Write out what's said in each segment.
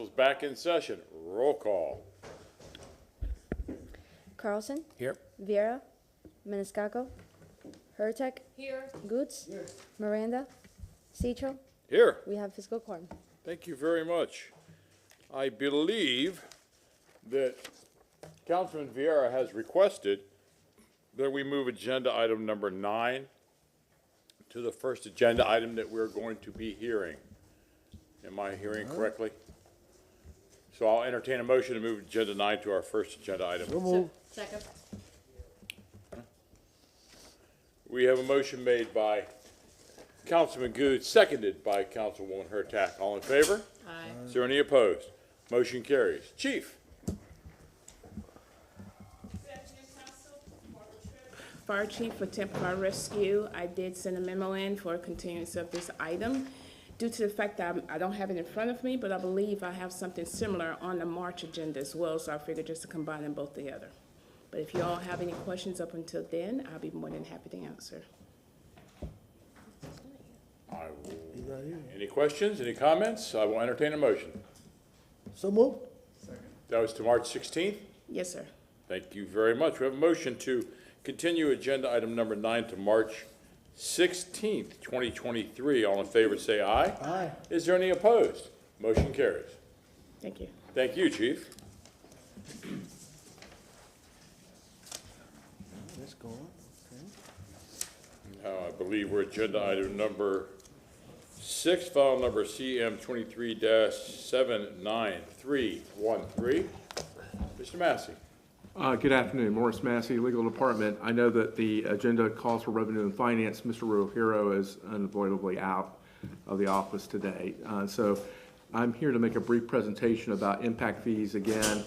Back in session. Roll call. Carlson, Here. Vieira, Maniscalco, Hurtek, Here. Goots, Miranda, Citro. Here. We have fiscal quorum. Thank you very much. I believe that Councilman Vieira has requested that we move agenda item number 9 to the first agenda item that we're going to be hearing. Am I hearing correctly? So I'll entertain a motion to move agenda 9 to our first agenda item. Second. We have a motion made by Councilman Good, seconded by Councilwoman Hurtak. All in favor? Aye. Is there any opposed? Motion carries. Chief. Fire Chief for Temp Fire Rescue, I did send a memo in for continuance of this item. Due to the fact that I don't have it in front of me, but I believe I have something similar on the March agenda as well, so I figured just to combine them both together. But if you all have any questions up until then, I'll be more than happy to answer. Any questions, any comments? I will entertain a motion. So moved. That was to March 16th? Yes, sir. Thank you very much. We have a motion to continue agenda item number 9 to March 16th, 2023. All in favor say aye. Aye. Is there any opposed? Motion carries. Thank you. Thank you, Chief. Let's go on. Now, I believe we're agenda item number 6, file number CM 23-79313. Mr. Massey. Good afternoon, Morris Massey, Legal Department. I know that the agenda calls for Revenue and Finance. Mr. Rohiro is unavoidably out of the office today. So I'm here to make a brief presentation about impact fees again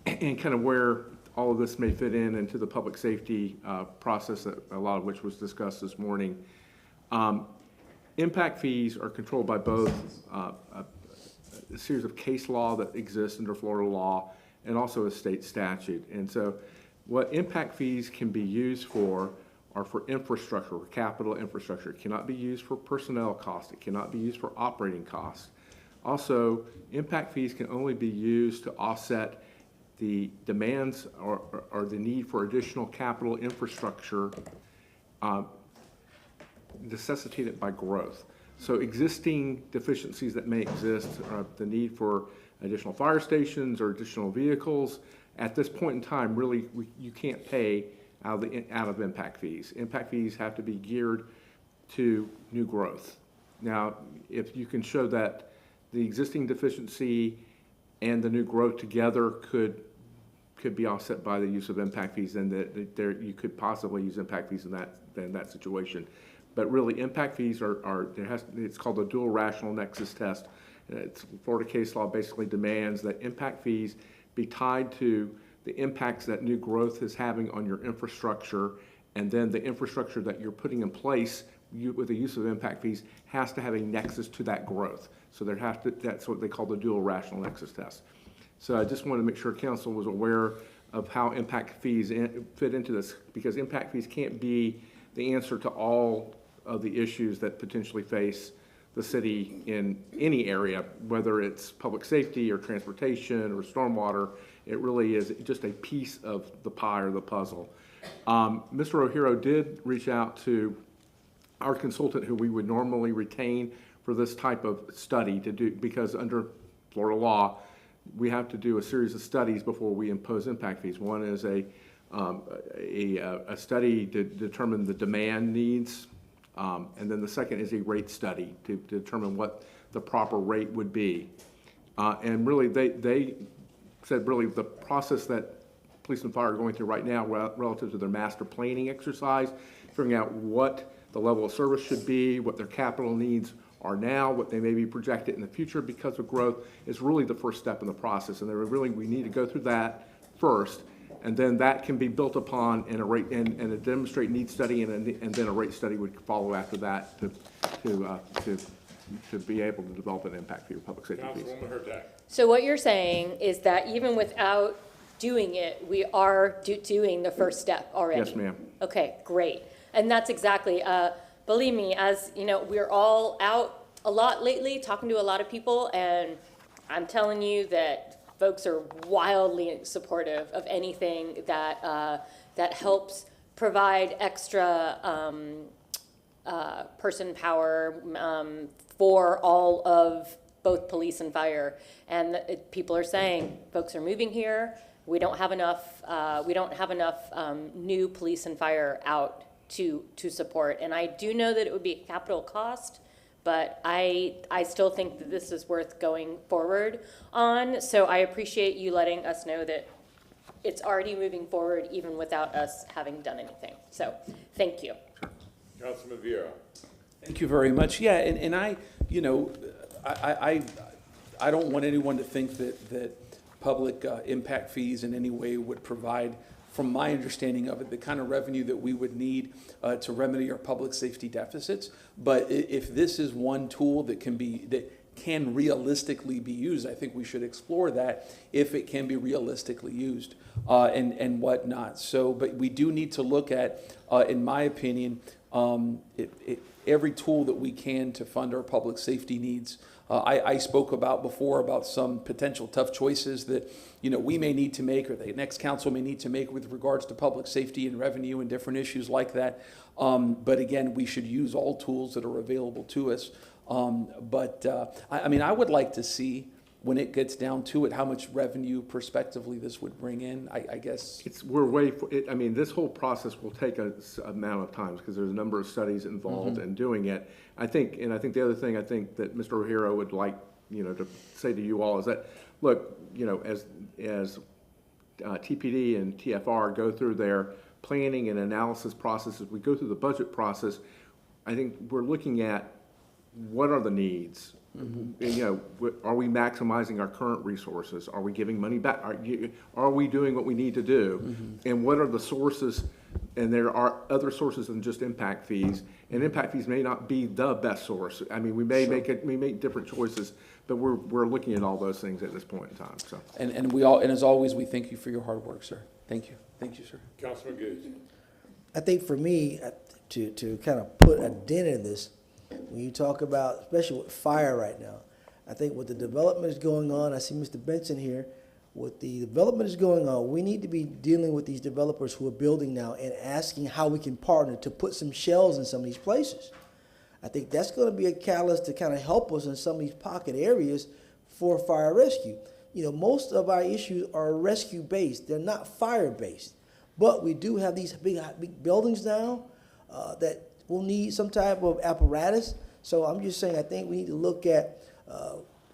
and kind of where all of this may fit into the public safety process, that a lot of which was discussed this morning. Impact fees are controlled by both a series of case law that exists under Florida law and also a state statute. And so what impact fees can be used for are for infrastructure, or capital infrastructure. It cannot be used for personnel costs. It cannot be used for operating costs. Also, impact fees can only be used to offset the demands or the need for additional capital infrastructure necessitated by growth. So existing deficiencies that may exist, the need for additional fire stations or additional vehicles, at this point in time, really, you can't pay out of impact fees. Impact fees have to be geared to new growth. Now, if you can show that the existing deficiency and the new growth together could be offset by the use of impact fees, then you could possibly use impact fees in that situation. But really, impact fees it's called the dual rational nexus test. It's Florida case law basically demands that impact fees be tied to the impacts that new growth is having on your infrastructure, and then the infrastructure that you're putting in place with the use of impact fees has to have a nexus to that growth. So that's what they call the dual rational nexus test. So I just wanted to make sure council was aware of how impact fees fit into this, because impact fees can't be the answer to all of the issues that potentially face the city in any area, whether it's public safety or transportation or stormwater. It really is just a piece of the pie or the puzzle. Mr. O'Hiro did reach out to our consultant who we would normally retain for this type of study to do, because under Florida law, we have to do a series of studies before we impose impact fees. One is a study to determine the demand needs, and then the second is a rate study to determine what the proper rate would be. And really, they said really the process that police and fire are going through right now relative to their master planning exercise, figuring out what the level of service should be, what their capital needs are now, what they may be projected in the future because of growth, is really the first step in the process. And we need to go through that first, and then that can be built upon in a rate and a demonstrate need study, and then a rate study would follow after that to be able to develop an impact for your public safety piece. Councilwoman Hurtak. So what you're saying is that even without doing it, we are doing the first step already? Yes, ma'am. Okay, great. And that's exactly, believe me, as you know, we're all out a lot lately, talking to a lot of people, and I'm telling you that folks are wildly supportive of anything that, that helps provide extra person power for all of both police and fire. And people are saying, folks are moving here. We don't have enough. We don't have enough new police and fire out to support. And I do know that it would be a capital cost, but I still think that this is worth going forward on. So I appreciate you letting us know that it's already moving forward even without us having done anything. So thank you. Councilman Vieira. Thank you very much. Yeah, and I, you know, I don't want anyone to think that public impact fees in any way would provide, from my understanding of it, the kind of revenue that we would need to remedy our public safety deficits. But if this is one tool that can realistically be used, I think we should explore that if it can be realistically used and whatnot. So, but we do need to look at, in my opinion, every tool that we can to fund our public safety needs. I spoke before about some potential tough choices that, you know, we may need to make, or the next council may need to make with regards to public safety and revenue and different issues like that. But again, we should use all tools that are available to us. I mean, I would like to see, when it gets down to it, how much revenue prospectively this would bring in. I guess I mean, this whole process will take a amount of time because there's a number of studies involved in doing it. I think the other thing I think that Mr. O'Hara would like, you know, to say to you all is that, look, you know, as TPD and TFR go through their planning and analysis processes, we go through the budget process. I think we're looking at what are the needs. And, you know, are we maximizing our current resources? Are we giving money back? Are we doing what we need to do? And what are the sources? And there are other sources than just impact fees. And impact fees may not be the best source. I mean, we may make different choices, but we're looking at all those things at this point in time. So. And as always, we thank you for your hard work, sir. Thank you, sir. Councilman Goode. I think for me, to kind of put a dent in this, when you talk about, especially with fire right now, I think with the development is going on, I see Mr. Benson here, with the development is going on, we need to be dealing with these developers who are building now and asking how we can partner to put some shells in some of these places. I think that's going to be a catalyst to kind of help us in some of these pocket areas for fire rescue. You know, most of our issues are rescue based, they're not fire based, but we do have these big buildings now that will need some type of apparatus. So I'm just saying, I think we need to look at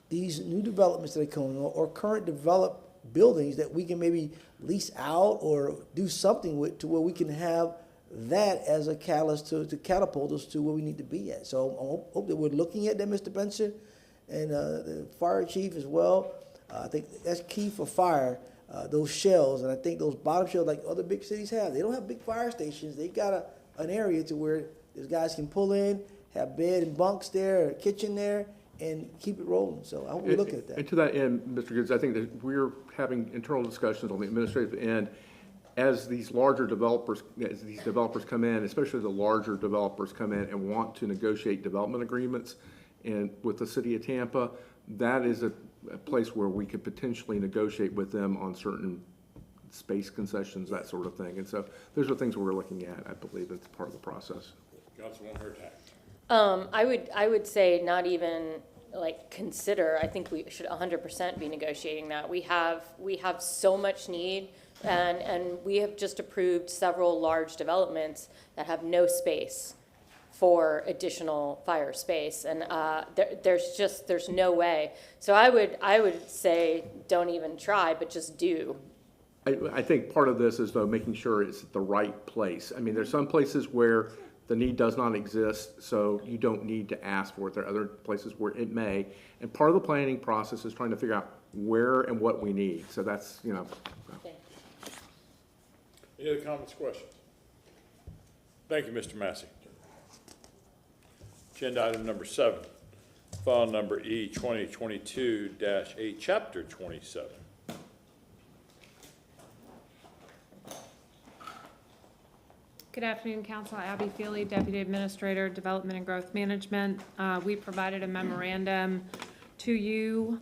these new developments that are coming on, or current developed buildings that we can maybe lease out or do something with, to where we can have that as a catalyst to catapult us to where we need to be at. So I hope that we're looking at that, Mr. Benson, and the fire chief as well. I think that's key for fire, those shells, and I think those bottom shells like other big cities have. They don't have big fire stations. They got an area to where these guys can pull in, have bed and bunks there, a kitchen there, and keep it rolling. So I hope we look at that. And to that end, Mr. Goods, I think that we're having internal discussions on the administrative end as these developers come in, especially the larger developers come in and want to negotiate development agreements and with the city of Tampa. That is a place where we could potentially negotiate with them on certain space concessions, that sort of thing. And so those are things we're looking at, I believe, as part of the process. Councilwoman Hurtak. I would say not even like consider. I think we should 100% be negotiating that. We have so much need, and we have just approved several large developments that have no space for additional fire space, and there's no way. So I would say don't even try, but just do. I think part of this is, though, making sure it's at the right place. I mean, there's some places where the need does not exist, so you don't need to ask for it. There are other places where it may. And part of the planning process is trying to figure out where and what we need. So that's, you know. Any other comments, questions? Thank you, Mr. Massey. Agenda item number 7, file number E 2022-8, chapter 27. Good afternoon, Council. Abby Feely, Deputy Administrator, Development and Growth Management. We provided a memorandum to you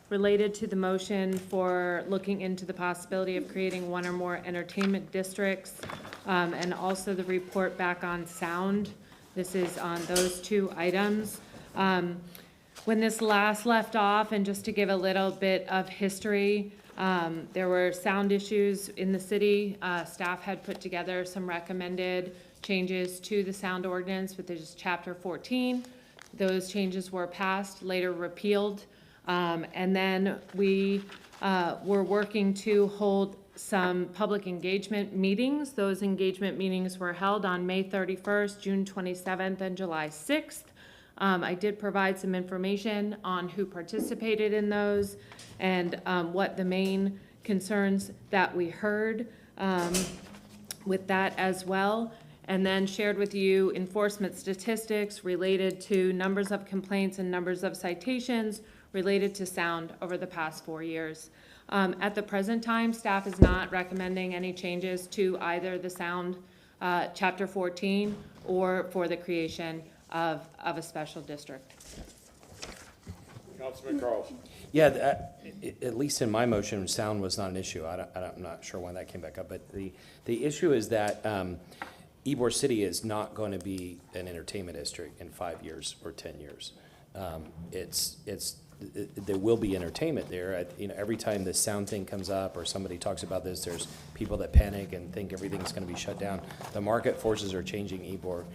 related to the motion for looking into the possibility of creating one or more entertainment districts, and also the report back on sound. This is on those two items. When this last left off, and just to give a little bit of history, there were sound issues in the city. Staff had put together some recommended changes to the sound ordinance, which is chapter 14. Those changes were passed, later repealed. And then we were working to hold some public engagement meetings. Those engagement meetings were held on May 31st, June 27th, and July 6th. I did provide some information on who participated in those and what the main concerns that we heard with that as well. And then shared with you enforcement statistics related to numbers of complaints and numbers of citations related to sound over the past 4 years. At the present time, staff is not recommending any changes to either the sound chapter 14 or for the creation of a special district. Councilman Carlson. Yeah, at least in my motion, sound was not an issue. I'm not sure when that came back up, but the issue is that Ybor City is not going to be an entertainment district in 5 years or 10 years. There will be entertainment there. Every time this sound thing comes up or somebody talks about this, there's people that panic and think everything's going to be shut down. The market forces are changing Ybor,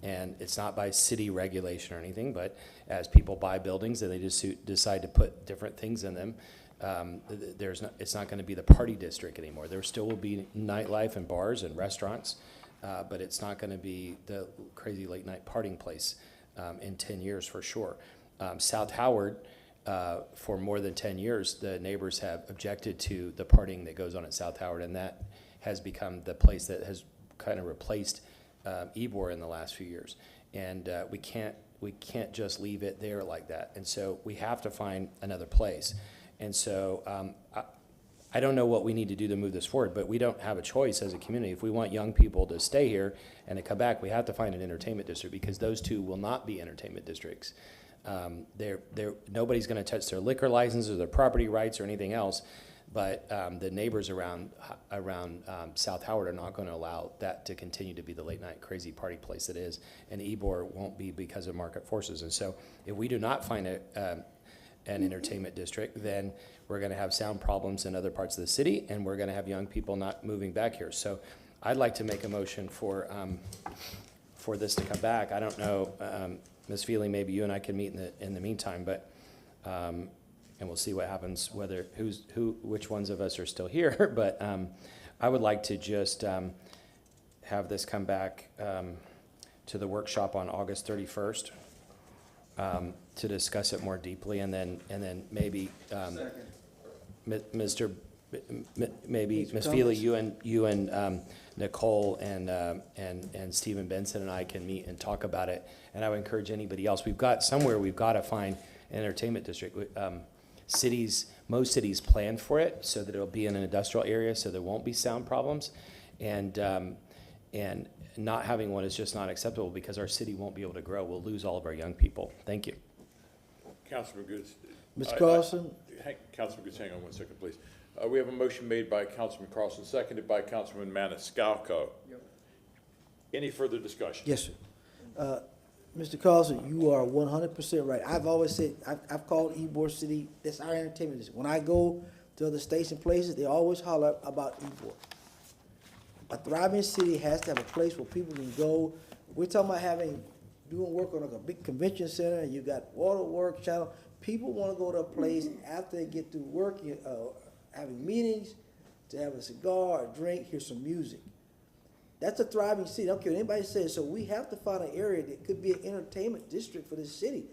and it's not by city regulation or anything, but as people buy buildings and they just decide to put different things in them, it's not going to be the party district anymore. There still will be nightlife and bars and restaurants, but it's not going to be the crazy late night partying place in 10 years for sure. South Howard, for more than 10 years, the neighbors have objected to the partying that goes on at South Howard, and that has become the place that has kind of replaced Ybor in the last few years. And we can't just leave it there like that. And so we have to find another place. And so I don't know what we need to do to move this forward, but we don't have a choice as a community. If we want young people to stay here and to come back, we have to find an entertainment district, because those two will not be entertainment districts. Nobody's going to touch their liquor license or their property rights or anything else, but the neighbors around South Howard are not going to allow that to continue to be the late night crazy party place it is, and Ybor won't be because of market forces. And so if we do not find an entertainment district, then we're going to have sound problems in other parts of the city, and we're going to have young people not moving back here. So I'd like to make a motion for this to come back. I don't know, Ms. Feely, maybe you and I can meet in the meantime, but and we'll see what happens, which ones of us are still here. But I would like to just have this come back to the workshop on August 31st to discuss it more deeply, and then maybe Ms. Feely, you and Nicole and Stephen Benson and I can meet and talk about it. And I would encourage anybody else. We've got to find an entertainment district. Most cities plan for it so that it'll be in an industrial area, so there won't be sound problems. And not having one is just not acceptable, because our city won't be able to grow. We'll lose all of our young people. Thank you. Councilman Goods. Mr. Carlson? Councilman Goods, hang on 1 second, please. We have a motion made by Councilman Carlson, seconded by Councilman Maniscalco. Yep. Any further discussion? Yes, sir. Mr. Carlson, you are 100% right. I've always said, I've called Ybor City, that's our entertainment district. When I go to other states and places, they always holler about Ybor. A thriving city has to have a place where people can go. We're talking about doing work on like a big convention center, and you got waterworks, channel. People want to go to a place after they get through work, having meetings, to have a cigar, a drink, hear some music. That's a thriving city. I don't care what anybody says. So we have to find an area that could be an entertainment district for this city.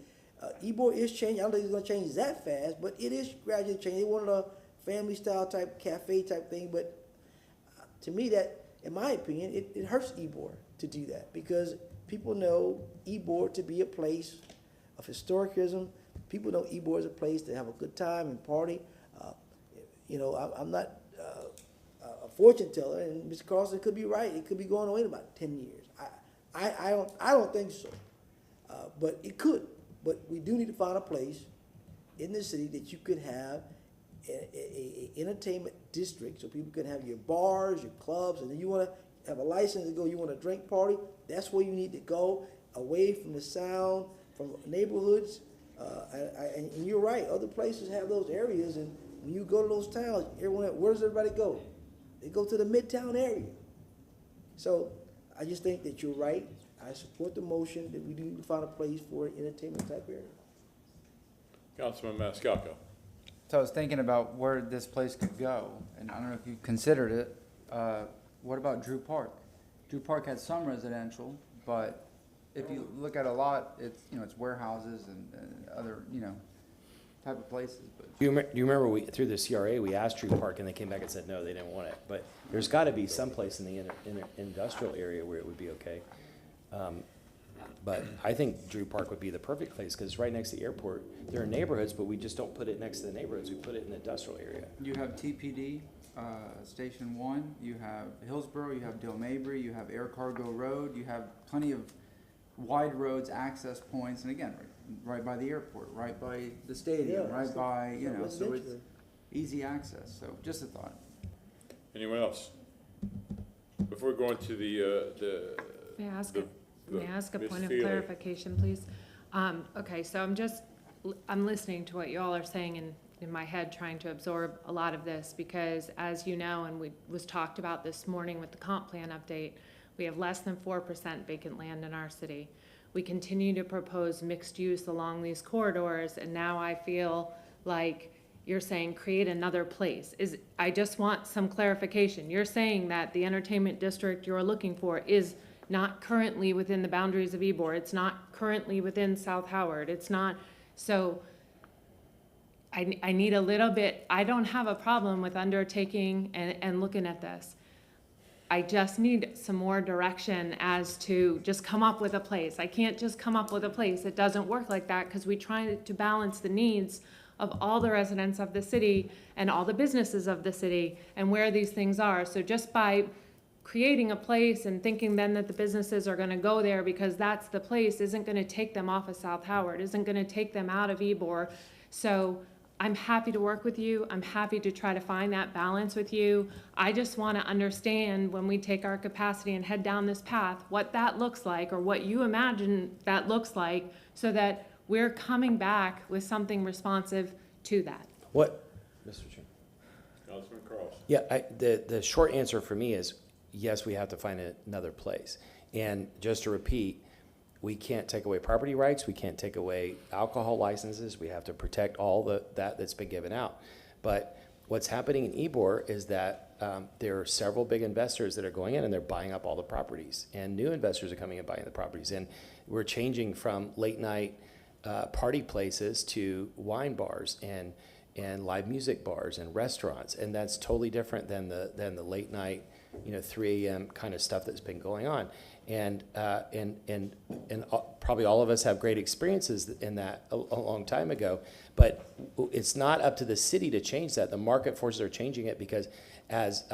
Ybor is changing. I don't think it's going to change that fast, but it is gradually changing. They wanted a family-style type, cafe type thing, but to me, that, in my opinion, it hurts Ybor to do that, because people know Ybor to be a place of historicism. People know Ybor is a place to have a good time and party. I'm not a fortune teller, and Mr. Carlson could be right. It could be going away in about 10 years. I don't think so, but it could. But we do need to find a place in the city that you could have a entertainment district, so people can have your bars, your clubs, and then you wanna have a license to go, you want a drink party, that's where you need to go, away from the sound, from neighborhoods. And you're right, other places have those areas, and when you go to those towns, everyone, where does everybody go? They go to the Midtown area. So I just think that you're right. I support the motion that we do need to find a place for an entertainment type area. Councilman Maniscalco. So I was thinking about where this place could go, and I don't know if you considered it. What about Drew Park? Drew Park has some residential, but if you look at a lot, it's, you know, it's warehouses and other, you know, type of places, but. Do you remember through the CRA, we asked Drew Park and they came back and said, no, they didn't want it. But there's gotta be some place in the industrial area where it would be okay. But I think Drew Park would be the perfect place, because it's right next to the airport. There are neighborhoods, but we just don't put it next to the neighborhoods, we put it in the industrial area. You have TPD, Station 1, you have Hillsborough, you have Del Mabry, you have Air Cargo Road, you have plenty of wide roads, access points, and again, right by the airport, right by the stadium, Yeah, right by, you know, so it's residential. easy access, so just a thought. Anyone else? Before we go into the May I ask the- may I ask a Ms. point of Feely. clarification, please? Okay, so I'm listening to what you all are saying in my head, trying to absorb a lot of this, because as you know, and was talked about this morning with the comp plan update, we have less than 4% vacant land in our city. We continue to propose mixed use along these corridors, and now I feel like you're saying create another place. I just want some clarification. You're saying that the entertainment district you're looking for is not currently within the boundaries of Ybor. It's not currently within South Howard. It's not, so I need a little bit, I don't have a problem with undertaking and looking at this. I just need some more direction as to just come up with a place. I can't just come up with a place. It doesn't work like that, because we try to balance the needs of all the residents of the city and all the businesses of the city and where these things are. So just by creating a place and thinking then that the businesses are gonna go there because that's the place isn't gonna take them off of South Howard, isn't gonna take them out of Ybor. So I'm happy to work with you. I'm happy to try to find that balance with you. I just want to understand, when we take our capacity and head down this path, what that looks like, or what you imagine that looks like, so that we're coming back with something responsive to that. What, Mr. Chairman? Councilman Cross. Yeah, the short answer for me is, yes, we have to find another place. And just to repeat, we can't take away property rights, we can't take away alcohol licenses, we have to protect all that's been given out. But what's happening in Ybor is that there are several big investors that are going in and they're buying up all the properties. And new investors are coming and buying the properties. And we're changing from late night party places to wine bars and live music bars and restaurants. And that's totally different than the late night, 3 a.m. kind of stuff that's been going on. And probably all of us have great experiences in that a long time ago, but it's not up to the city to change that. The market forces are changing it, because as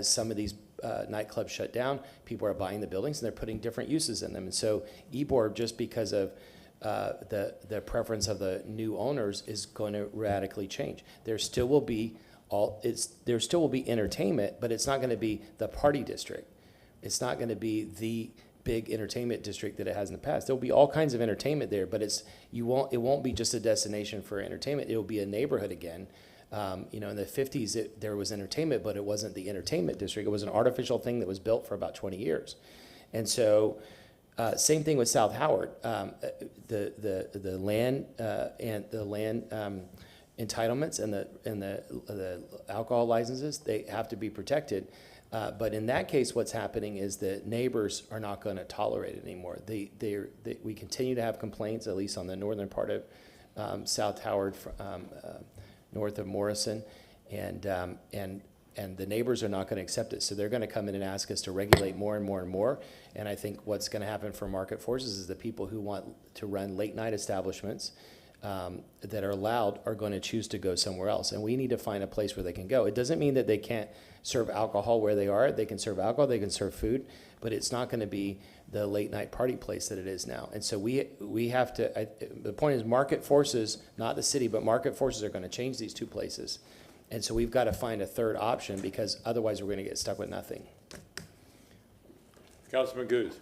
some of these nightclubs shut down, people are buying the buildings and they're putting different uses in them. And so Ybor, just because of the preference of the new owners, is going to radically change. There still will be entertainment, but it's not going to be the party district. It's not going to be the big entertainment district that it has in the past. There'll be all kinds of entertainment there, but it won't be just a destination for entertainment. It'll be a neighborhood again. In the 50s, there was entertainment, but it wasn't the entertainment district. It was an artificial thing that was built for about 20 years. And so, same thing with South Howard. The land and the land entitlements and the alcohol licenses, they have to be protected. But in that case, what's happening is that neighbors are not going to tolerate it anymore. We continue to have complaints, at least on the northern part of South Howard, north of Morrison, and the neighbors are not going to accept it. So they're going to come in and ask us to regulate more and more and more. And I think what's going to happen for market forces is the people who want to run late night establishments that are allowed are going to choose to go somewhere else. And we need to find a place where they can go. It doesn't mean that they can't serve alcohol where they are. They can serve alcohol, they can serve food, but it's not going to be the late night party place that it is now. And so we have to, the point is market forces, not the city, but market forces are going to change these two places. And so we've got to find a third option, because otherwise we're going to get stuck with nothing. Councilman Goose.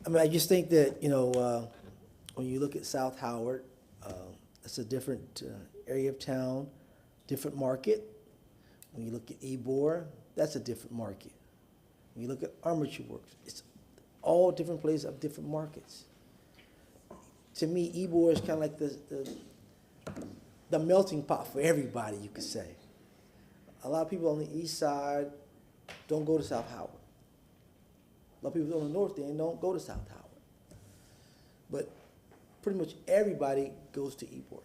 I mean, I just think that, when you look at South Howard, it's a different area of town, different market. When you look at Ybor, that's a different market. When you look at Armature Works, it's all different places of different markets. To me, Ybor is kind of like the melting pot for everybody, you could say. A lot of people on the east side don't go to South Howard. A lot of people on the north end don't go to South Howard. But pretty much everybody goes to Ybor.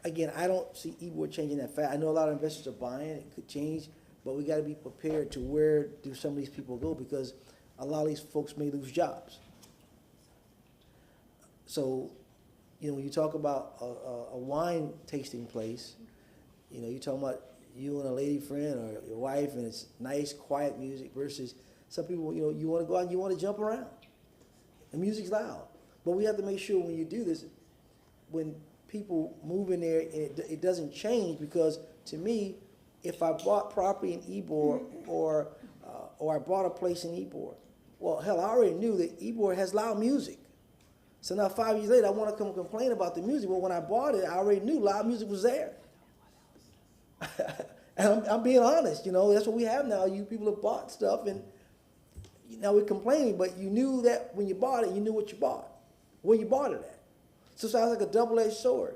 Again, I don't see Ybor changing that fast. I know a lot of investors are buying, it could change, but we gotta be prepared to where do some of these people go, because a lot of these folks may lose jobs. So, when you talk about a wine tasting place, you're talking about you and a lady friend or your wife, and it's nice, quiet music versus some people, you want to go out and you want to jump around. The music's loud. But we have to make sure when you do this, when people move in there, it doesn't change, because to me, if I bought property in Ybor or I bought a place in Ybor, well, hell, I already knew that Ybor has loud music. So now 5 years later, I want to come complain about the music. Well, when I bought it, I already knew loud music was there. And I'm being honest, that's what we have now. You people have bought stuff, and now we're complaining, but you knew that when you bought it, you knew what you bought, where you bought it at. So it sounds like a double-edged sword.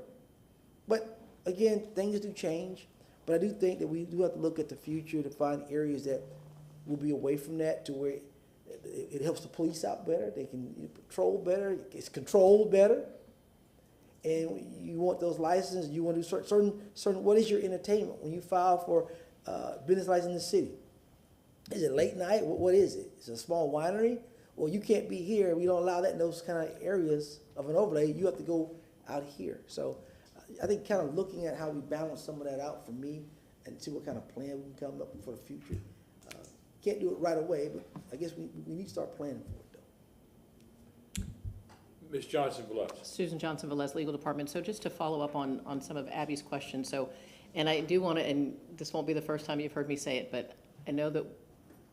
But again, things do change. But I do think that we do have to look at the future to find areas that will be away from that, to where it helps the police out better. They can patrol better. It's controlled better. And you want those licenses. You want to do certain. What is your entertainment when you file for business license in the city? Is it late night? What is it? It's a small winery. Well, you can't be here. We don't allow that in those kind of areas of an overlay. You have to go out here. So I think kind of looking at how we balance some of that out for me, and see what kind of plan we can come up with for the future. Can't do it right away, but I guess we need to start planning for it, though. Ms. Johnson-Velez. Susan Johnson-Velez, Legal Department. So just to follow up on some of Abby's questions, and I do want to, and this won't be the first time you've heard me say it, but I know that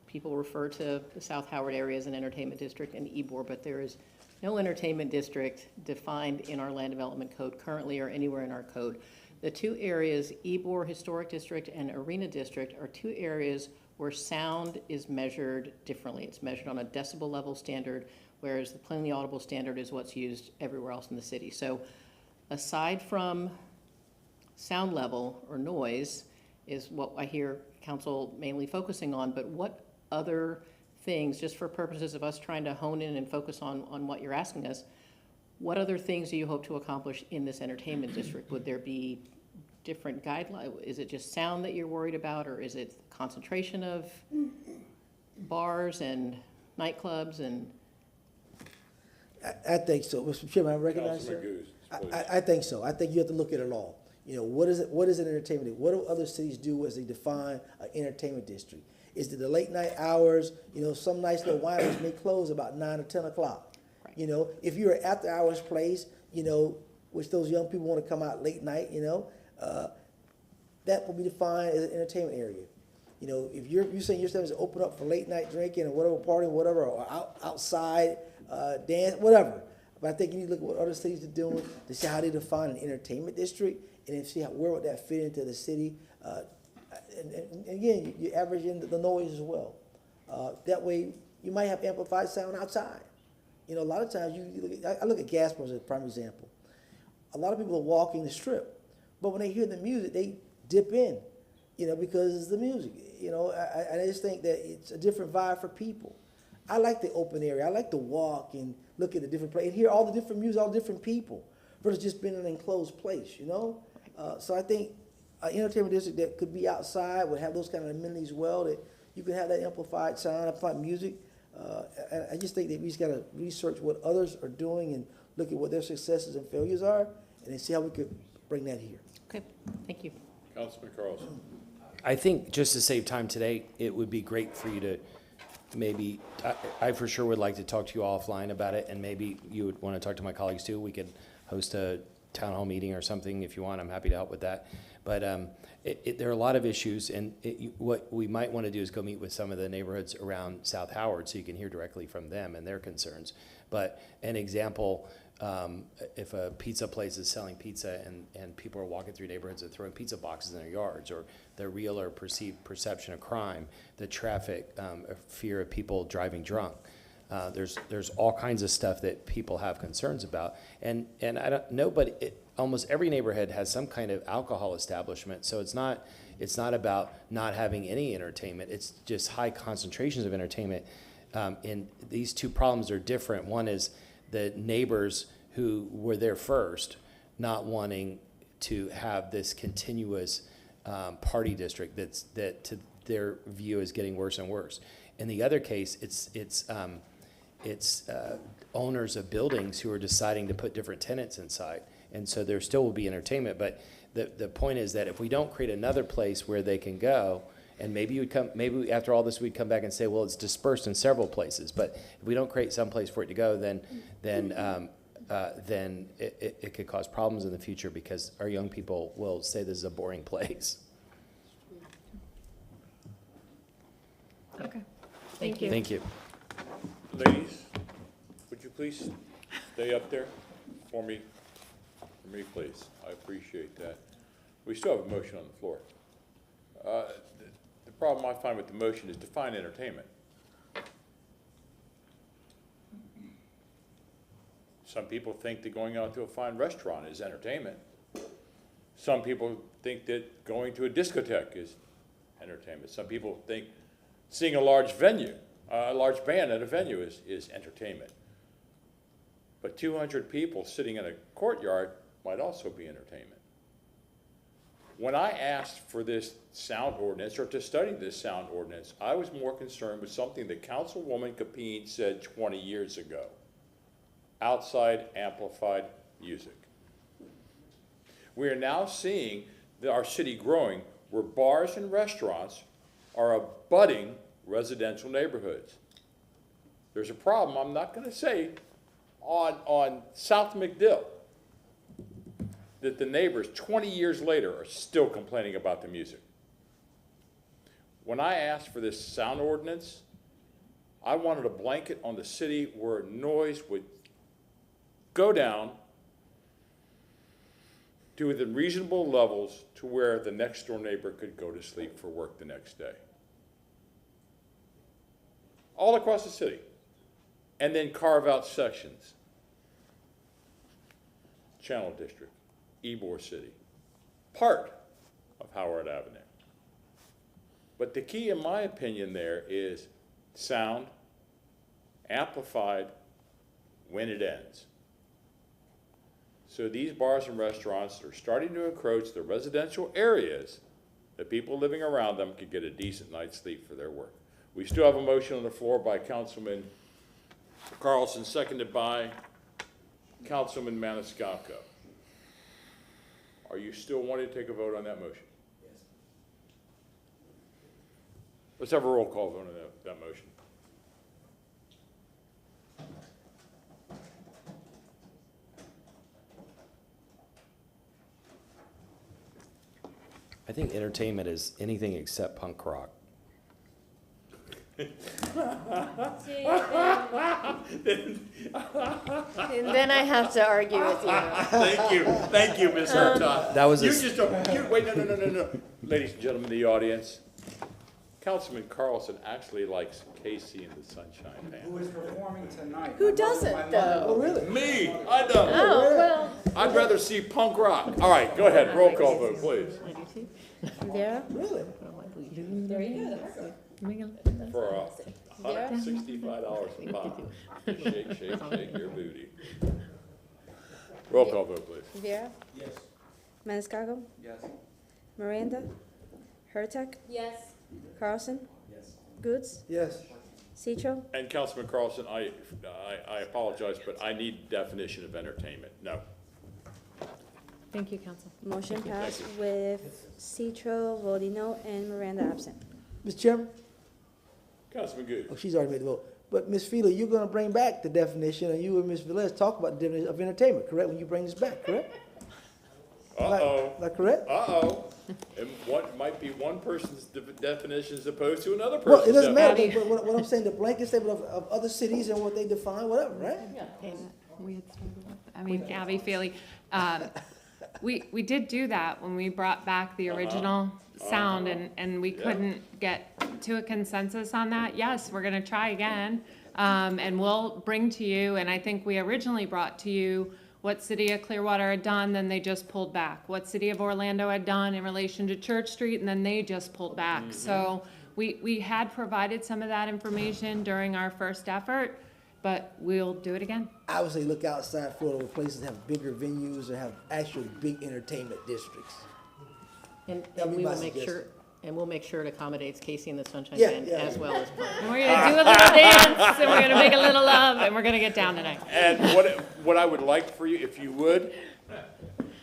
people refer to the South Howard area as an entertainment district and Ybor, but there is no entertainment district defined in our land development code currently or anywhere in our code. The two areas, Ybor Historic District and Arena District, are two areas where sound is measured differently. It's measured on a decibel level standard, whereas the plainly audible standard is what's used everywhere else in the city. So aside from sound level or noise is what I hear council mainly focusing on, but what other things, just for purposes of us trying to hone in and focus on what you're asking us, what other things do you hope to accomplish in this entertainment district? Would there be different guidelines? Is it just sound that you're worried about, or is it concentration of bars and nightclubs? And I think so. Mr. Chairman, I recognize Councilman you. Goose, please. I think so. I think you have to look at it all. What is it? What is an entertainment? What do other cities do as they define an entertainment district? Is it the late night hours? Some nice little wineries may close about 9 or 10 o'clock. Right. If you're an after hours place, which those young people want to come out late night, that will be defined as an entertainment area. If you're saying yourself is open up for late night drinking or whatever, partying, whatever, or outside dance, whatever. But I think you need to look at what other cities are doing to see how they define an entertainment district, and then see where would that fit into the city. And again, you average in the noise as well. That way, you might have amplified sound outside. A lot of times I look at gas bars as a prime example. A lot of people are walking the strip, but when they hear the music, they dip in, because it's the music. I just think that it's a different vibe for people. I like the open area. I like to walk and look at the different places and hear all the different music, all the different people, versus just being in an enclosed place, So I think an entertainment district that could be outside would have those kind of amenities as well, that you can have that amplified sound, amplified music. And I just think that we just gotta research what others are doing and look at what their successes and failures are, and then see how we could bring that here. Okay, thank you. Councilman Carlson. I think just to save time today, it would be great for you to maybe, I for sure would like to talk to you offline about it, and maybe you would want to talk to my colleagues too. We could host a town hall meeting or something if you want. I'm happy to help with that. But there are a lot of issues, and what we might want to do is go meet with some of the neighborhoods around South Howard so you can hear directly from them and their concerns. But an example, if a pizza place is selling pizza and people are walking through neighborhoods and throwing pizza boxes in their yards, or the real or perceived perception of crime, the traffic, fear of people driving drunk. There's all kinds of stuff that people have concerns about, and I don't know, but almost every neighborhood has some kind of alcohol establishment. So it's not about not having any entertainment. It's just high concentrations of entertainment. And these two problems are different. One is the neighbors who were there first not wanting to have this continuous party district that to their view is getting worse and worse. In the other case, it's owners of buildings who are deciding to put different tenants inside. And so there still will be entertainment, but the point is that if we don't create another place where they can go, and maybe after all this we'd come back and say, well, it's dispersed in several places. But if we don't create some place for it to go, then it could cause problems in the future, because our young people will say this is a boring place. Okay. Thank you. Thank you. Ladies, would you please stay up there for me? For me, please. I appreciate that. We still have a motion on the floor. The problem I find with the motion is define entertainment. Some people think that going out to a fine restaurant is entertainment. Some people think that going to a discotheque is entertainment. Some people think seeing a large venue, a large band at a venue is entertainment. But 200 people sitting in a courtyard might also be entertainment. When I asked for this sound ordinance, or to study this sound ordinance, I was more concerned with something that Councilwoman Capeen said 20 years ago: outside amplified music. We are now seeing our city growing, where bars and restaurants are abutting residential neighborhoods. There's a problem, I'm not going to say, on South McDill, that the neighbors 20 years later are still complaining about the music. When I asked for this sound ordinance, I wanted a blanket on the city where noise would go down to within reasonable levels to where the next door neighbor could go to sleep for work the next day. All across the city. And then carve out sections. Channel District, Ybor City, part of Howard Avenue. But the key, in my opinion, there is sound amplified when it ends. So these bars and restaurants are starting to encroach the residential areas that people living around them could get a decent night's sleep for their work. We still have a motion on the floor by Councilman Carlson, seconded by Councilman Maniscalco. Are you still wanting to take a vote on that motion? Yes. Let's have a roll call vote on that motion. I think entertainment is anything except punk rock. And then I have to argue with you. Thank you, Ms. Hurtado. That was You just don't, wait, no. Ladies and gentlemen of the audience, Councilman Carlson actually likes Casey and the Sunshine Band. Who is performing tonight? Who doesn't, though? Really? Me, I know. Oh, well, I'd rather see punk rock. All right, go ahead, roll call vote, please. Rivera, Really? For $165 a pop. Shake your booty. Roll call vote, please. Rivera. Yes. Maniscalco, Yes. Miranda, Hurtak, yes. Carlson, Yes. Goods, Yes. Citro, And Councilman Carlson, I apologize, but I need definition of entertainment. No. Thank you, council. motion passed with Citro voting no and Miranda absent. Mr. Chairman? Councilman Oh, Good. she's already made the vote. But Ms. Feeler, you're gonna bring back the definition, and you and Ms. Velez talk about the definition of entertainment, correct, when you bring this back, correct? Uh-oh. Is that correct? Uh-oh. And what might be one person's definition as opposed to another Well, person's. it doesn't matter, definition. but what I'm saying, the blanket statement of other cities and what they define, whatever, right? We had started with, I mean, Abby Feely, we did do that when we brought back the original sound and we couldn't get to a consensus on that. Yes, we're gonna try again, and we'll bring to you, and I think we originally brought to you what City of Clearwater had done, then they just pulled back. What City of Orlando had done in relation to Church Street, and then they just pulled back. So we had provided some of that information during our first effort, but we'll do it again. I would say look outside Florida where places have bigger venues or have actual big entertainment districts. And That'd be we my will make sure, suggestion. and we'll make sure it accommodates Casey and the Sunshine Yeah, Band yeah. as well as Plant. And we're gonna do a little dance, and we're gonna make a little love, and we're gonna get down tonight. And what I would like for you, if you would,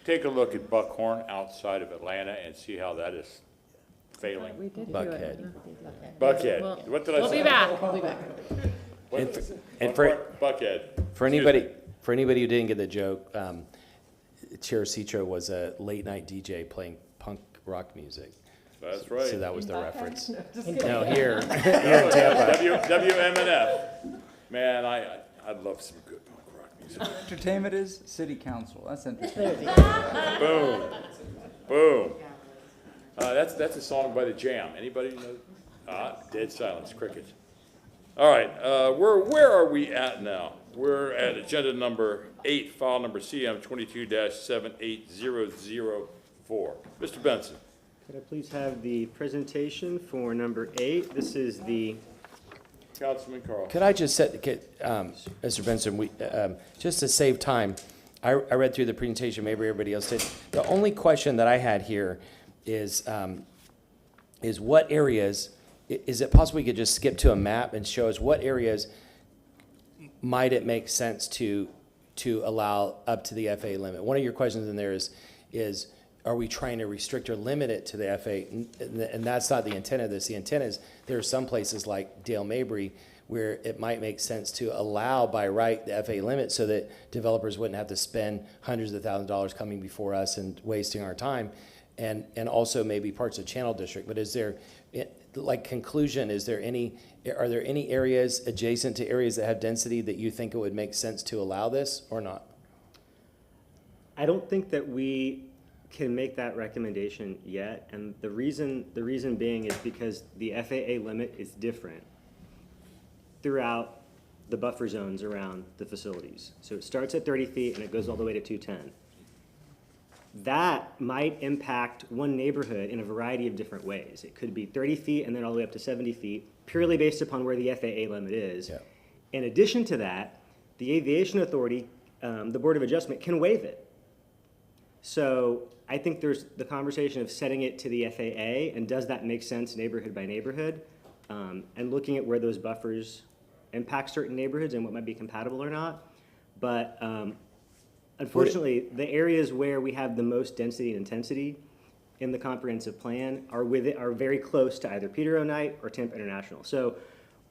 take a look at Buckhorn outside of Atlanta and see how that is failing. We did do Buckhead. it. Buckhead. What did I We'll say? be back. We'll be back. What- and what for- part? Buckhead. For anybody who didn't get the joke, Chair Citro was a late night DJ playing punk rock music. That's right. So that was the reference. No, here in Tampa. WMNF. Man, I'd love some good punk rock music. Entertainment is city council, that's entertainment. Boom. Boom. That's a song by the Jam. Anybody know? Dead silence, crickets. All right, where are we at now? We're at agenda number 8, file number CM 22-78004. Mr. Benson. Could I please have the presentation for number 8? This is the, Councilman Carl. Could I just Mr. Benson, just to save time, I read through the presentation, maybe everybody else did. The only question that I had here is what areas, is it possible we could just skip to a map and show us what areas might it make sense to allow up to the FA limit? One of your questions in there is are we trying to restrict or limit it to the FA? And that's not the intent of this. The intent is there are some places like Dale Mabry where it might make sense to allow by right the FA limit so that developers wouldn't have to spend hundreds of thousands of dollars coming before us and wasting our time. And also maybe parts of Channel District. But is there, like conclusion, are there any areas adjacent to areas that have density that you think it would make sense to allow this or not? I don't think that we can make that recommendation yet, and the reason being is because the FAA limit is different throughout the buffer zones around the facilities. So it starts at 30 feet and it goes all the way to 210. That might impact one neighborhood in a variety of different ways. It could be 30 feet and then all the way up to 70 feet, purely based upon where the FAA limit is. Yeah. In addition to that, the Aviation Authority, the Board of Adjustment, can waive it. So I think there's the conversation of setting it to the FAA, and does that make sense neighborhood by neighborhood? And looking at where those buffers impact certain neighborhoods and what might be compatible or not. But unfortunately, the areas where we have the most density and intensity in the comprehensive plan are very close to either Peter O. Knight or Temp International. So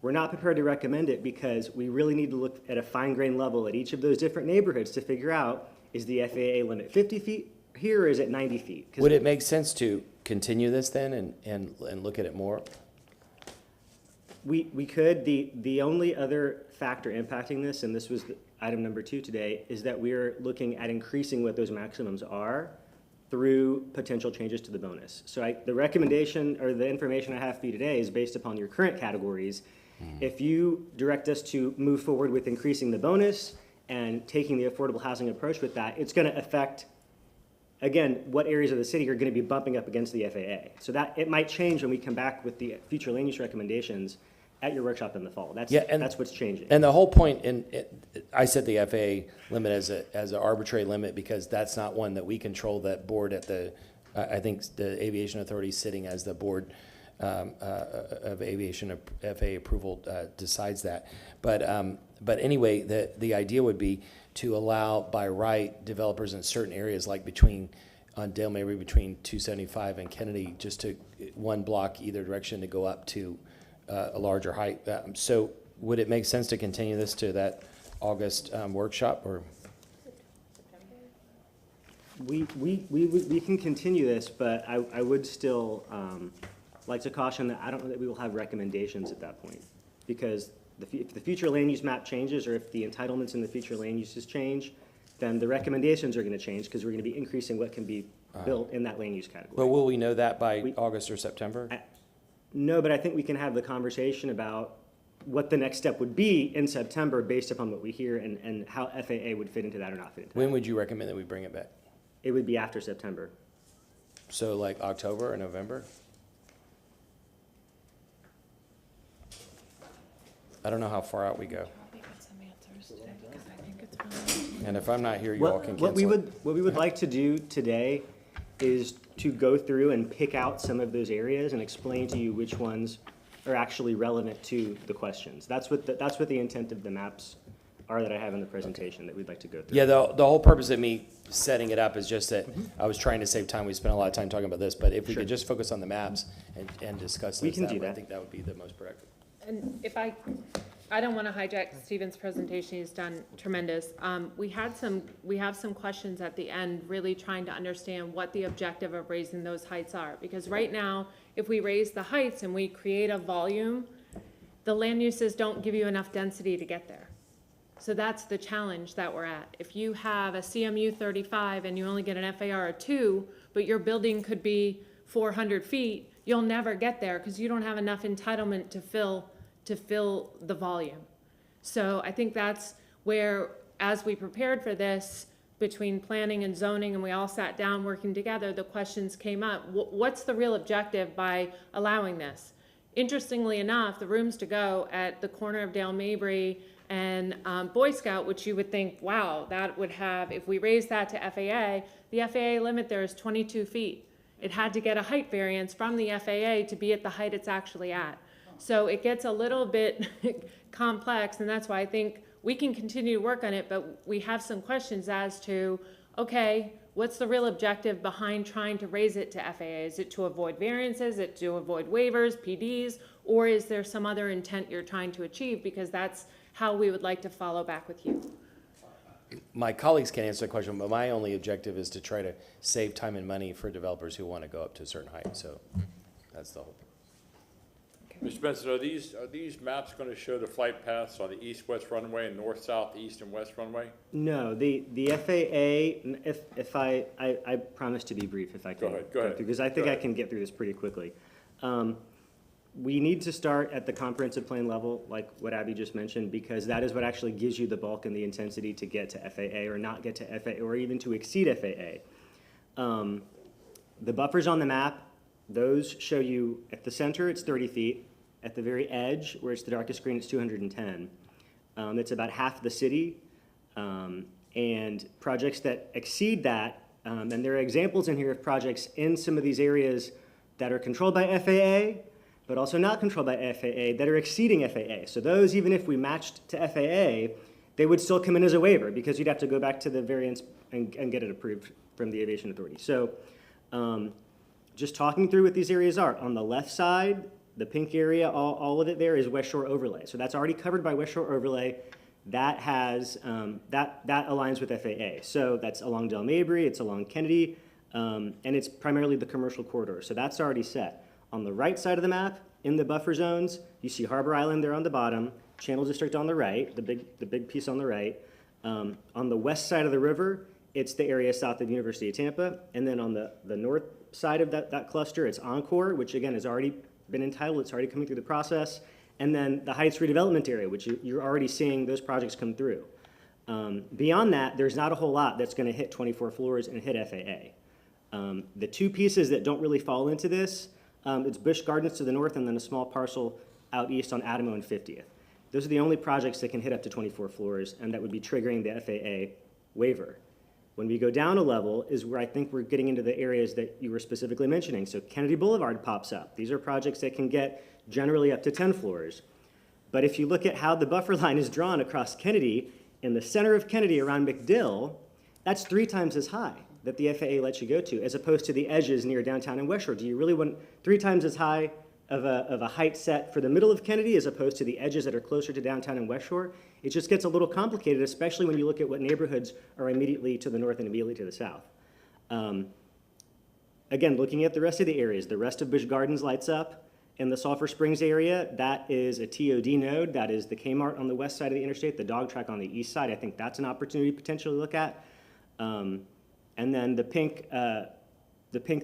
we're not prepared to recommend it because we really need to look at a fine-grained level at each of those different neighborhoods to figure out, is the FAA limit 50 feet here or is it 90 feet? 'Cause Would it make sense to continue this then and look at it more? we could. The only other factor impacting this, and this was item number 2 today, is that we're looking at increasing what those maximums are through potential changes to the bonus. So the recommendation or the information I have for you today is based upon your current categories. If you direct us to move forward with increasing the bonus and taking the affordable housing approach with that, it's going to affect, again, what areas of the city are going to be bumping up against the FAA. So that it might change when we come back with the future land use recommendations at your workshop in the fall. That's what's changing. And the whole point, I set the FAA limit as an arbitrary limit because that's not one that we control. That board at I think the Aviation Authority is sitting as the board of aviation FAA approval decides that. But anyway, the idea would be to allow by right developers in certain areas, like on Dale Mabry between 275 and Kennedy, just to one block either direction to go up to a larger height. So would it make sense to continue this to that August workshop, or? We can continue this, but I would still like to caution that I don't know that we will have recommendations at that point. Because if the future land use map changes, or if the entitlements in the future land uses change, then the recommendations are going to change, because we're going to be increasing what can be built in that land use category. But will we know that by August or September? No, but I think we can have the conversation about what the next step would be in September based upon what we hear, and how FAA would fit into that or not fit into that. When would you recommend that we bring it back? It would be after September. So like October or November? I don't know how far out we go. And if I'm not here, you all can cancel it. What we would like to do today is to go through and pick out some of those areas and explain to you which ones are actually relevant to the questions. That's what the intent of the maps are that I have in the presentation that we'd like to go through. Yeah, the whole purpose of me setting it up is just that I was trying to save time. We spent a lot of time talking about this, but if we could just focus on the maps and discuss We those can that do way, I that. think that would be the most productive. And if I don't want to hijack Stephen's presentation, he's done tremendous. We have some questions at the end, really trying to understand what the objective of raising those heights are. Because right now, if we raise the heights and we create a volume, the land uses don't give you enough density to get there. So that's the challenge that we're at. If you have a CMU 35 and you only get an FAR of 2, but your building could be 400 feet, you'll never get there because you don't have enough entitlement to fill the volume. So I think that's where, as we prepared for this, between planning and zoning, and we all sat down working together, the questions came up. What's the real objective by allowing this? Interestingly enough, the rooms to go at the corner of Dale Mabry and Boy Scout, which you would think, wow, that would have, if we raise that to FAA, the FAA limit there is 22 feet. It had to get a height variance from the FAA to be at the height it's actually at. So it gets a little bit complex, and that's why I think we can continue to work on it, but we have some questions as to, okay, what's the real objective behind trying to raise it to FAA? Is it to avoid variances? Is it to avoid waivers, PDs, or is there some other intent you're trying to achieve? Because that's how we would like to follow back with you. My colleagues can answer the question, but my only objective is to try to save time and money for developers who want to go up to a certain height. So that's the whole. Mr. Benson, are these maps going to show the flight paths on the east-west runway and north, south, east, and west runway? No, the FAA, if I promise to be brief if I can. Go ahead. Because I think I can get through this pretty quickly. We need to start at the comprehensive plan level, like what Abby just mentioned, because that is what actually gives you the bulk and the intensity to get to FAA or not get to FAA or even to exceed FAA. The buffers on the map, those show you at the center, it's 30 feet. At the very edge, where it's the darkest green, it's 210. It's about half the city. And projects that exceed that, and there are examples in here of projects in some of these areas that are controlled by FAA, but also not controlled by FAA, that are exceeding FAA. So those, even if we matched to FAA, they would still come in as a waiver because you'd have to go back to the variance and get it approved from the Aviation Authority. So just talking through what these areas are. On the left side, the pink area, all of it there is West Shore Overlay. So that's already covered by West Shore Overlay. That has, that aligns with FAA. So that's along Dale Mabry, it's along Kennedy, and it's primarily the commercial corridor. So that's already set. On the right side of the map, in the buffer zones, you see Harbor Island there on the bottom, Channel District on the right, the big piece on the right. On the west side of the river, it's the area south of University of Tampa. And then on the north side of that cluster, it's Encore, which again has already been entitled, it's already coming through the process. And then the Heights redevelopment area, which you're already seeing those projects come through. Beyond that, there's not a whole lot that's gonna hit 24 floors and hit FAA. The two pieces that don't really fall into this, it's Busch Gardens to the north and then a small parcel out east on Adamo and 50th. Those are the only projects that can hit up to 24 floors and that would be triggering the FAA waiver. When we go down a level is where I think we're getting into the areas that you were specifically mentioning. So Kennedy Boulevard pops up. These are projects that can get generally up to 10 floors. But if you look at how the buffer line is drawn across Kennedy, in the center of Kennedy around McDill, that's 3 times as high that the FAA lets you go to, as opposed to the edges near downtown and West Shore. Do you really want 3 times as high of a height set for the middle of Kennedy as opposed to the edges that are closer to downtown and West Shore? It just gets a little complicated, especially when you look at what neighborhoods are immediately to the north and immediately to the south. Again, looking at the rest of the areas, the rest of Busch Gardens lights up. In the Sulphur Springs area, that is a TOD node. That is the Kmart on the west side of the interstate, the dog track on the east side. I think that's an opportunity to potentially look at. And then the pink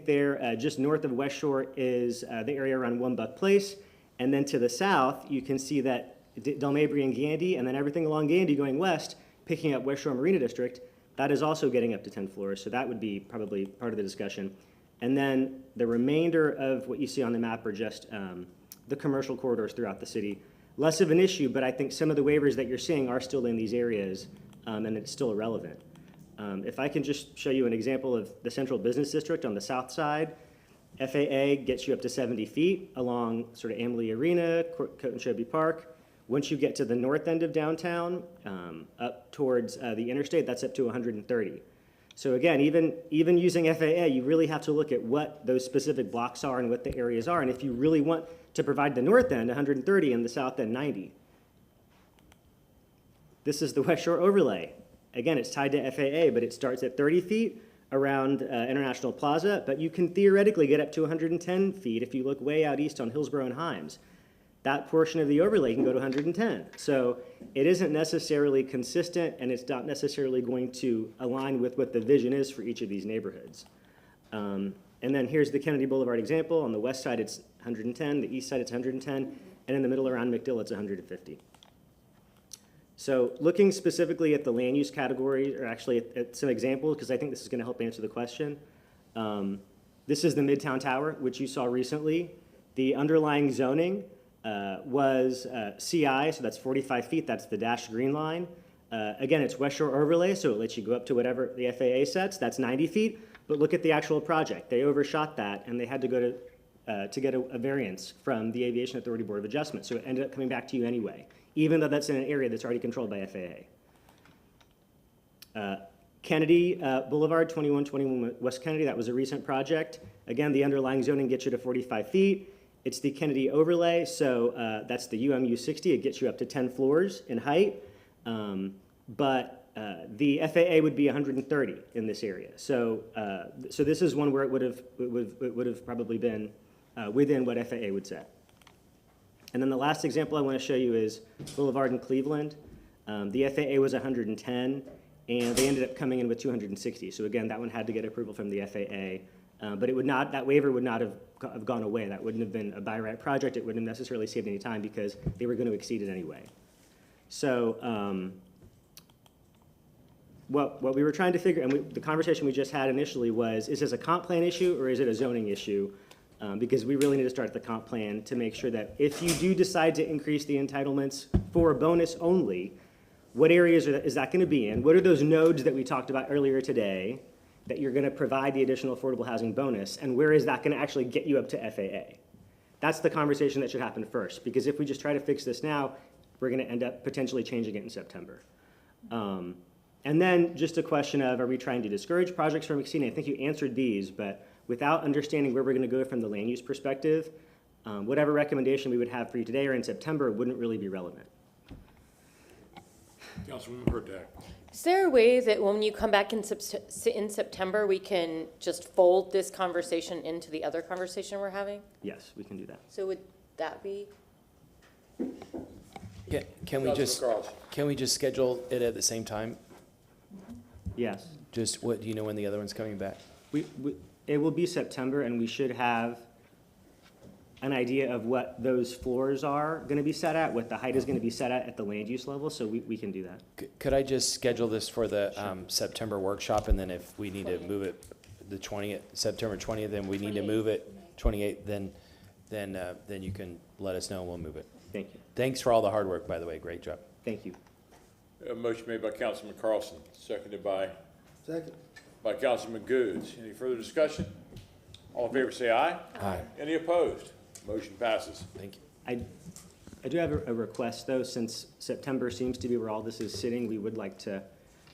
there, just north of West Shore, is the area around One Buck Place. And then to the south, you can see that Del Mabry and Gandy, and then everything along Gandy going west, picking up West Shore Marina District, that is also getting up to 10 floors. So that would be probably part of the discussion. And then the remainder of what you see on the map are just the commercial corridors throughout the city. Less of an issue, but I think some of the waivers that you're seeing are still in these areas, and it's still irrelevant. If I can just show you an example of the Central Business District on the south side, FAA gets you up to 70 feet along sort of Amalie Arena, Coat and Shelby Park. Once you get to the north end of downtown, up towards the interstate, that's up to 130. So again, even using FAA, you really have to look at what those specific blocks are and what the areas are. And if you really want to provide the north end, 130, and the south end, 90. This is the West Shore overlay. Again, it's tied to FAA, but it starts at 30 feet around International Plaza, but you can theoretically get up to 110 feet if you look way out east on Hillsborough and Himes. That portion of the overlay can go to 110. So it isn't necessarily consistent, and it's not necessarily going to align with what the vision is for each of these neighborhoods. And then here's the Kennedy Boulevard example. On the west side, it's 110. The east side, it's 110. And in the middle around McDill, it's 150. So looking specifically at the land use category, or actually at some examples, because I think this is going to help answer the question. This is the Midtown Tower, which you saw recently. The underlying zoning was CI, so that's 45 feet. That's the dashed green line. Again, it's West Shore overlay, so it lets you go up to whatever the FAA sets. That's 90 feet. But look at the actual project. They overshot that, and they had to go to get a variance from the Aviation Authority Board of Adjustment. So it ended up coming back to you anyway, even though that's in an area that's already controlled by FAA. Kennedy Boulevard, 2121 West Kennedy, that was a recent project. Again, the underlying zoning gets you to 45 feet. It's the Kennedy overlay, so that's the UMU 60. It gets you up to 10 floors in height. But the FAA would be 130 in this area. So this is one where it would have probably been within what FAA would set. And then the last example I want to show you is Boulevard in Cleveland. The FAA was 110, and they ended up coming in with 260. So again, that one had to get approval from the FAA. But it would not, that waiver would not have gone away. That wouldn't have been a by right project. It wouldn't have necessarily saved any time because they were going to exceed it anyway. So what we were trying to figure, and the conversation we just had initially was, is this a comp plan issue or is it a zoning issue? Because we really need to start the comp plan to make sure that if you do decide to increase the entitlements for a bonus only, what areas is that going to be in? What are those nodes that we talked about earlier today that you're going to provide the additional affordable housing bonus, and where is that going to actually get you up to FAA? That's the conversation that should happen first, because if we just try to fix this now, we're going to end up potentially changing it in September. And then just a question of, are we trying to discourage projects from exceeding? I think you answered these, but without understanding where we're going to go from the land use perspective, whatever recommendation we would have for you today or in September wouldn't really be relevant. Councilwoman Hurtak. Is there a way that when you come back in September, we can just fold this conversation into the other conversation we're having? Yes, we can do that. So would that be? Can we just schedule it at the same time? Yes. Just what, do you know when the other one's coming back? It will be September, and we should have an idea of what those floors are going to be set at, what the height is going to be set at the land use level, so we can do that. Could I just schedule this for the September workshop, and then if we need to move it the 20th, September 20th, then we need to move it 28th, then you can let us know and we'll move it. Thank you. Thanks for all the hard work, by the way. Great job. Thank you. A motion made by Councilman Carlson, seconded by Second. by Councilman Goods. Any further discussion? All in favor say aye. Aye. Any opposed? Motion passes. Thank you. I do have a request, though, since September seems to be where all this is sitting, we would like to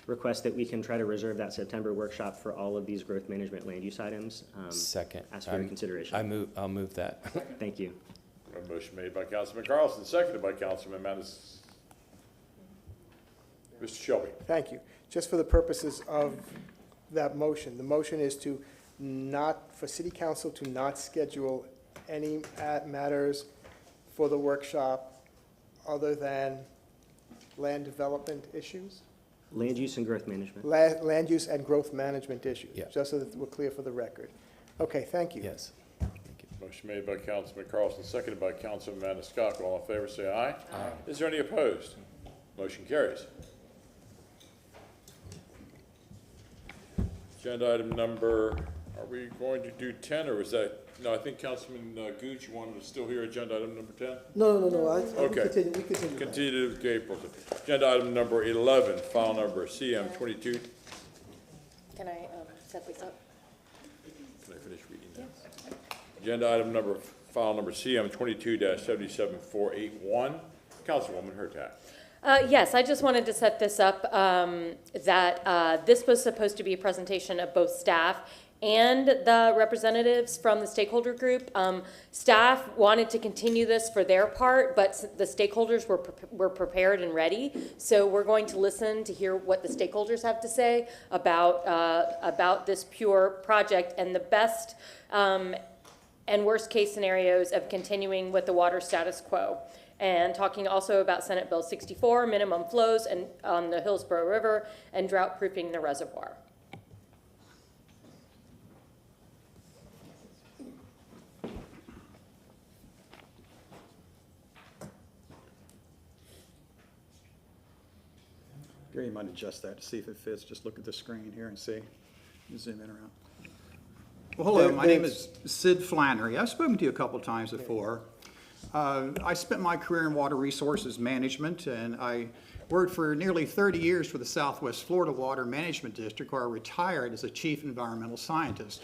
request that we can try to reserve that September workshop for all of these growth management land use items. Second. Ask for your consideration. I'll move that. Thank you. A motion made by Councilman Carlson, seconded by Councilman Manis. Mr. Shelby. Thank you. Just for the purposes of that motion, the motion is to not, for city council to not schedule any matters for the workshop other than land development issues? Land use and growth management. Land use and growth management issues? Yeah. Just so that we're clear for the record. Okay, thank you. Yes. Motion made by Councilman Carlson, seconded by Councilman Maniscalco. All in favor, say aye. Aye. Is there any opposed? Motion carries. Agenda item number, are we going to do 10, or was that, no, I think Councilman Gooch, you wanted to still hear agenda item number 10? No. Okay. We continue. Continue to April. Agenda item number 11, file number CM22. Can I set this up? Can I finish reading that? Agenda item number, file number CM22-77481. Councilwoman Hurtak. Yes, I just wanted to set this up, that this was supposed to be a presentation of both staff and the representatives from the stakeholder group. Staff wanted to continue this for their part, but the stakeholders were prepared and ready. So we're going to listen to hear what the stakeholders have to say about this pure project and the best and worst case scenarios of continuing with the water status quo. And talking also about Senate Bill 64, minimum flows and on the Hillsborough River and drought proofing the reservoir. Gary, you might adjust that to see if it fits. Just look at the screen here and see. You zoom in around. Well, hello, my name is Sid Flannery. I've spoken to you a couple times before. I spent my career in water resources management, and I worked for nearly 30 years for the Southwest Florida Water Management District, where I retired as a chief environmental scientist,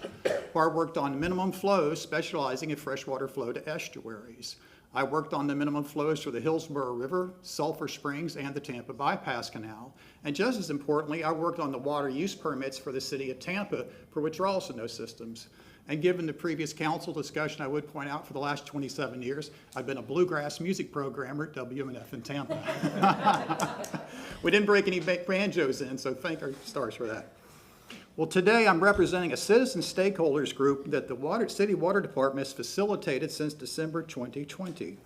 where I worked on minimum flows, specializing in freshwater flow to estuaries. I worked on the minimum flows for the Hillsborough River, Sulphur Springs, and the Tampa Bypass Canal. And just as importantly, I worked on the water use permits for the city of Tampa for withdrawal snow systems. And given the previous council discussion, I would point out for the last 27 years, I've been a bluegrass music programmer at WMNF in Tampa. We didn't break any banjos in, so thank our stars for that. Well, today I'm representing a citizen stakeholders group that the City Water Department has facilitated since December 2020.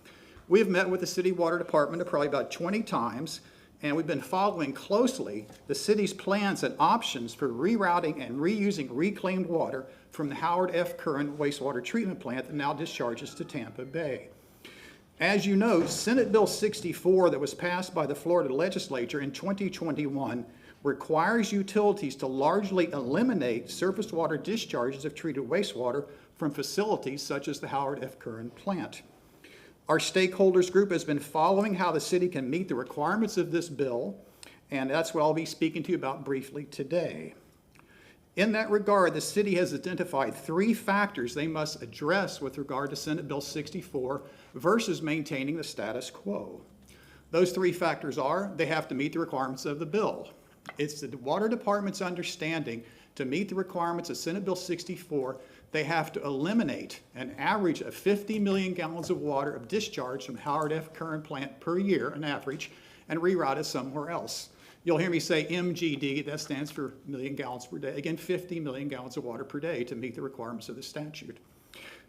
We have met with the City Water Department probably about 20 times, and we've been following closely the city's plans and options for rerouting and reusing reclaimed water from the Howard F. Curran wastewater treatment plant that now discharges to Tampa Bay. As you know, Senate Bill 64 that was passed by the Florida legislature in 2021 requires utilities to largely eliminate surface water discharges of treated wastewater from facilities such as the Howard F. Curran plant. Our stakeholders group has been following how the city can meet the requirements of this bill, and that's what I'll be speaking to you about briefly today. In that regard, the city has identified 3 factors they must address with regard to Senate Bill 64 versus maintaining the status quo. Those 3 factors are, they have to meet the requirements of the bill. It's the Water Department's understanding to meet the requirements of Senate Bill 64, they have to eliminate an average of 50 million gallons of water of discharge from Howard F. Curran plant per year, an average, and reroute it somewhere else. You'll hear me say MGD, that stands for million gallons per day. Again, 50 million gallons of water per day to meet the requirements of the statute.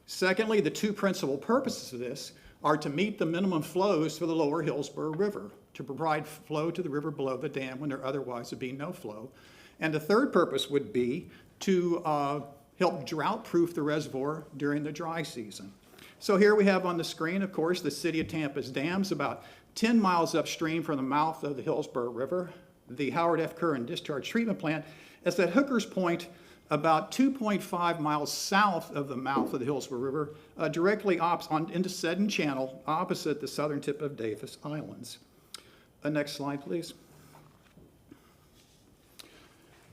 Secondly, the 2 principal purposes of this are to meet the minimum flows for the lower Hillsborough River, to provide flow to the river below the dam when there otherwise would be no flow. And the third purpose would be to help drought-proof the reservoir during the dry season. So here we have on the screen, of course, the city of Tampa's dams about 10 miles upstream from the mouth of the Hillsborough River. The Howard F. Curran Discharge Treatment Plant is at Hooker's Point, about 2.5 miles south of the mouth of the Hillsborough River, directly into Seddon Channel, opposite the southern tip of Davis Islands. Next slide, please.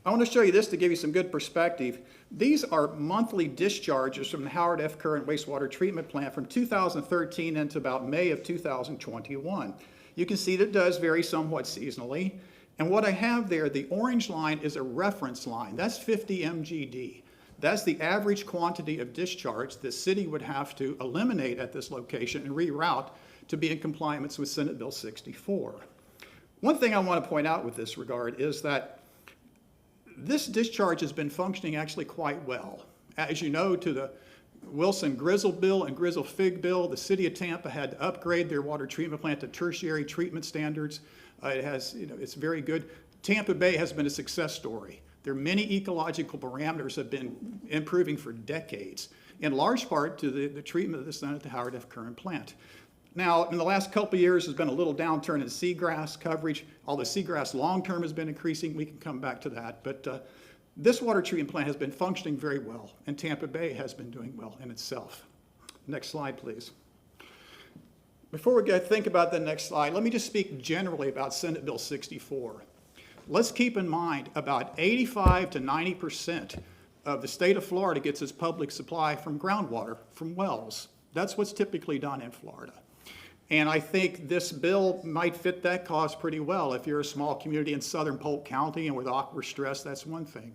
I want to show you this to give you some good perspective. These are monthly discharges from the Howard F. Curran Wastewater Treatment Plant from 2013 into about May of 2021. You can see that it does vary somewhat seasonally. And what I have there, the orange line is a reference line. That's 50 MGD. That's the average quantity of discharge the city would have to eliminate at this location and reroute to be in compliance with Senate Bill 64. One thing I want to point out with this regard is that this discharge has been functioning actually quite well. As you know, to the Wilson Grizzle Bill and Grizzle Fig Bill, the city of Tampa had to upgrade their water treatment plant to tertiary treatment standards. It has, it's very good. Tampa Bay has been a success story. Their many ecological parameters have been improving for decades, in large part to the treatment of the sun at the Howard F. Curran plant. Now, in the last couple of years, there's been a little downturn in seagrass coverage. Although seagrass long-term has been increasing, we can come back to that. But this water treatment plant has been functioning very well, and Tampa Bay has been doing well in itself. Next slide, please. Before we think about the next slide, let me just speak generally about Senate Bill 64. Let's keep in mind about 85 to 90% of the state of Florida gets its public supply from groundwater, from wells. That's what's typically done in Florida. And I think this bill might fit that cause pretty well. If you're a small community in southern Polk County and with awkward stress, that's one thing.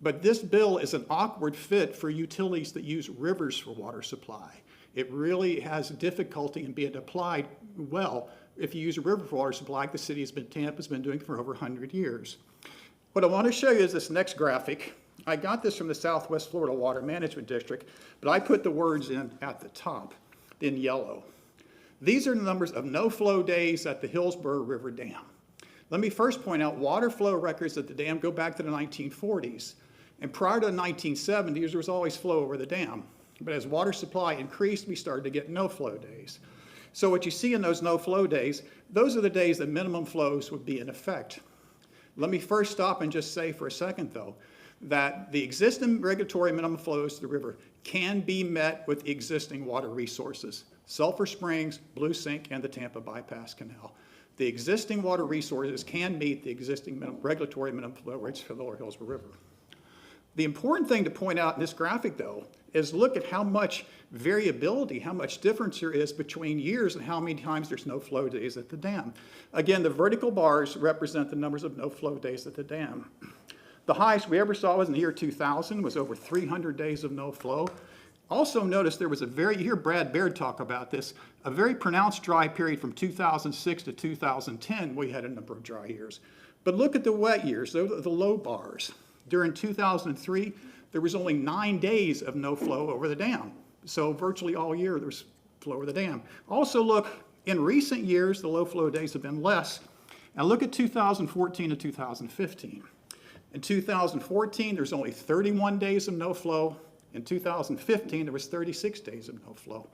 But this bill is an awkward fit for utilities that use rivers for water supply. It really has difficulty in being applied well if you use a river for water supply, like the city of Tampa has been doing for over 100 years. What I want to show you is this next graphic. I got this from the Southwest Florida Water Management District, but I put the words in at the top in yellow. These are the numbers of no-flow days at the Hillsborough River Dam. Let me first point out water flow records at the dam go back to the 1940s. And prior to the 1970s, there was always flow over the dam. But as water supply increased, we started to get no-flow days. So what you see in those no-flow days, those are the days that minimum flows would be in effect. Let me first stop and just say for a second, though, that the existing regulatory minimum flows to the river can be met with existing water resources, Sulphur Springs, Blue Sink, and the Tampa Bypass Canal. The existing water resources can meet the existing regulatory minimum flow rates for the Lower Hillsborough River. The important thing to point out in this graphic, though, is look at how much variability, how much difference there is between years and how many times there's no flow days at the dam. Again, the vertical bars represent the numbers of no flow days at the dam. The highest we ever saw was in the year 2000, was over 300 days of no flow. Also notice there was you hear Brad Baird talk about this, a very pronounced dry period from 2006 to 2010, we had a number of dry years. But look at the wet years, those are the low bars. During 2003, there was only 9 days of no flow over the dam. So virtually all year there was flow over the dam. Also look, in recent years, the low flow days have been less. And look at 2014 to 2015. In 2014, there's only 31 days of no flow. In 2015, there was 36 days of no flow.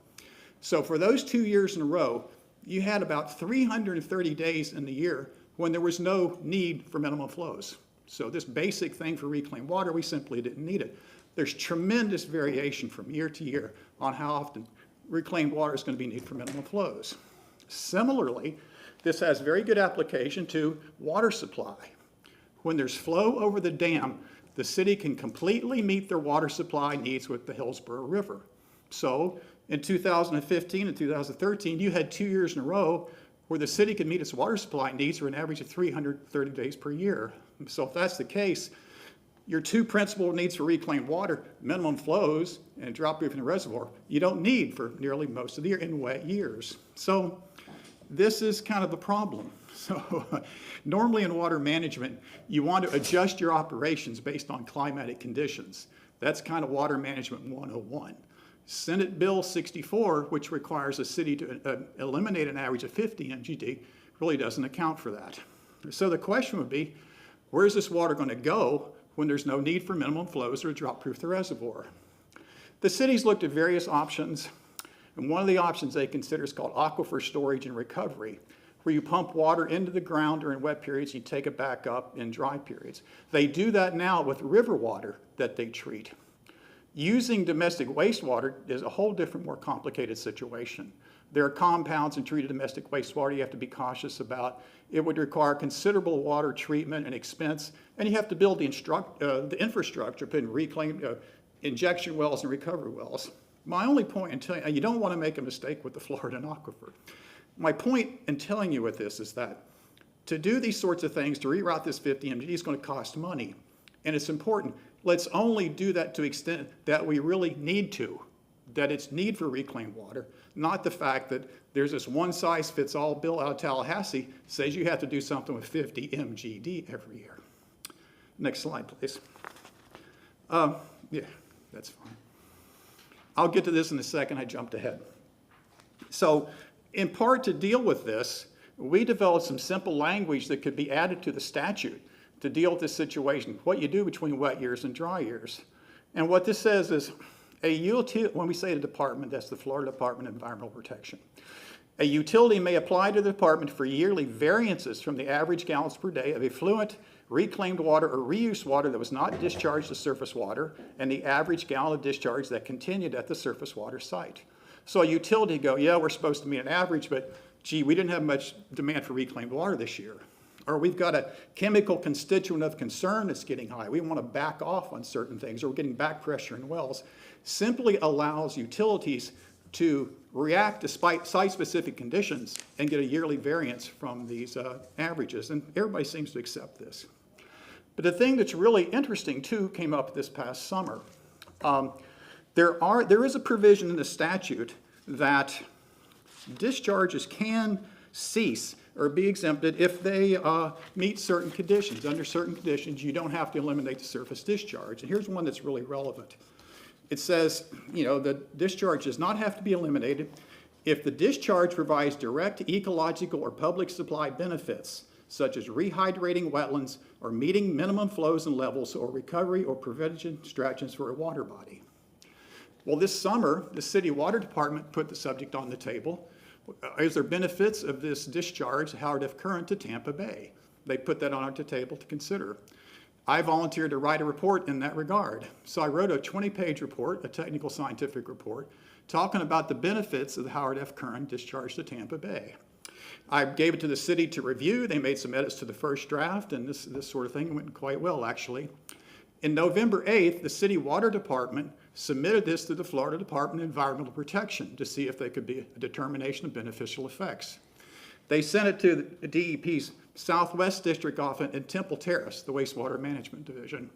So for those 2 years in a row, you had about 330 days in the year when there was no need for minimum flows. So this basic thing for reclaimed water, we simply didn't need it. There's tremendous variation from year to year on how often reclaimed water is going to be needed for minimum flows. Similarly, this has very good application to water supply. When there's flow over the dam, the city can completely meet their water supply needs with the Hillsborough River. So in 2015 and 2013, you had 2 years in a row where the city could meet its water supply needs for an average of 330 days per year. So if that's the case, your two principal needs for reclaimed water, minimum flows and drop proof in the reservoir, you don't need for nearly most of the year in wet years. So this is kind of the problem. So normally in water management, you want to adjust your operations based on climatic conditions. That's kind of water management 101. Senate Bill 64, which requires a city to eliminate an average of 50 MGD, really doesn't account for that. So the question would be, where's this water going to go when there's no need for minimum flows or drop-proof the reservoir? The city's looked at various options, and one of the options they consider is called aquifer storage and recovery, where you pump water into the ground during wet periods, you take it back up in dry periods. They do that now with river water that they treat. Using domestic wastewater is a whole different, more complicated situation. There are compounds in treated domestic wastewater you have to be cautious about. It would require considerable water treatment and expense, and you have to build the infrastructure, put in reclaimed injection wells and recovery wells. My only point in telling you don't want to make a mistake with the Florida aquifer. My point in telling you with this is that to do these sorts of things, to reroute this 50 MGD is going to cost money, and it's important. Let's only do that to the extent that we really need to, that it's need for reclaimed water, not the fact that there's this one-size-fits-all bill out of Tallahassee says you have to do something with 50 MGD every year. Next slide, please. Yeah, that's fine. I'll get to this in a second. I jumped ahead. So in part to deal with this, we developed some simple language that could be added to the statute to deal with this situation, what you do between wet years and dry years. And what this says is, when we say the department, that's the Florida Department of Environmental Protection. A utility may apply to the department for yearly variances from the average gallons per day of effluent, reclaimed water, or reused water that was not discharged to surface water, and the average gallon of discharge that continued at the surface water site. So a utility go, yeah, we're supposed to meet an average, but gee, we didn't have much demand for reclaimed water this year. Or we've got a chemical constituent of concern that's getting high. We want to back off on certain things, or we're getting back pressure in wells. Simply allows utilities to react to site-specific conditions and get a yearly variance from these averages. And everybody seems to accept this. But the thing that's really interesting, too, came up this past summer. There is a provision in the statute that discharges can cease or be exempted if they meet certain conditions. Under certain conditions, you don't have to eliminate the surface discharge. And here's one that's really relevant. It says, the discharge does not have to be eliminated if the discharge provides direct ecological or public supply benefits, such as rehydrating wetlands or meeting minimum flows and levels or recovery or prevention strategies for a water body. Well, this summer, the city water department put the subject on the table. Is there benefits of this discharge, Howard F. Current, to Tampa Bay? They put that on the table to consider. I volunteered to write a report in that regard. So I wrote a 20-page report, a technical scientific report, talking about the benefits of the Howard F. Current discharge to Tampa Bay. I gave it to the city to review. They made some edits to the first draft, and this sort of thing went quite well, actually. In November 8th, the city water department submitted this to the Florida Department of Environmental Protection to see if there could be a determination of beneficial effects. They sent it to the DEP's Southwest District Office in Temple Terrace, the Wastewater Management Division.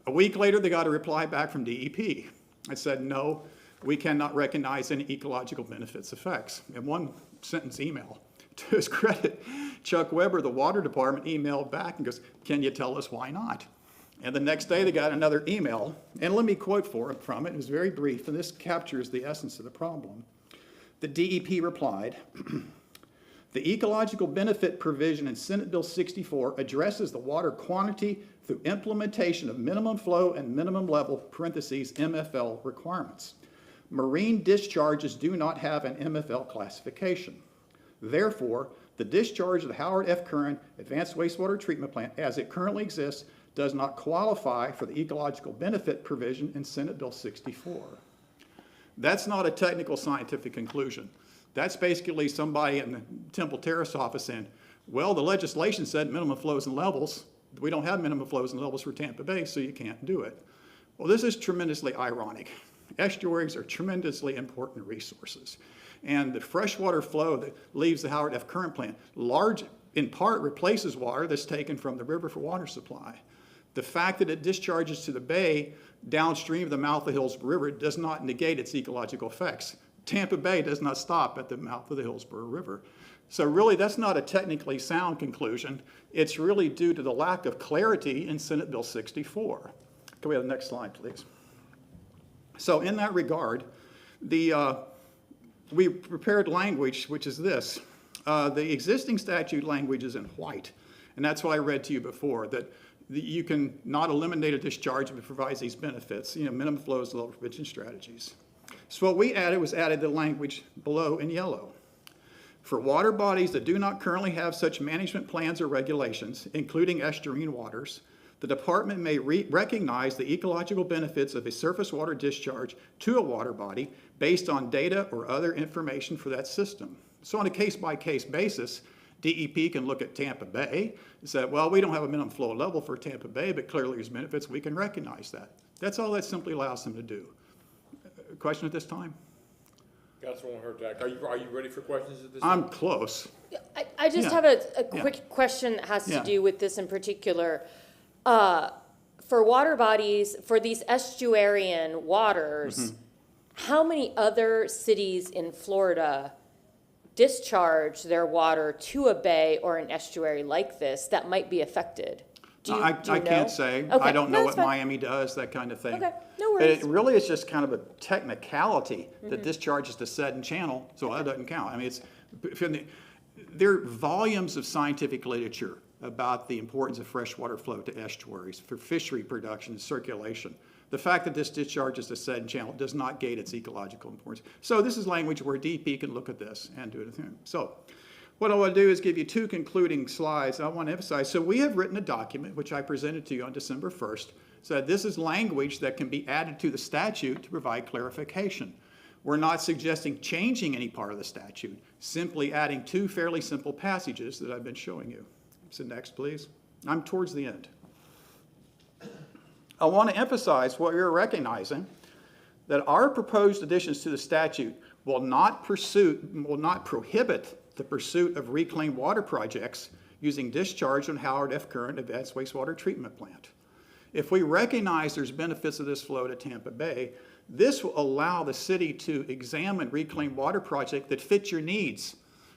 A week later, they got a reply back from DEP. I said, no, we cannot recognize any ecological benefits effects. In one sentence email. To his credit, Chuck Weber, the water department, emailed back and goes, can you tell us why not? And the next day they got another email, and let me quote from it. It was very brief, and this captures the essence of the problem. The DEP replied, the ecological benefit provision in Senate Bill 64 addresses the water quantity through implementation of minimum flow and minimum level, parentheses, MFL requirements. Marine discharges do not have an MFL classification. Therefore, the discharge of the Howard F. Current Advanced Wastewater Treatment Plant as it currently exists does not qualify for the ecological benefit provision in Senate Bill 64. That's not a technical scientific conclusion. That's basically somebody in the Temple Terrace office saying, well, the legislation said minimum flows and levels. We don't have minimum flows and levels for Tampa Bay, so you can't do it. Well, this is tremendously ironic. Estuaries are tremendously important resources. And the freshwater flow that leaves the Howard F. Current plant, in part, replaces water that's taken from the river for water supply. The fact that it discharges to the bay downstream of the mouth of the Hillsborough River does not negate its ecological effects. Tampa Bay does not stop at the mouth of the Hillsborough River. So really, that's not a technically sound conclusion. It's really due to the lack of clarity in Senate Bill 64. Can we have the next slide, please? So in that regard, we prepared language, which is this. The existing statute language is in white, and that's what I read to you before, that you can not eliminate a discharge if it provides these benefits, minimum flows, low prevention strategies. So what we added was the language below in yellow. For water bodies that do not currently have such management plans or regulations, including estuarine waters, the department may recognize the ecological benefits of a surface water discharge to a water body based on data or other information for that system. So on a case-by-case basis, DEP can look at Tampa Bay and say, well, we don't have a minimum flow level for Tampa Bay, but clearly there's benefits, we can recognize that. That's all that simply allows them to do. Question at this time? Councilwoman Hurtak, are you ready for questions at this I'm time? close. I just Yeah. have a Yeah. quick question that has to Yeah. do with this in particular. For water bodies, for these estuarian waters, Mm-hmm. how many other cities in Florida discharge their water to a bay or an estuary like this that might be affected? Do you I know? can't say. Okay. I don't know No, what that's fine. Miami does, that kind of thing. Okay, no But worries. it really is just kind of a technicality that discharges to Seddon Channel, so that doesn't count. I mean, there are volumes of scientific literature about the importance of freshwater flow to estuaries for fishery production and circulation. The fact that this discharges to Seddon Channel does not gate its ecological importance. So this is language where DEP can look at this and do it. So what I want to do is give you two concluding slides I want to emphasize. So we have written a document, which I presented to you on December 1st, so this is language that can be added to the statute to provide clarification. We're not suggesting changing any part of the statute, simply adding two fairly simple passages that I've been showing you. So next, please. I'm towards the end. I want to emphasize what you're recognizing, that our proposed additions to the statute will not prohibit the pursuit of reclaimed water projects using discharge on Howard F. Curran Advanced Wastewater Treatment Plant. If we recognize there's benefits of this flow to Tampa Bay, this will allow the city to examine reclaimed water project that fit your needs.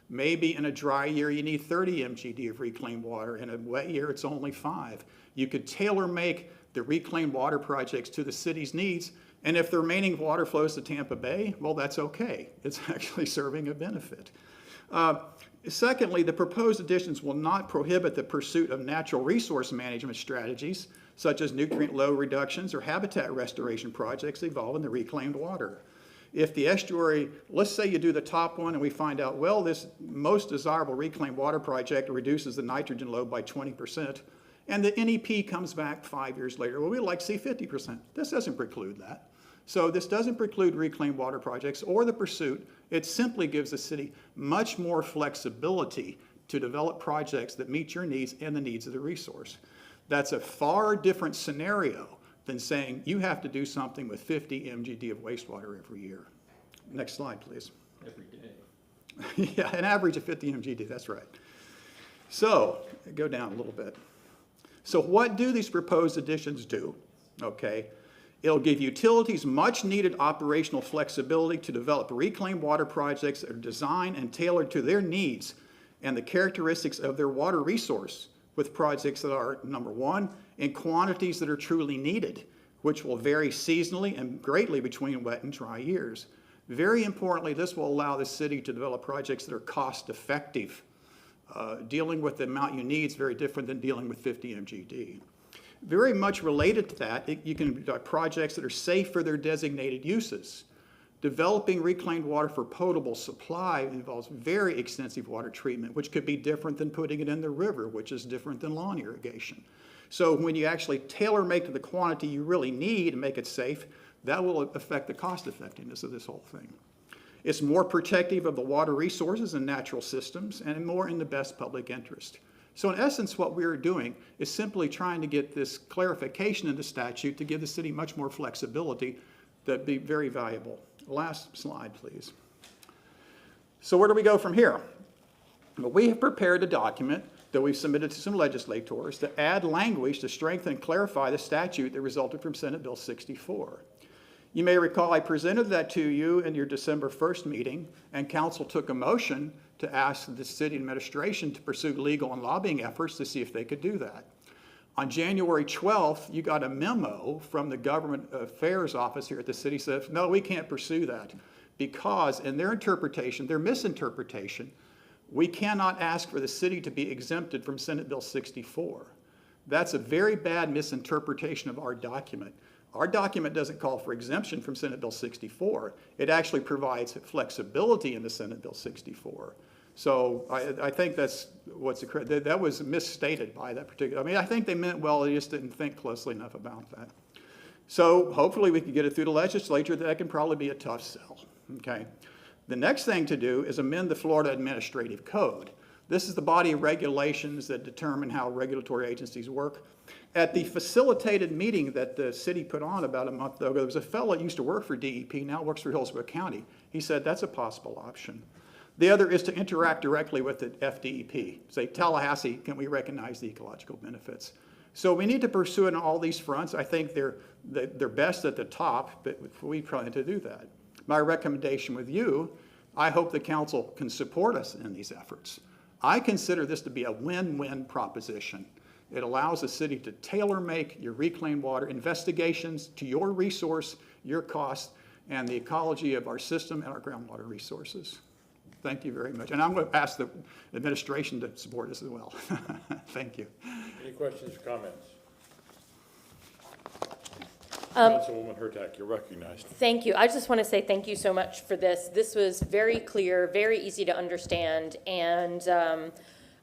Maybe in a dry year, you need 30 MGD of reclaimed water. In a wet year, it's only 5. You could tailor-make the reclaimed water projects to the city's needs, and if the remaining water flows to Tampa Bay, well, that's okay. It's actually serving a benefit. Secondly, the proposed additions will not prohibit the pursuit of natural resource management strategies, such as nutrient load reductions or habitat restoration projects involving the reclaimed water. If the estuary, let's say you do the top one and we find out, well, this most desirable reclaimed water project reduces the nitrogen load by 20%, and the NEP comes back 5 years later, well, we'd like to see 50%. This doesn't preclude that. So this doesn't preclude reclaimed water projects or the pursuit. It simply gives the city much more flexibility to develop projects that meet your needs and the needs of the resource. That's a far different scenario than saying you have to do something with 50 MGD of wastewater every year. Next slide, please. Every day. Yeah, an average of 50 MGD, that's right. So, go down a little bit. So what do these proposed additions do? Okay, it'll give utilities much needed operational flexibility to develop reclaimed water projects that are designed and tailored to their needs and the characteristics of their water resource, with projects that are, number one, in quantities that are truly needed, which will vary seasonally and greatly between wet and dry years. Very importantly, this will allow the city to develop projects that are cost effective. Dealing with the amount you need is very different than dealing with 50 MGD. Very much related to that, you can do projects that are safe for their designated uses. Developing reclaimed water for potable supply involves very extensive water treatment, which could be different than putting it in the river, which is different than lawn irrigation. So when you actually tailor make to the quantity you really need and make it safe, that will affect the cost effectiveness of this whole thing. It's more protective of the water resources and natural systems and more in the best public interest. So in essence, what we're doing is simply trying to get this clarification in the statute to give the city much more flexibility that'd be very valuable. Last slide, please. So where do we go from here? Well, we have prepared a document that we've submitted to some legislators to add language to strengthen and clarify the statute that resulted from Senate Bill 64. You may recall I presented that to you in your December 1st meeting, and council took a motion to ask the city administration to pursue legal and lobbying efforts to see if they could do that. On January 12th, you got a memo from the Government Affairs Office here at the city says, no, we can't pursue that because in their interpretation, their misinterpretation, we cannot ask for the city to be exempted from Senate Bill 64. That's a very bad misinterpretation of our document. Our document doesn't call for exemption from Senate Bill 64. It actually provides flexibility in the Senate Bill 64. So I think that's that was misstated by that particular, I mean, I think they meant well, they just didn't think closely enough about that. So hopefully we can get it through the legislature. That can probably be a tough sell, okay? The next thing to do is amend the Florida Administrative Code. This is the body of regulations that determine how regulatory agencies work. At the facilitated meeting that the city put on about a month ago, there was a fellow that used to work for DEP, now works for Hillsborough County. He said that's a possible option. The other is to interact directly with the FDEP. Say, Tallahassee, can we recognize the ecological benefits? So we need to pursue it on all these fronts. I think they're best at the top, but we plan to do that. My recommendation with you, I hope the council can support us in these efforts. I consider this to be a win-win proposition. It allows the city to tailor-make your reclaimed water investigations to your resource, your cost, and the ecology of our system and our groundwater resources. Thank you very much. And I'm going to ask the administration to support us as well. Thank you. Any questions or comments? Councilwoman Hurtak, you're recognized. Thank you. I just want to say thank you so much for this. This was very clear, very easy to understand, and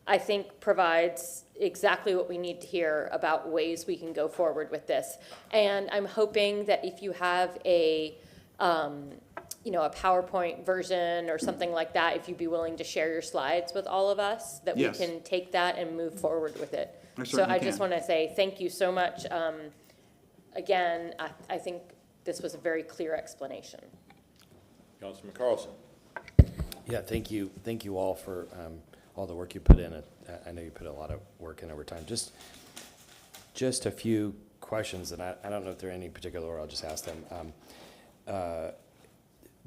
I think provides exactly what we need to hear about ways we can go forward with this. And I'm hoping that if you have a a PowerPoint version or something like that, if you'd be willing to share your slides with all of us, that Yes. we can take that and move forward with it. I So certainly I just can. want to say thank you so much. Again, I think this was a very clear explanation. Councilman Carlson. Yeah, thank you all for all the work you put in. I know you put a lot of work in over time. Just a few questions, and I don't know if they're in any particular order, I'll just ask them.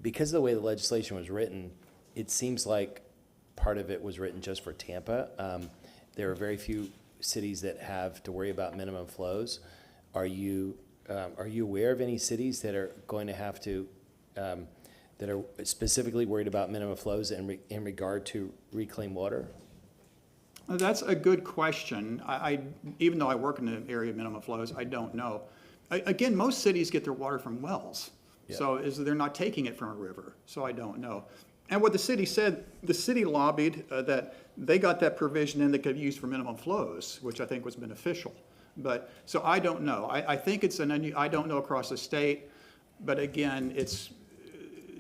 Because of the way the legislation was written, it seems like part of it was written just for Tampa. There are very few cities that have to worry about minimum flows. Are you aware of any cities that are going to have to, that are specifically worried about minimum flows in regard to reclaimed water? That's a good question. Even though I work in the area of minimum flows, I don't know. Again, most cities get their water from wells. Yeah. So they're not taking it from a river, so I don't know. And what the city said, the city lobbied that they got that provision in that could be used for minimum flows, which I think was beneficial. But, so I don't know. I think it's I don't know across the state, but again,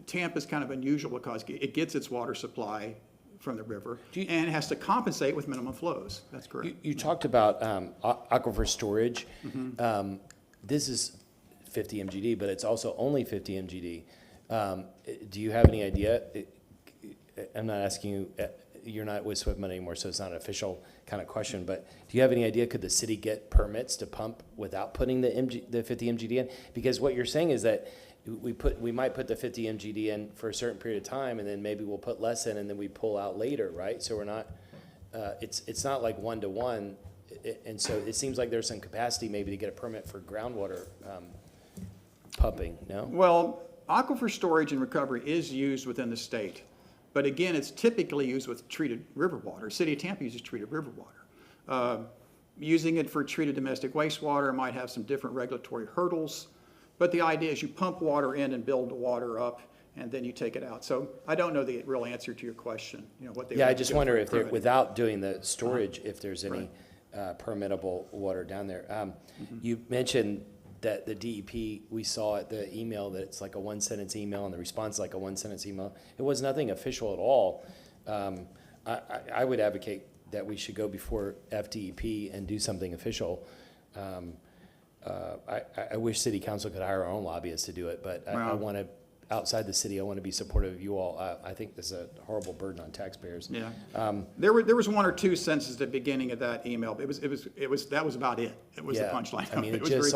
Tampa's kind of unusual because it gets its water supply from the river and has to compensate with minimum flows. That's correct. You talked about aquifer storage. Mm-hmm. This is 50 MGD, but it's also only 50 MGD. Do you have any idea? I'm not asking you, you're not with SWIFT money anymore, so it's not an official kind of question, but do you have any idea, could the city get permits to pump without putting the 50 MGD in? Because what you're saying is that we might put the 50 MGD in for a certain period of time, and then maybe we'll put less in, and then we pull out later, right? So we're not, it's not like 1-to-1, and so it seems like there's some capacity maybe to get a permit for groundwater pumping, no? Well, aquifer storage and recovery is used within the state. But again, it's typically used with treated river water. City of Tampa uses treated river water. Using it for treated domestic wastewater might have some different regulatory hurdles. But the idea is you pump water in and build the water up, and then you take it out. So I don't know the real answer to your question, what they Yeah, I would just do wonder for if there, permitting. without doing the storage, if there's any permittable water down there. You mentioned that the DEP, we saw at the email that it's like a one-sentence email and the response is like a one-sentence email. It was nothing official at all. I would advocate that we should go before FDEP and do something official. I wish City Council could hire our own lobbyists to do it, but I want to, outside the city, I want to be supportive of you all. I think this is a horrible burden on taxpayers. Yeah. There was one or two sentences at the beginning of that email. But that was about it. It was the punchline. I mean, it was just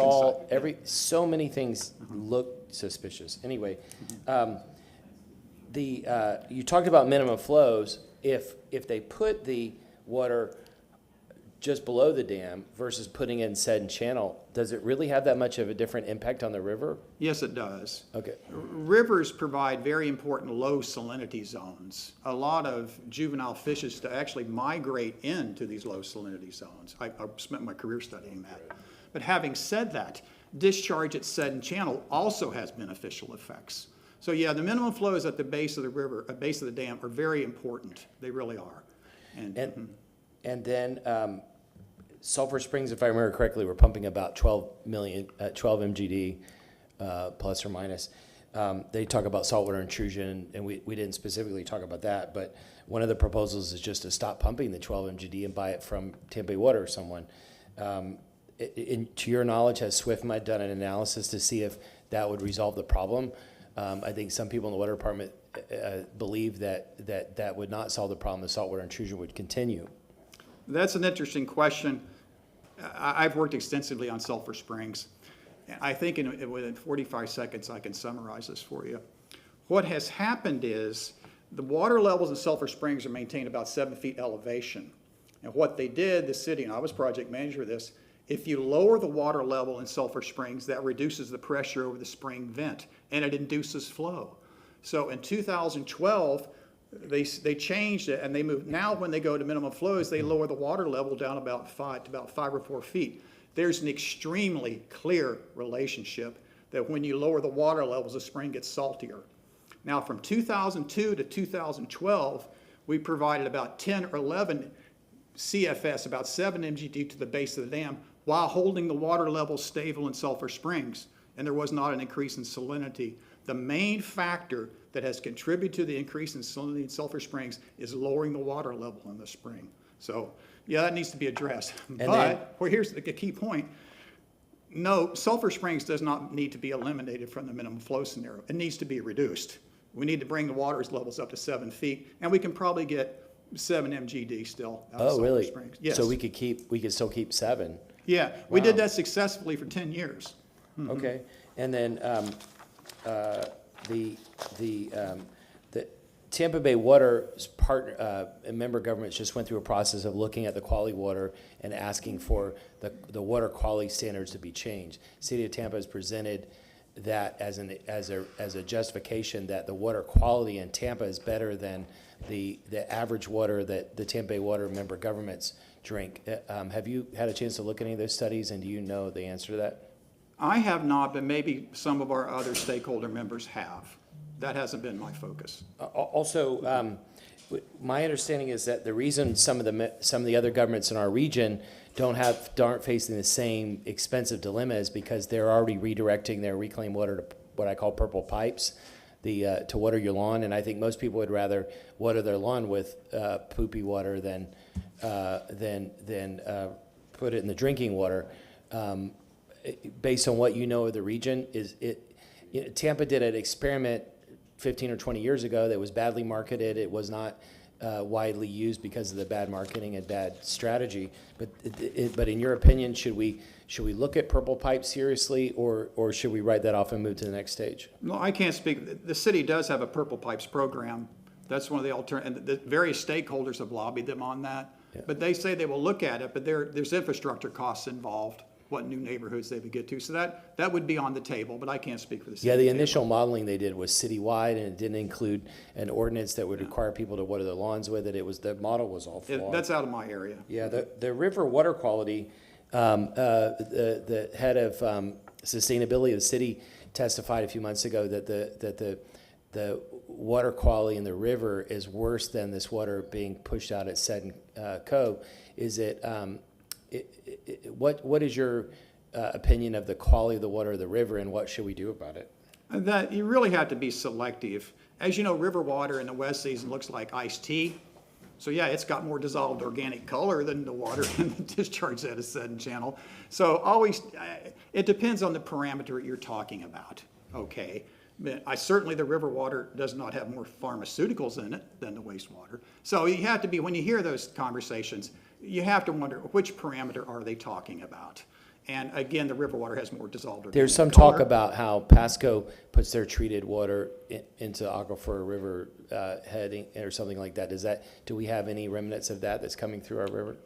very concise. so many things look suspicious. Anyway, you talked about minimum flows. If they put the water just below the dam versus putting it in said channel, does it really have that much of a different impact on the river? Yes, it does. Okay. Rivers provide very important low salinity zones. A lot of juvenile fishes to actually migrate into these low salinity zones. I spent my career studying that. But having said that, discharge at said channel also has beneficial effects. So yeah, the minimum flows at the base of the river, base of the dam are very important. They really are. And then Sulphur Springs, if I remember correctly, we're pumping about 12 MGD, plus or minus. They talk about saltwater intrusion, and we didn't specifically talk about that, but one of the proposals is just to stop pumping the 12 MGD and buy it from Tampa Bay Water or someone. To your knowledge, has SwiftMud done an analysis to see if that would resolve the problem? I think some people in the water department believe that would not solve the problem. The saltwater intrusion would continue. That's an interesting question. I've worked extensively on Sulphur Springs. I think within 45 seconds I can summarize this for you. What has happened is the water levels in Sulphur Springs are maintained about 7 feet elevation. And what they did, the city, and I was project manager of this, if you lower the water level in Sulphur Springs, that reduces the pressure over the spring vent, and it induces flow. So in 2012, they changed it, and they moved. Now when they go to minimum flows, they lower the water level down about 5 or 4 feet. There's an extremely clear relationship that when you lower the water levels, the spring gets saltier. Now from 2002 to 2012, we provided about 10 or 11 CFS, about 7 MGD to the base of the dam, while holding the water level stable in Sulphur Springs, and there was not an increase in salinity. The main factor that has contributed to the increase in salinity in Sulphur Springs is lowering the water level in the spring. So, yeah, that needs to be addressed. Well, here's the key point. No, Sulphur Springs does not need to be eliminated from the minimum flow scenario. It needs to be reduced. We need to bring the water levels up to 7 feet, and we can probably get 7 MGD still out of Sulphur Springs. Yes. So we could still keep 7. Yeah, we did that successfully for 10 years. Mm-hmm. Okay, and then the Tampa Bay Water's partner, member governments just went through a process of looking at the quality of water and asking for the water quality standards to be changed. City of Tampa has presented that as a justification that the water quality in Tampa is better than the average water that the Tampa Bay Water member governments drink. Have you had a chance to look at any of those studies, and do you know the answer to that? I have not, but maybe some of our other stakeholder members have. That hasn't been my focus. Also, my understanding is that the reason some of the other governments in our region aren't facing the same expensive dilemma is because they're already redirecting their reclaimed water to what I call purple pipes, to water your lawn. And I think most people would rather water their lawn with poopy water than put it in the drinking water. Based on what you know of the region, Tampa did an experiment 15 or 20 years ago that was badly marketed. It was not widely used because of the bad marketing and bad strategy. But in your opinion, should we look at purple pipe seriously, or should we write that off and move to the next stage? No, I can't speak. The city does have a purple pipes program. That's one of the alternatives, and the various stakeholders have lobbied them on that. Yeah. But they say they will look at it, but there's infrastructure costs involved, what new neighborhoods they would get to. So that would be on the table, but I can't speak for the city. Yeah, the initial modeling they did was citywide, and it didn't include an ordinance that would require people to water their lawns with it. The model was all flawed. That's out of my area. Yeah, the river water quality, the head of sustainability of the city testified a few months ago that the water quality in the river is worse than this water being pushed out at Seton Cove. Is it? What is your opinion of the quality of the water of the river, and what should we do about it? That you really have to be selective. As you know, river water in the west season looks like iced tea. So yeah, it's got more dissolved organic color than the water in the discharge at a Seton channel. So always, it depends on the parameter you're talking about. Okay, but certainly the river water does not have more pharmaceuticals in it than the wastewater. So you have to be, when you hear those conversations, you have to wonder which parameter are they talking about. And again, the river water has more dissolved organic There's some color. talk about how Pasco puts their treated water into aquifer river heading or something like that. Do we have any remnants of that that's coming through our river?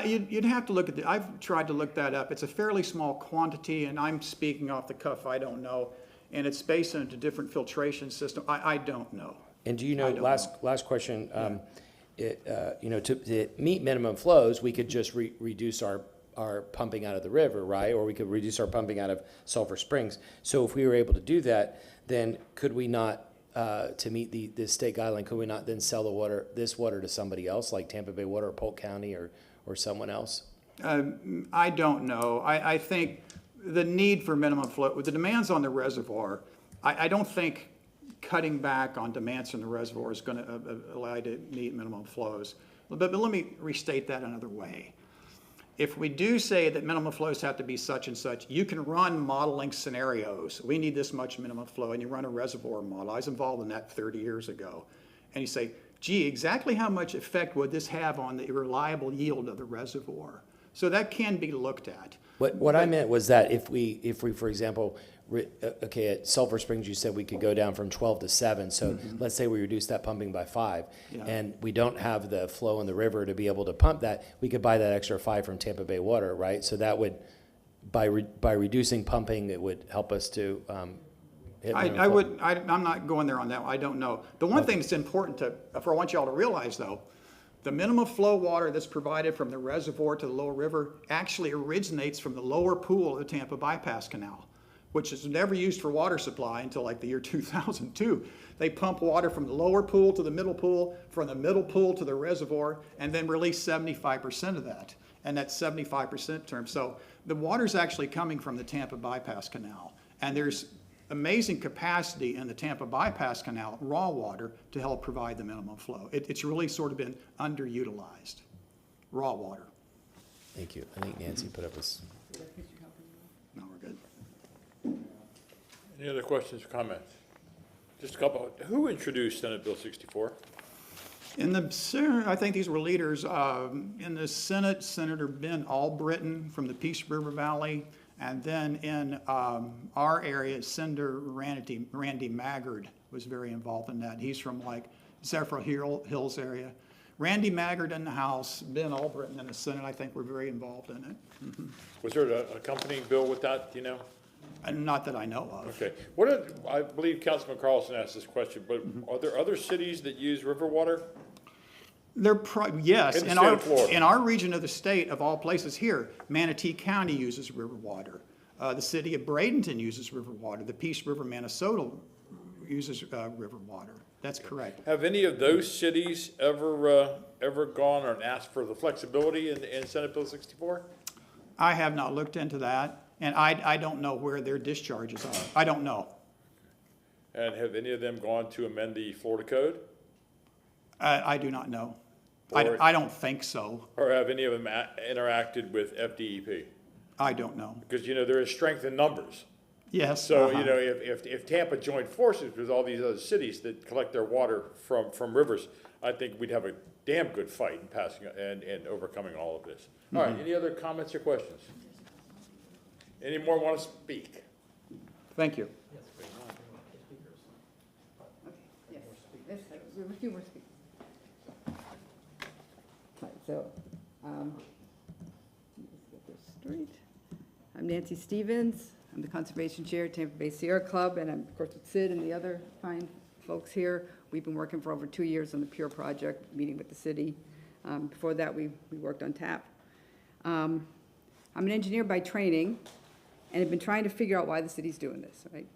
You'd have to look at I've tried to look that up. It's a fairly small quantity, and I'm speaking off the cuff, I don't know. And it's based on a different filtration system. I don't know. And do you know, last question, to meet minimum flows, we could just reduce our our pumping out of the river, right? Or we could reduce our pumping out of Sulphur Springs. So if we were able to do that, then could we not, to meet the state guideline, could we not then sell this water to somebody else, like Tampa Bay Water or Polk County or someone else? I don't know. I think the need for minimum flow, with the demands on the reservoir, I don't think cutting back on demands from the reservoir is going to allow you to meet minimum flows. But let me restate that another way. If we do say that minimum flows have to be such and such, you can run modeling scenarios. We need this much minimum flow, and you run a reservoir model. I was involved in that 30 years ago. And you say, gee, exactly how much effect would this have on the reliable yield of the reservoir? So that can be looked at. What I meant was that if we, for example, okay, at Sulphur Springs, you said we could go down from 12 to 7. So let's say we reduce that pumping by 5, and we don't have the flow in the river to be able to pump that. We could buy that extra 5 from Tampa Bay Water, right? So that would, by reducing pumping, it would help us to hit minimum flow. I'm not going there on that. I don't know. The one thing that's important I want y'all to realize, though, the minimum flow water that's provided from the reservoir to the lower river actually originates from the lower pool of the Tampa Bypass Canal, which is never used for water supply until like the year 2002. They pump water from the lower pool to the middle pool, from the middle pool to the reservoir, and then release 75% of that. And that's 75% term. So the water's actually coming from the Tampa Bypass Canal. And there's amazing capacity in the Tampa Bypass Canal, raw water, to help provide the minimum flow. It's really sort of been underutilized, raw water. Thank you. I think Nancy put up his. No, we're good. Any other questions or comments? Just a couple. Who introduced Senate Bill 64? In the Senate, I think these were leaders. In the Senate, Senator Ben Albritton from the Peace River Valley. And then in our area, Senator Randy Maggard was very involved in that. He's from like Zephyr Hills area. Randy Maggard in the House, Ben Albritton in the Senate, I think were very involved in it. Mm-hmm. Was there an accompanying bill with that, do you know? Not that I know of. Okay. I believe Councilman Carlson asked this question, but are there other cities that use river water? Yes, In the state of Florida. in our region of the state, of all places here, Manatee County uses river water. The city of Bradenton uses river water. The Peace River, Minnesota uses river water. That's correct. Have any of those cities ever gone and asked for the flexibility in Senate Bill 64? I have not looked into that, and I don't know where their discharges are. I don't know. And have any of them gone to amend the Florida code? I do not know. I don't think so. Or have any of them interacted with FDEP? I don't know. Because, there is strength in numbers. Yes. So, if Tampa joined forces with all these other cities that collect their water from rivers, I think we'd have a damn good fight in passing and overcoming all of this. All right, any other comments or questions? Any more want to speak? Thank you. Yes, we have a few more speakers. Right, so, let's get this straight. I'm Nancy Stevens. I'm the Conservation Chair at Tampa Bay Sierra Club, and I'm, of course, with Sid and the other fine folks here. We've been working for over 2 years on the Pure project, meeting with the city. Before that, we worked on TAP. I'm an engineer by training, and have been trying to figure out why the city's doing this, right?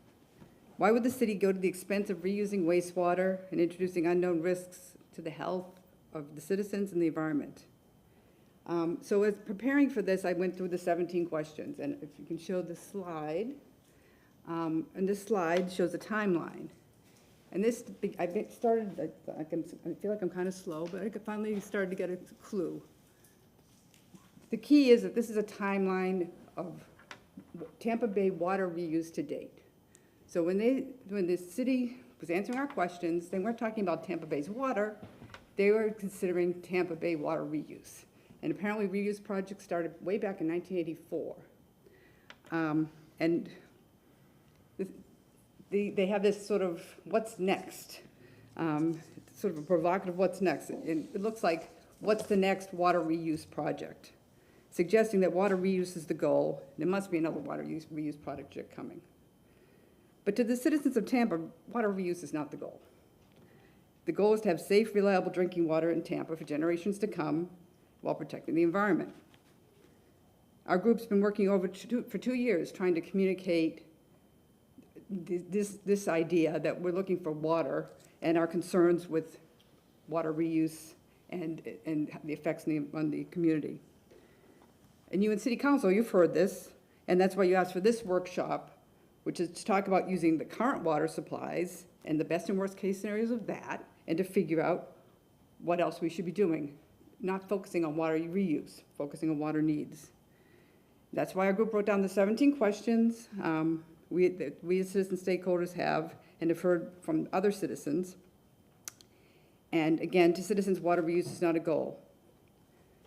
Why would the city go to the expense of reusing wastewater and introducing unknown risks to the health of the citizens and the environment? So as preparing for this, I went through the 17 questions, and if you can show the slide, and this slide shows a timeline. And this, I started, I feel like I'm kind of slow, but I finally started to get a clue. The key is that this is a timeline of Tampa Bay water reuse to date. So when the city was answering our questions, they weren't talking about Tampa Bay's water, they were considering Tampa Bay water reuse. And apparently reuse projects started way back in 1984. And they have this sort of what's next, sort of a provocative what's next. And it looks like what's the next water reuse project, suggesting that water reuse is the goal. There must be another water reuse project coming. But to the citizens of Tampa, water reuse is not the goal. The goal is to have safe, reliable drinking water in Tampa for generations to come while protecting the environment. Our group's been working for 2 years trying to communicate this idea that we're looking for water and our concerns with water reuse and the effects on the community. And you in City Council, you've heard this, and that's why you asked for this workshop, which is to talk about using the current water supplies and the best and worst case scenarios of that, and to figure out what else we should be doing, not focusing on water reuse, focusing on water needs. That's why our group wrote down the 17 questions we as citizen stakeholders have and have heard from other citizens. And again, to citizens, water reuse is not a goal.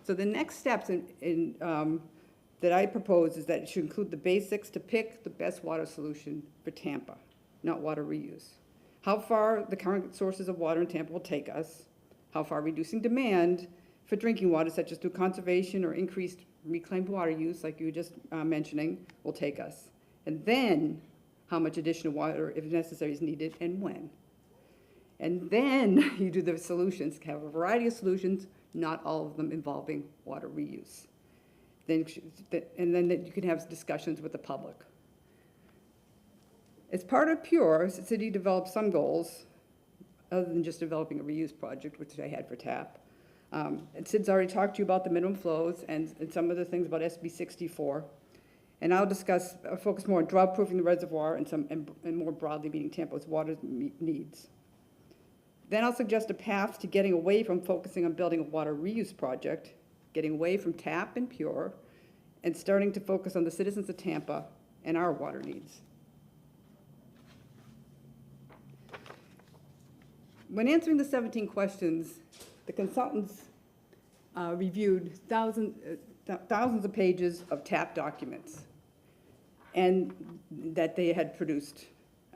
So the next steps that I propose is that it should include the basics to pick the best water solution for Tampa, not water reuse. How far the current sources of water in Tampa will take us, how far reducing demand for drinking water, such as through conservation or increased reclaimed water use, like you were just mentioning, will take us. And then how much additional water, if necessary, is needed and when. And then you do the solutions, have a variety of solutions, not all of them involving water reuse. And then you can have discussions with the public. As part of PURE, the city developed some goals, other than just developing a reuse project, which I had for TAP. And Sid's already talked to you about the minimum flows and some of the things about SB 64. And I'll focus more on drought-proofing the reservoir and more broadly meeting Tampa's water needs. Then I'll suggest a path to getting away from focusing on building a water reuse project, getting away from TAP and PURE, and starting to focus on the citizens of Tampa and our water needs. When answering the 17 questions, the consultants reviewed thousands of pages of TAP documents and that they had produced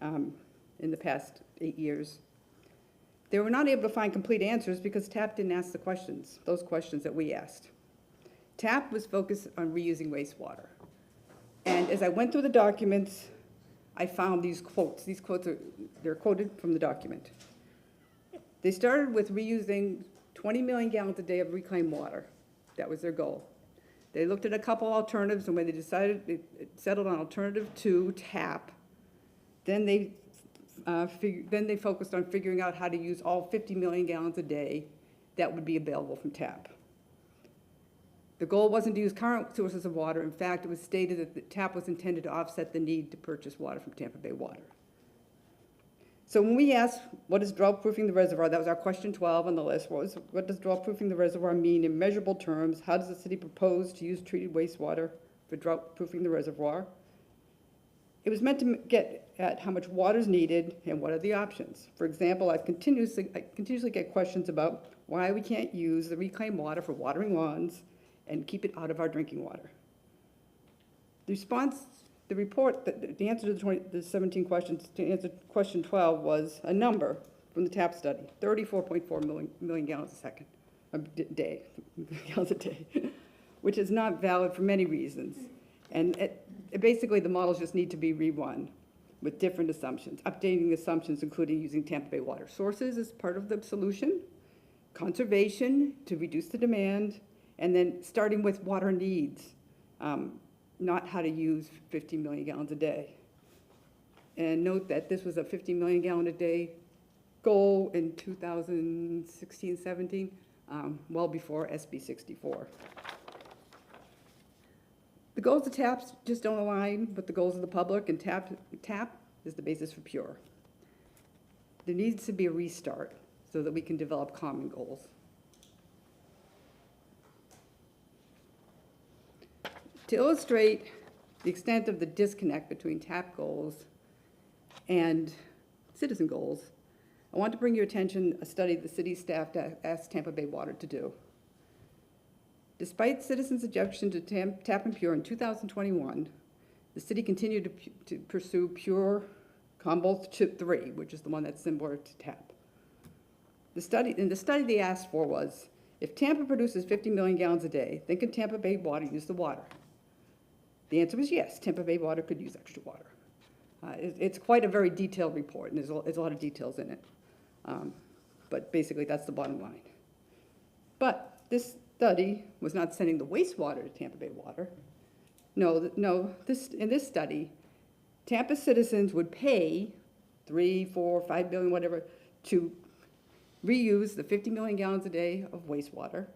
in the past 8 years. They were not able to find complete answers because TAP didn't ask those questions that we asked. TAP was focused on reusing wastewater. And as I went through the documents, I found these quotes. These quotes they're quoted from the document. They started with reusing 20 million gallons a day of reclaimed water. That was their goal. They looked at a couple alternatives, and when they settled on alternative 2, TAP, then they focused on figuring out how to use all 50 million gallons a day that would be available from TAP. The goal wasn't to use current sources of water. In fact, it was stated that the TAP was intended to offset the need to purchase water from Tampa Bay Water. So when we asked, what is drought-proofing the reservoir, that was our question 12 on the list. What does drought-proofing the reservoir mean in measurable terms? How does the city propose to use treated wastewater for drought-proofing the reservoir? It was meant to get at how much water is needed and what are the options. For example, I continuously get questions about why we can't use the reclaimed water for watering lawns and keep it out of our drinking water. The answer to the 17 questions, to answer question 12 was a number from the TAP study, 34.4 million gallons a day, which is not valid for many reasons. And basically the models just need to be rerun with different assumptions, updating the assumptions, including using Tampa Bay water sources as part of the solution, conservation to reduce the demand, and then starting with water needs. Not how to use 50 million gallons a day. And note that this was a 50 million gallon a day goal in 2016-17, well before SB 64. The goals of TAP just don't align with the goals of the public, and TAP is the basis for PURE. There needs to be a restart so that we can develop common goals. To illustrate the extent of the disconnect between TAP goals and citizen goals, I want to bring your attention a study the city staff asked Tampa Bay Water to do. Despite citizens' objection to TAP and PURE in 2021, the city continued to pursue PURE Combo 3, which is the one that's similar to TAP. The study they asked for was, if Tampa produces 50 million gallons a day, then can Tampa Bay Water use the water? The answer was yes, Tampa Bay Water could use extra water. It's quite a very detailed report, and there's a lot of details in it. But basically, that's the bottom line. But this study was not sending the wastewater to Tampa Bay Water. in this study, Tampa citizens would pay 3, 4, 5 billion, whatever, to reuse the 50 million gallons a day of wastewater.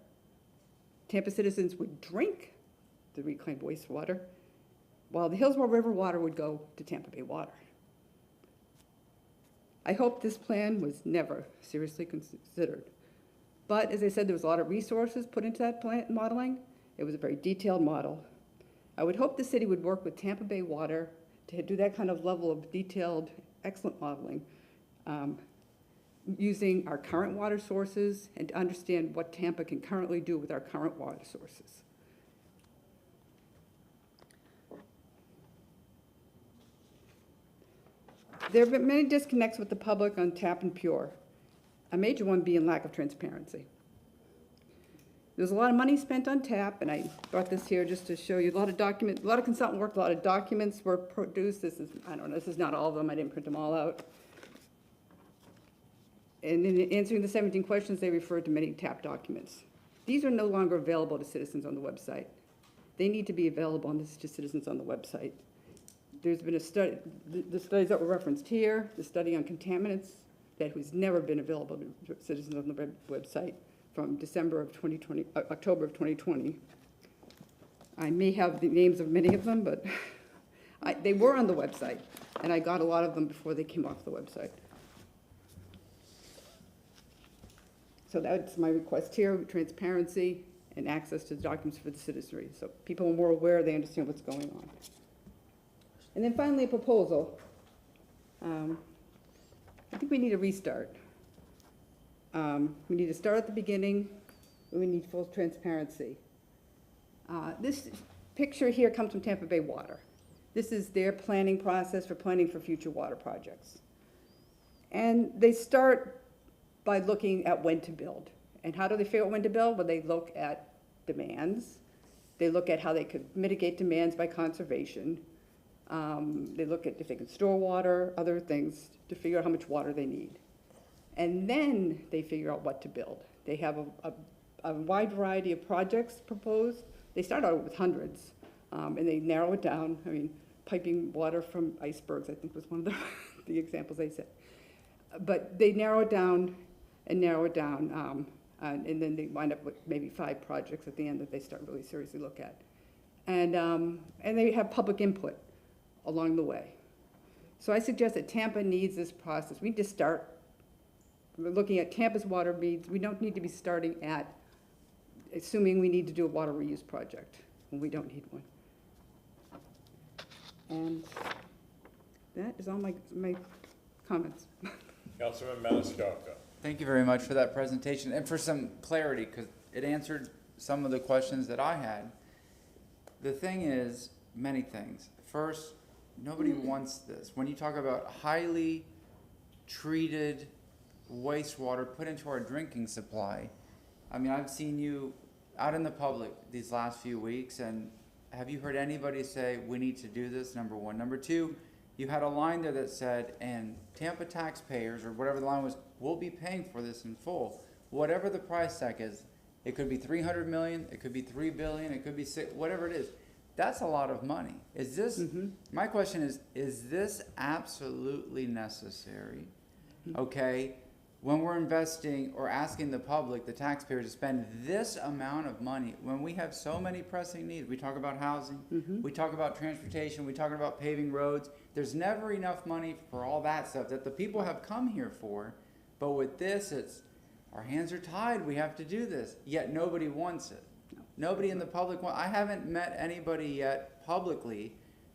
Tampa citizens would drink the reclaimed wastewater, while the Hillsborough River water would go to Tampa Bay Water. I hope this plan was never seriously considered. But as I said, there was a lot of resources put into that plan modeling. It was a very detailed model. I would hope the city would work with Tampa Bay Water to do that kind of level of detailed, excellent modeling, using our current water sources and to understand what Tampa can currently do with our current water sources. There have been many disconnects with the public on TAP and Pure, a major one being lack of transparency. There's a lot of money spent on TAP, and I brought this here just to show you a lot of consultant work, a lot of documents were produced. This is not all of them, I didn't print them all out. And in answering the 17 questions, they referred to many TAP documents. These are no longer available to citizens on the website. They need to be available to citizens on the website. There's been a study, the studies that were referenced here, the study on contaminants that has never been available to citizens on the website from October of 2020. I may have the names of many of them, but they were on the website, and I got a lot of them before they came off the website. So that's my request here, transparency and access to the documents for the citizenry. So people are more aware, they understand what's going on. And then finally, a proposal. I think we need a restart. We need to start at the beginning, and we need full transparency. This picture here comes from Tampa Bay Water. This is their planning process for planning for future water projects. And they start by looking at when to build. And how do they figure out when to build? Well, they look at demands. They look at how they could mitigate demands by conservation. They look at if they can store water, other things, to figure out how much water they need. And then they figure out what to build. They have a wide variety of projects proposed. They start out with hundreds, and they narrow it down. I mean, piping water from icebergs, I think, was one of the examples they said. But they narrow it down and narrow it down, and then they wind up with maybe 5 projects at the end that they start really seriously look at. And they have public input along the way. So I suggest that Tampa needs this process. We need to start looking at Tampa's water needs. We don't need to be starting at assuming we need to do a water reuse project when we don't need one. And that is all my comments. Councilman Maniscalco. Thank you very much for that presentation and for some clarity, because it answered some of the questions that I had. The thing is, many things. First, nobody wants this. When you talk about highly treated wastewater put into our drinking supply, I mean, I've seen you out in the public these last few weeks, and have you heard anybody say, we need to do this, number one? Number two, you had a line there that said, and Tampa taxpayers, or whatever the line was, will be paying for this in full. Whatever the price tag is, it could be 300 million, it could be 3 billion, it could be 6, whatever it is. That's a lot of money. Is this, my question is this absolutely necessary? Okay, when we're investing or asking the public, the taxpayers, to spend this amount of money, when we have so many pressing needs, we talk about housing, we talk about transportation, we talk about paving roads, there's never enough money for all that stuff that the people have come here for, but with this, it's, our hands are tied, we have to do this, yet nobody wants it. Nobody in the public I haven't met anybody yet publicly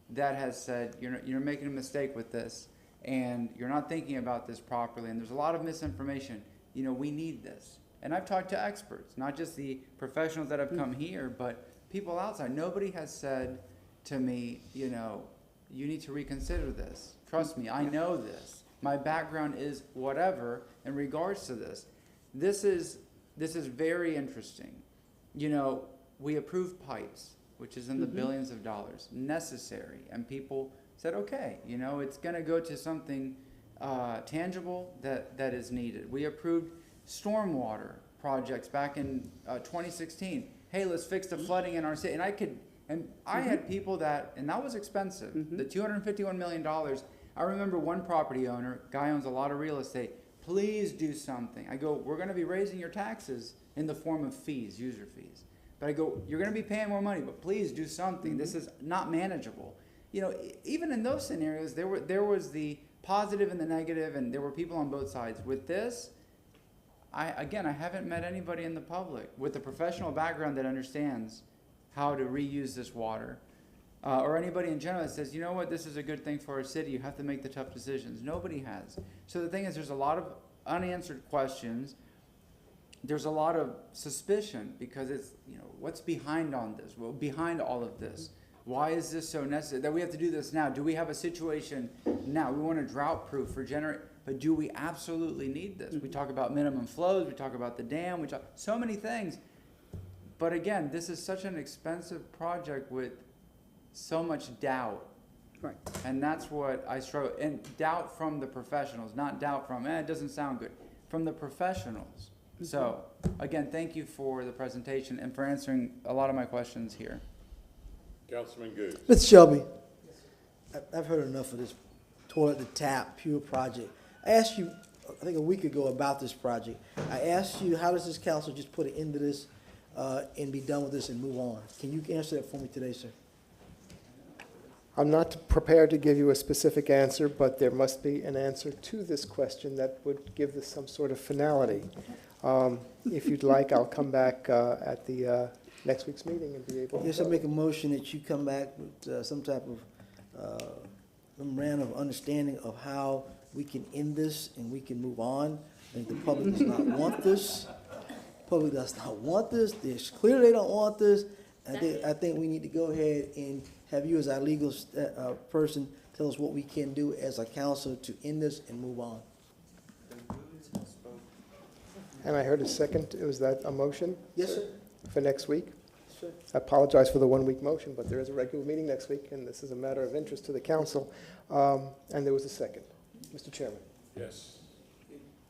that has said, you're making a mistake with this, and you're not thinking about this properly, and there's a lot of misinformation. We need this. And I've talked to experts, not just the professionals that have come here, but people outside. Nobody has said to me, you need to reconsider this. Trust me, I know this. My background is whatever in regards to this. This is very interesting. We approved pipes, which is in the billions of dollars, necessary. And people said, okay, it's going to go to something tangible that is needed. We approved stormwater projects back in 2016. Hey, let's fix the flooding in our city. And And I had people and that was expensive. The $251 million, I remember one property owner, guy owns a lot of real estate, please do something. I go, we're gonna be raising your taxes in the form of fees, user fees. But I go, you're gonna be paying more money, but please do something. This is not manageable. You know, even in those scenarios, there was the positive and the negative, and there were people on both sides. With this, I haven't met anybody in the public with a professional background that understands how to reuse this water, or anybody in general that says, you know what, this is a good thing for our city, you have to make the tough decisions. Nobody has. So the thing is, there's a lot of unanswered questions. There's a lot of suspicion because it's, you know, what's behind on this? Well, behind all of this. Why is this so necessary? That we have to do this now? Do we have a situation now? We want to drought proof for but do we absolutely need this? We talk about minimum flows, we talk about the dam, we talk so many things. But again, this is such an expensive project with so much doubt. Right. And that's what I struggle, and doubt from the professionals, not doubt from, it doesn't sound good, from the professionals. So, again, thank you for the presentation and for answering a lot of my questions here. Councilman Goode. Mr. Shelby, I've heard enough of this toilet to tap pure project. I asked you, I think a week ago, about this project. I asked you, how does this council just put an end to this and be done with this and move on? Can you answer that for me today, sir? I'm not prepared to give you a specific answer, but there must be an answer to this question that would give this some sort of finality. If you'd like, I'll come back at the next week's meeting and be able to. Yes, I make a motion that you come back with some type of memorandum of understanding of how we can end this and we can move on. I think the public does not want this. Public does not want this. It's clear they don't want this. I think we need to go ahead and have you as our legal person tell us what we can do as a council to end this and move on. And I heard a second, was that a motion? Yes, sir. For next week? Sure. I apologize for the 1 week motion, but there is a regular meeting next week, and this is a matter of interest to the council. And there was a second. Mr. Chairman. Yes.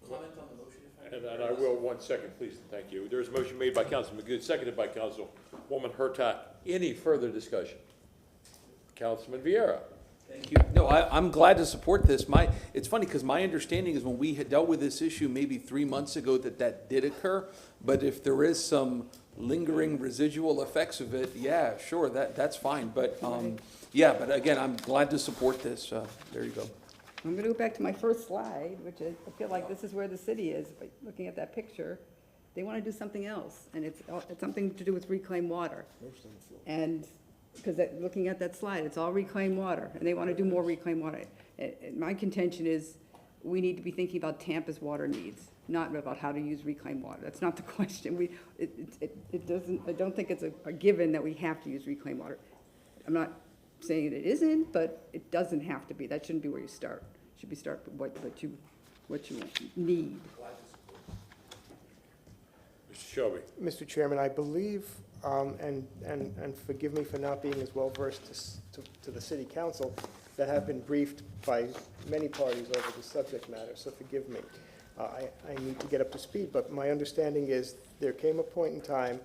Comment on the motion, if I may. And I will, 1 second, please, thank you. There's a motion made by Councilman Goode, seconded by Councilwoman Hurtak. Any further discussion? Councilman Vieira. Thank you. No, I'm glad to support this. It's funny because my understanding is when we had dealt with this issue maybe 3 months ago that did occur. But if there is some lingering residual effects of it, yeah, sure, that's fine. But yeah, but again, I'm glad to support this. There you go. I'm going to go back to my first slide, which is, I feel like this is where the city is, but looking at that picture, they want to do something else, and it's something to do with reclaimed water. And because looking at that slide, it's all reclaimed water, and they want to do more reclaimed water. And my contention is we need to be thinking about Tampa's water needs, not about how to use reclaimed water. That's not the question. It doesn't. I don't think it's a given that we have to use reclaimed water. I'm not saying it isn't, but it doesn't have to be. That shouldn't be where you start. It should be start with what you need. Mr. Shelby. Mr. Chairman, I believe, and forgive me for not being as well versed to the city council, that have been briefed by many parties over the subject matter, so forgive me. I need to get up to speed, but my understanding is there came a point in time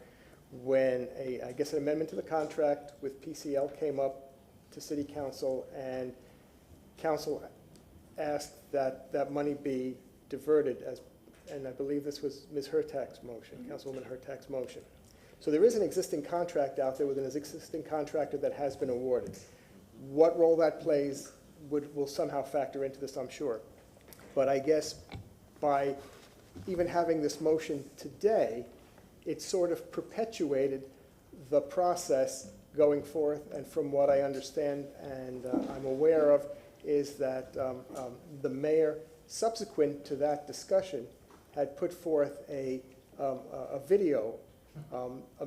when I guess an amendment to the contract with PCL came up to city council, and council asked that that money be diverted and I believe this was Ms. Hurtak's motion, Councilwoman Hurtak's motion. So there is an existing contract out there with an existing contractor that has been awarded. What role that plays will somehow factor into this, I'm sure. But I guess by even having this motion today, it sort of perpetuated the process going forth. And from what I understand and I'm aware of is that the mayor, subsequent to that discussion, had put forth a video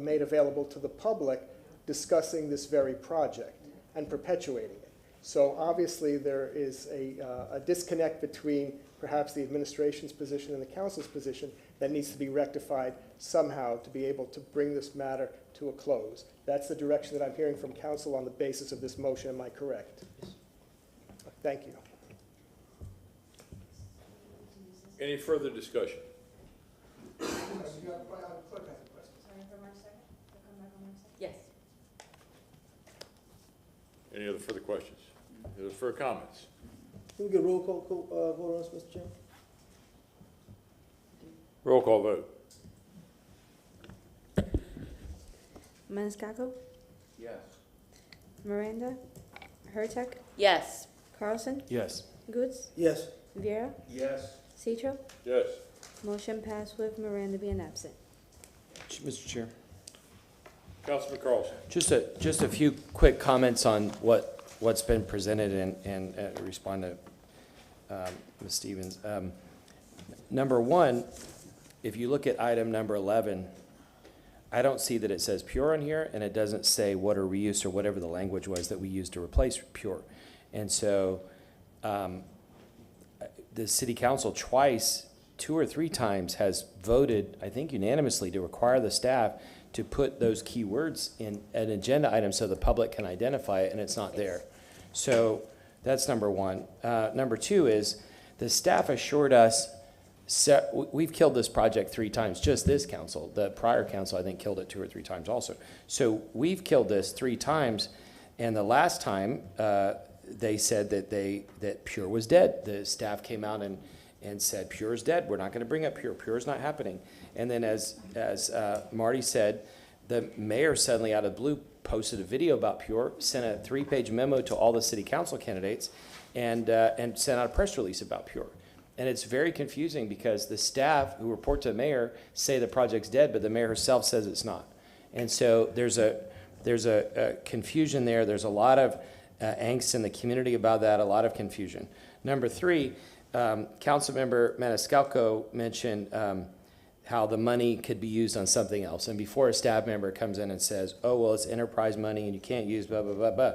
made available to the public discussing this very project and perpetuating it. So obviously there is a disconnect between perhaps the administration's position and the council's position that needs to be rectified somehow to be able to bring this matter to a close. That's the direction that I'm hearing from council on the basis of this motion. Am I correct? Yes. Thank you. Any further discussion? Yes. Any other further questions? Any other further comments? Can we get a roll call, vote on this, Mr. Chairman? Roll call vote. Maniscalco, Yes. Miranda, Hurtak, Yes. Carlson, Yes. Goods, Yes. Viera, Yes. Citro. Yes. Motion passed with Miranda being absent. Mr. Chair. Councilman Carlson. Just a few quick comments on what's been presented and respond to Ms. Stevens. Number one, if you look at item number 11, I don't see that it says pure on here, and it doesn't say water reuse or whatever the language was that we used to replace pure. And so the city council twice, 2 or 3 times, has voted, I think unanimously, to require the staff to put those key words in an agenda item so the public can identify it, and it's not there. So that's number one. Number two is the staff assured us, we've killed this project 3 times, just this council. The prior council, I think, killed it 2 or 3 times also. So we've killed this 3 times, and the last time they said that Pure was dead. The staff came out and said, Pure is dead. We're not going to bring up Pure. Pure is not happening. And then as Marty said, the mayor suddenly out of the blue posted a video about Pure, sent a 3-page memo to all the city council candidates, and sent out a press release about Pure. And it's very confusing because the staff who report to the mayor say the project's dead, but the mayor herself says it's not. And so there's a confusion there. There's a lot of angst in the community about that, a lot of confusion. Number 3, Councilmember Maniscalco mentioned how the money could be used on something else. And before a staff member comes in and says, oh, well, it's enterprise money and you can't use blah, blah, blah,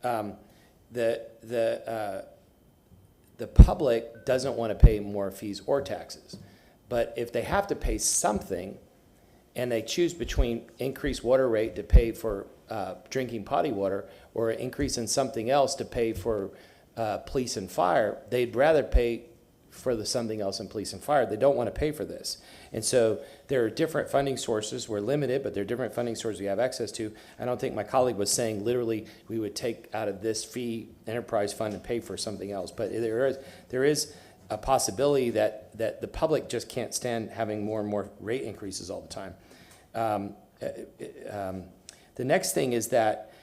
blah. The public doesn't want to pay more fees or taxes. But if they have to pay something and they choose between increased water rate to pay for drinking potty water or an increase in something else to pay for police and fire, they'd rather pay for the something else in police and fire. They don't want to pay for this. And so there are different funding sources. We're limited, but there are different funding sources we have access to. I don't think my colleague was saying literally we would take out of this fee enterprise fund and pay for something else. But there is a possibility that the public just can't stand having more and more rate increases all the time. The next thing is that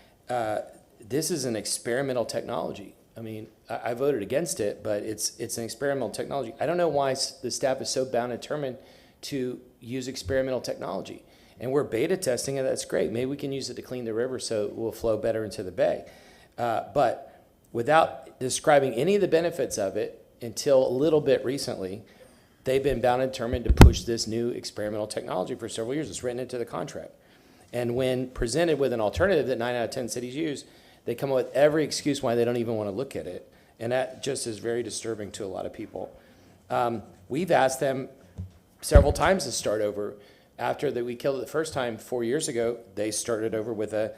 this is an experimental technology. I mean, I voted against it, but it's an experimental technology. I don't know why the staff is so bound and determined to use experimental technology. And we're beta testing it, that's great. Maybe we can use it to clean the river so it will flow better into the bay. But without describing any of the benefits of it until a little bit recently, they've been bound and determined to push this new experimental technology for several years. It's written into the contract. And when presented with an alternative that 9 out of 10 cities use, they come up with every excuse why they don't even want to look at it. And that just is very disturbing to a lot of people. We've asked them several times to start over. After we killed it the first time 4 years ago, they started over with an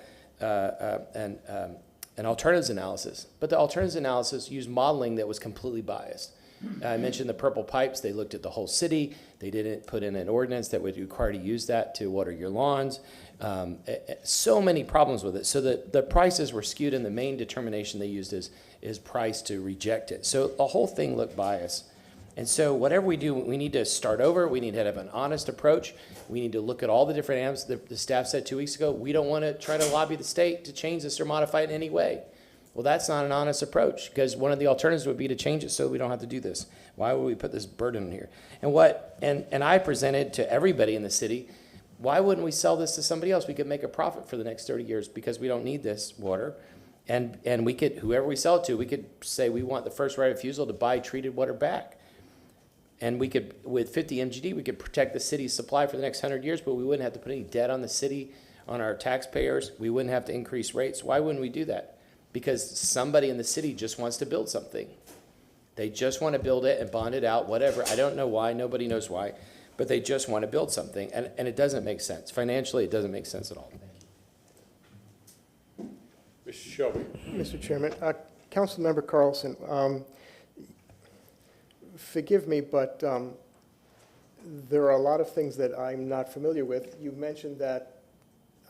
alternatives analysis. But the alternatives analysis used modeling that was completely biased. I mentioned the purple pipes. They looked at the whole city. They didn't put in an ordinance that would require to use that to water your lawns. So many problems with it. So the prices were skewed, and the main determination they used is price to reject it. So the whole thing looked biased. And so whatever we do, we need to start over. We need to have an honest approach. We need to look at all the different items. The staff said 2 weeks ago, we don't want to try to lobby the state to change this or modify it in any way. Well, that's not an honest approach, because one of the alternatives would be to change it so we don't have to do this. Why would we put this burden here? And I presented to everybody in the city, why wouldn't we sell this to somebody else? We could make a profit for the next 30 years because we don't need this water. And we could, whoever we sell it to, we could say we want the first right of refusal to buy treated water back. And we could, with 50 MGD, we could protect the city's supply for the next 100 years, but we wouldn't have to put any debt on the city, on our taxpayers. We wouldn't have to increase rates. Why wouldn't we do that? Because somebody in the city just wants to build something. They just want to build it and bond it out, whatever. I don't know why. Nobody knows why. But they just want to build something. And it doesn't make sense. Financially, it doesn't make sense at all. Mr. Shelby. Mr. Chairman, Councilmember Carlson, forgive me, but there are a lot of things that I'm not familiar with. You mentioned that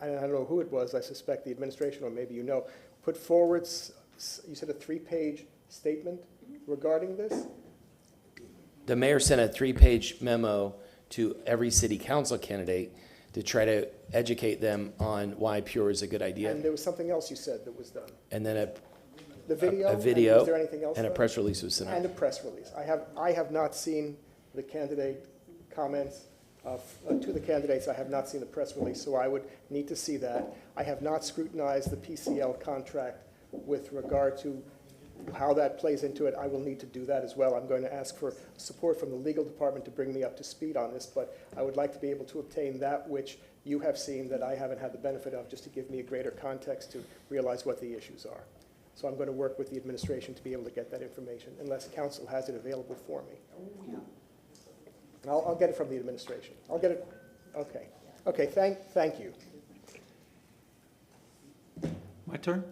I don't know who it was, I suspect the administration, or maybe you know, put forward, you said a 3-page statement regarding this? The mayor sent a 3-page memo to every city council candidate to try to educate them on why Pure is a good idea. And there was something else you said that was done. And then The video? a And video was there anything else and a done? press release was sent out. And a press release. I have not seen the candidate comments to the candidates. I have not seen the press release, so I would need to see that. I have not scrutinized the PCL contract with regard to how that plays into it. I will need to do that as well. I'm going to ask for support from the legal department to bring me up to speed on this, but I would like to be able to obtain that which you have seen that I haven't had the benefit of, just to give me a greater context to realize what the issues are. So I'm going to work with the administration to be able to get that information, unless council has it available for me. I'll get it from the administration. I'll get it, okay. Okay, thank you. My turn?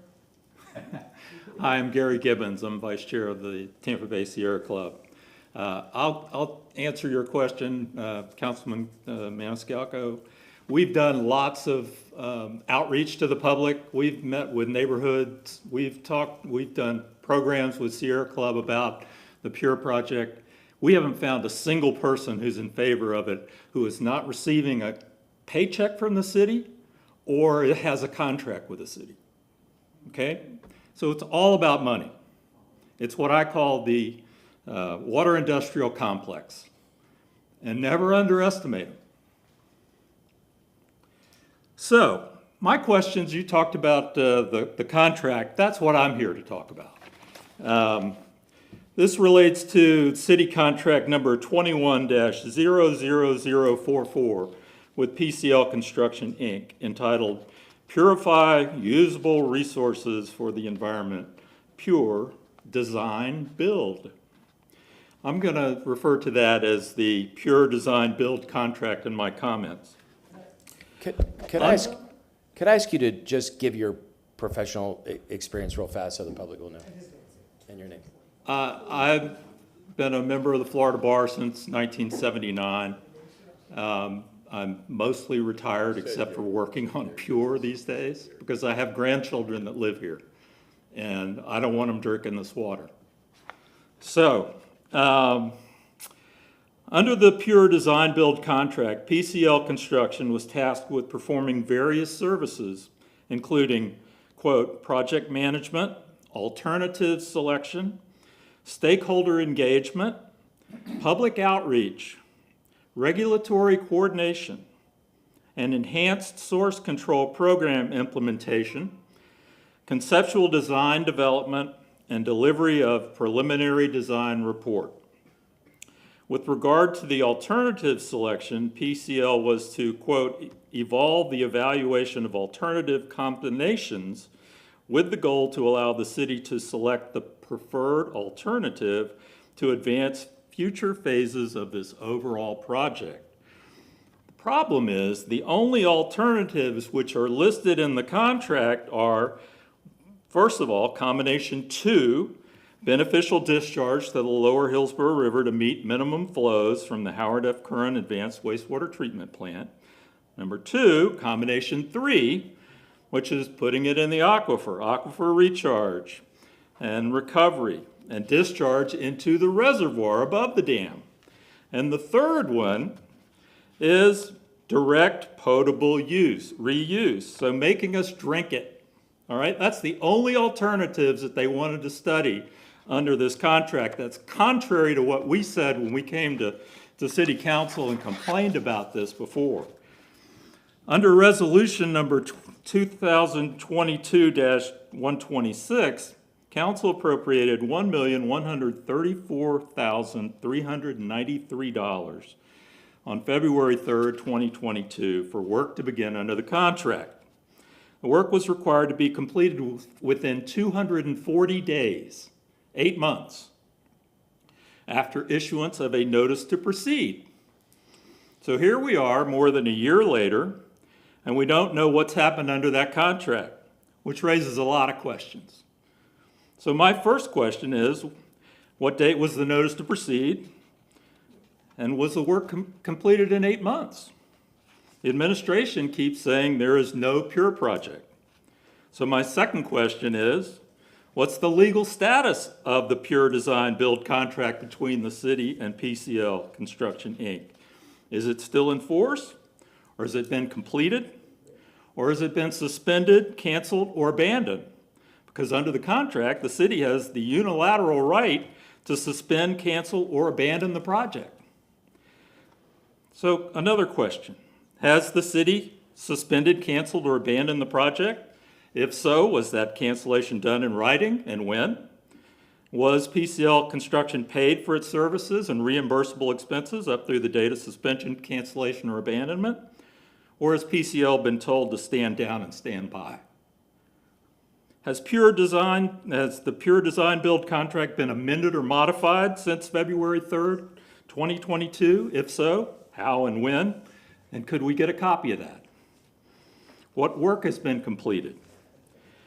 Hi, I'm Gary Gibbons. I'm vice chair of the Tampa Bay Sierra Club. I'll answer your question, Councilman Maniscalco. We've done lots of outreach to the public. We've met with neighborhoods. We've done programs with Sierra Club about the Pure Project. We haven't found a single person who's in favor of it who is not receiving a paycheck from the city or has a contract with the city. Okay? So it's all about money. It's what I call the water industrial complex. And never underestimate them. So, my questions, you talked about the contract. That's what I'm here to talk about. This relates to city contract number 21-00044 with PCL Construction, Inc., entitled Purify Usable Resources for the Environment, Pure Design Build. I'm going to refer to that as the Pure Design Build contract in my comments. Could I ask you to just give your professional experience real fast so the public will know, and your name? I've been a member of the Florida Bar since 1979. I'm mostly retired except for working on Pure these days because I have grandchildren that live here and I don't want them drinking this water. So, under the Pure Design Build contract, PCL Construction was tasked with performing various services, including, quote, project management, alternative selection, stakeholder engagement, public outreach, regulatory coordination, and enhanced source control program implementation, conceptual design development, and delivery of preliminary design report. With regard to the alternative selection, PCL was to, quote, evolve the evaluation of alternative combinations with the goal to allow the city to select the preferred alternative to advance future phases of this overall project. The problem is the only alternatives which are listed in the contract are, first of all, combination 2, beneficial discharge to the lower Hillsborough River to meet minimum flows from the Howard F. Curran Advanced Wastewater Treatment Plant. Number 2, combination 3, which is putting it in the aquifer recharge and recovery and discharge into the reservoir above the dam. And the third one is direct potable use, reuse, so making us drink it. All right, that's the only alternatives that they wanted to study under this contract. That's contrary to what we said when we came to City Council and complained about this before. Under resolution number 2022-126, Council appropriated $1,134,393 on February 3rd, 2022 for work to begin under the contract. The work was required to be completed within 240 days, 8 months, after issuance of a notice to proceed. So here we are more than a year later, and we don't know what's happened under that contract, which raises a lot of questions. So my first question is, what date was the notice to proceed? And was the work completed in 8 months? The administration keeps saying there is no PURE project. So my second question is, what's the legal status of the PURE Design Build contract between the city and PCL Construction, Inc.? Is it still in force, or has it been completed, or has it been suspended, canceled, or abandoned? Because under the contract, the city has the unilateral right to suspend, cancel, or abandon the project. So another question, has the city suspended, canceled, or abandoned the project? If so, was that cancellation done in writing, and when? Was PCL Construction paid for its services and reimbursable expenses up through the date of suspension, cancellation, or abandonment? Or has PCL been told to stand down and stand by? Has the Pure Design Build contract been amended or modified since February 3rd, 2022? If so, how and when? And could we get a copy of that? What work has been completed?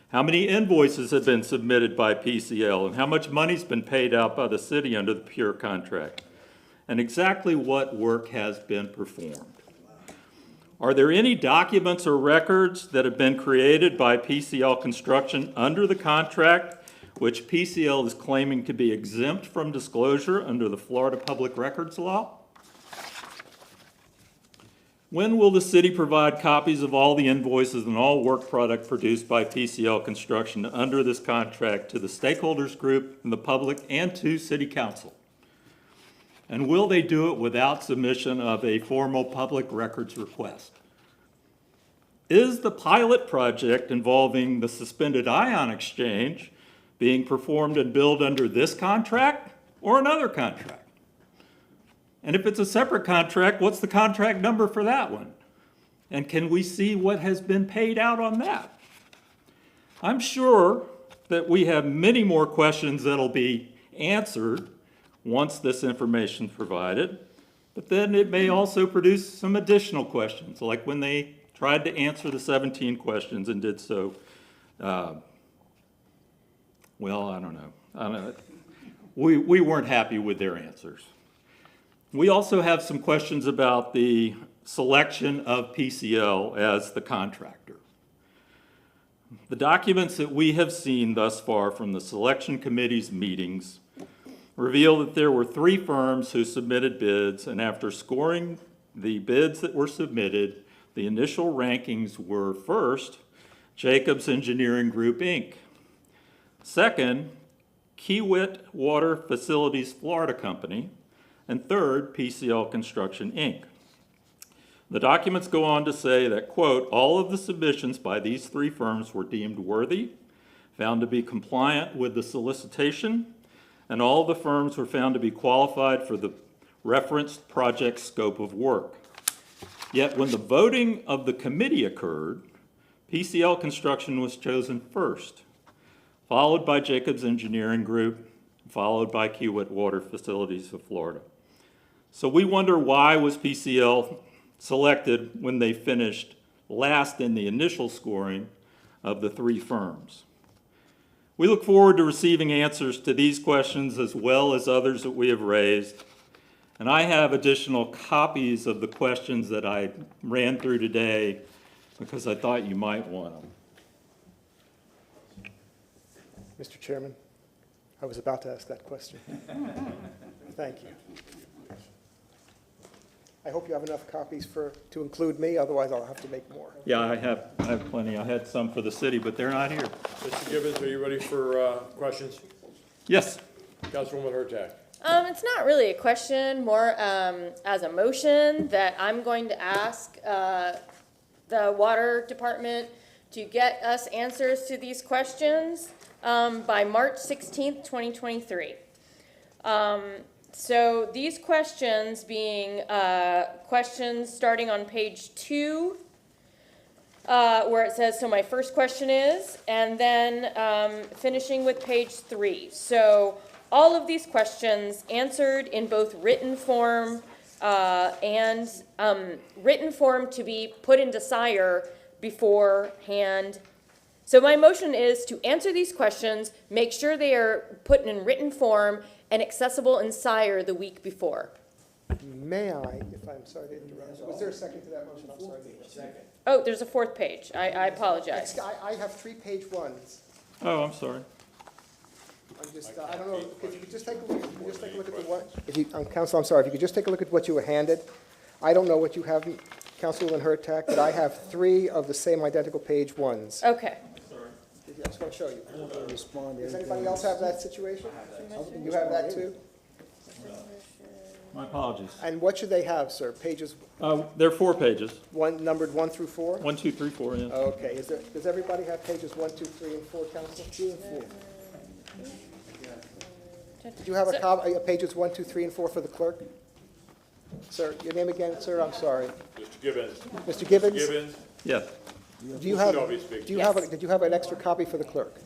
How many invoices have been submitted by PCL, and how much money's been paid out by the city under the Pure contract? And exactly what work has been performed? Are there any documents or records that have been created by PCL Construction under the contract which PCL is claiming to be exempt from disclosure under the Florida Public Records Law? When will the city provide copies of all the invoices and all work product produced by PCL Construction under this contract to the stakeholders group and the public and to City Council? And will they do it without submission of a formal public records request? Is the pilot project involving the suspended ion exchange being performed and billed under this contract or another contract? And if it's a separate contract, what's the contract number for that one? And can we see what has been paid out on that? I'm sure that we have many more questions that'll be answered once this information is provided, but then it may also produce some additional questions, like when they tried to answer the 17 questions and did so, well, I don't know. We weren't happy with their answers. We also have some questions about the selection of PCL as the contractor. The documents that we have seen thus far from the selection committee's meetings reveal that there were 3 firms who submitted bids, and after scoring the bids that were submitted, the initial rankings were first, Jacobs Engineering Group, Inc. Second, Kiewit Water Facilities Florida Company, and third, PCL Construction, Inc. The documents go on to say that, quote, all of the submissions by these 3 firms were deemed worthy, found to be compliant with the solicitation, and all the firms were found to be qualified for the referenced project scope of work. Yet when the voting of the committee occurred, PCL Construction was chosen first, followed by Jacobs Engineering Group, followed by Kiewit Water Facilities of Florida. So we wonder, why was PCL selected when they finished last in the initial scoring of the 3 firms? We look forward to receiving answers to these questions as well as others that we have raised. And I have additional copies of the questions that I ran through today because I thought you might want them. Mr. Chairman, I was about to ask that question. Thank you. I hope you have enough copies to include me, otherwise I'll have to make more. Yeah, I have plenty. I had some for the city, but they're not here. Mr. Gibbons, are you ready for questions? Yes. Councilwoman Hurtak. It's not really a question, more as a motion that I'm going to ask the water department to get us answers to these questions by March 16th, 2023. So these questions being questions starting on page 2, where it says, so my first question is, and then finishing with page 3. So all of these questions answered in both written form and written form to be put into SIRE beforehand. So my motion is to answer these questions, make sure they are put in written form and accessible in SIRE the week before. May I, if I'm sorry to interrupt, was there a second to that motion? I'm sorry. Oh, there's a fourth page. I apologize. I have 3 page ones. Oh, I'm sorry. I'm just, I don't know, if you could just take a look, at the what, if you, Counsel, I'm sorry, if you could just take a look at what you were handed. I don't know what you have, Councilwoman Hurtak, but I have 3 of the same identical page ones. Okay. I just want to show you. Respond to Does everything. anybody else have that situation? You have that too? My apologies. And what should they have, sir? Pages, There are 4 pages. numbered 1 through 4? 1, 2, 3, 4, yeah. Okay, does everybody have pages 1, 2, 3, and 4, Counsel? 2 and 4. Did you have a copy of pages 1, 2, 3, and 4 for the clerk? Sir, your name again, sir? I'm sorry. Mr. Gibbons. Mr. Gibbons? Gibbons? Yes. Do you have, Shelby speaking. did you have an extra copy for the clerk?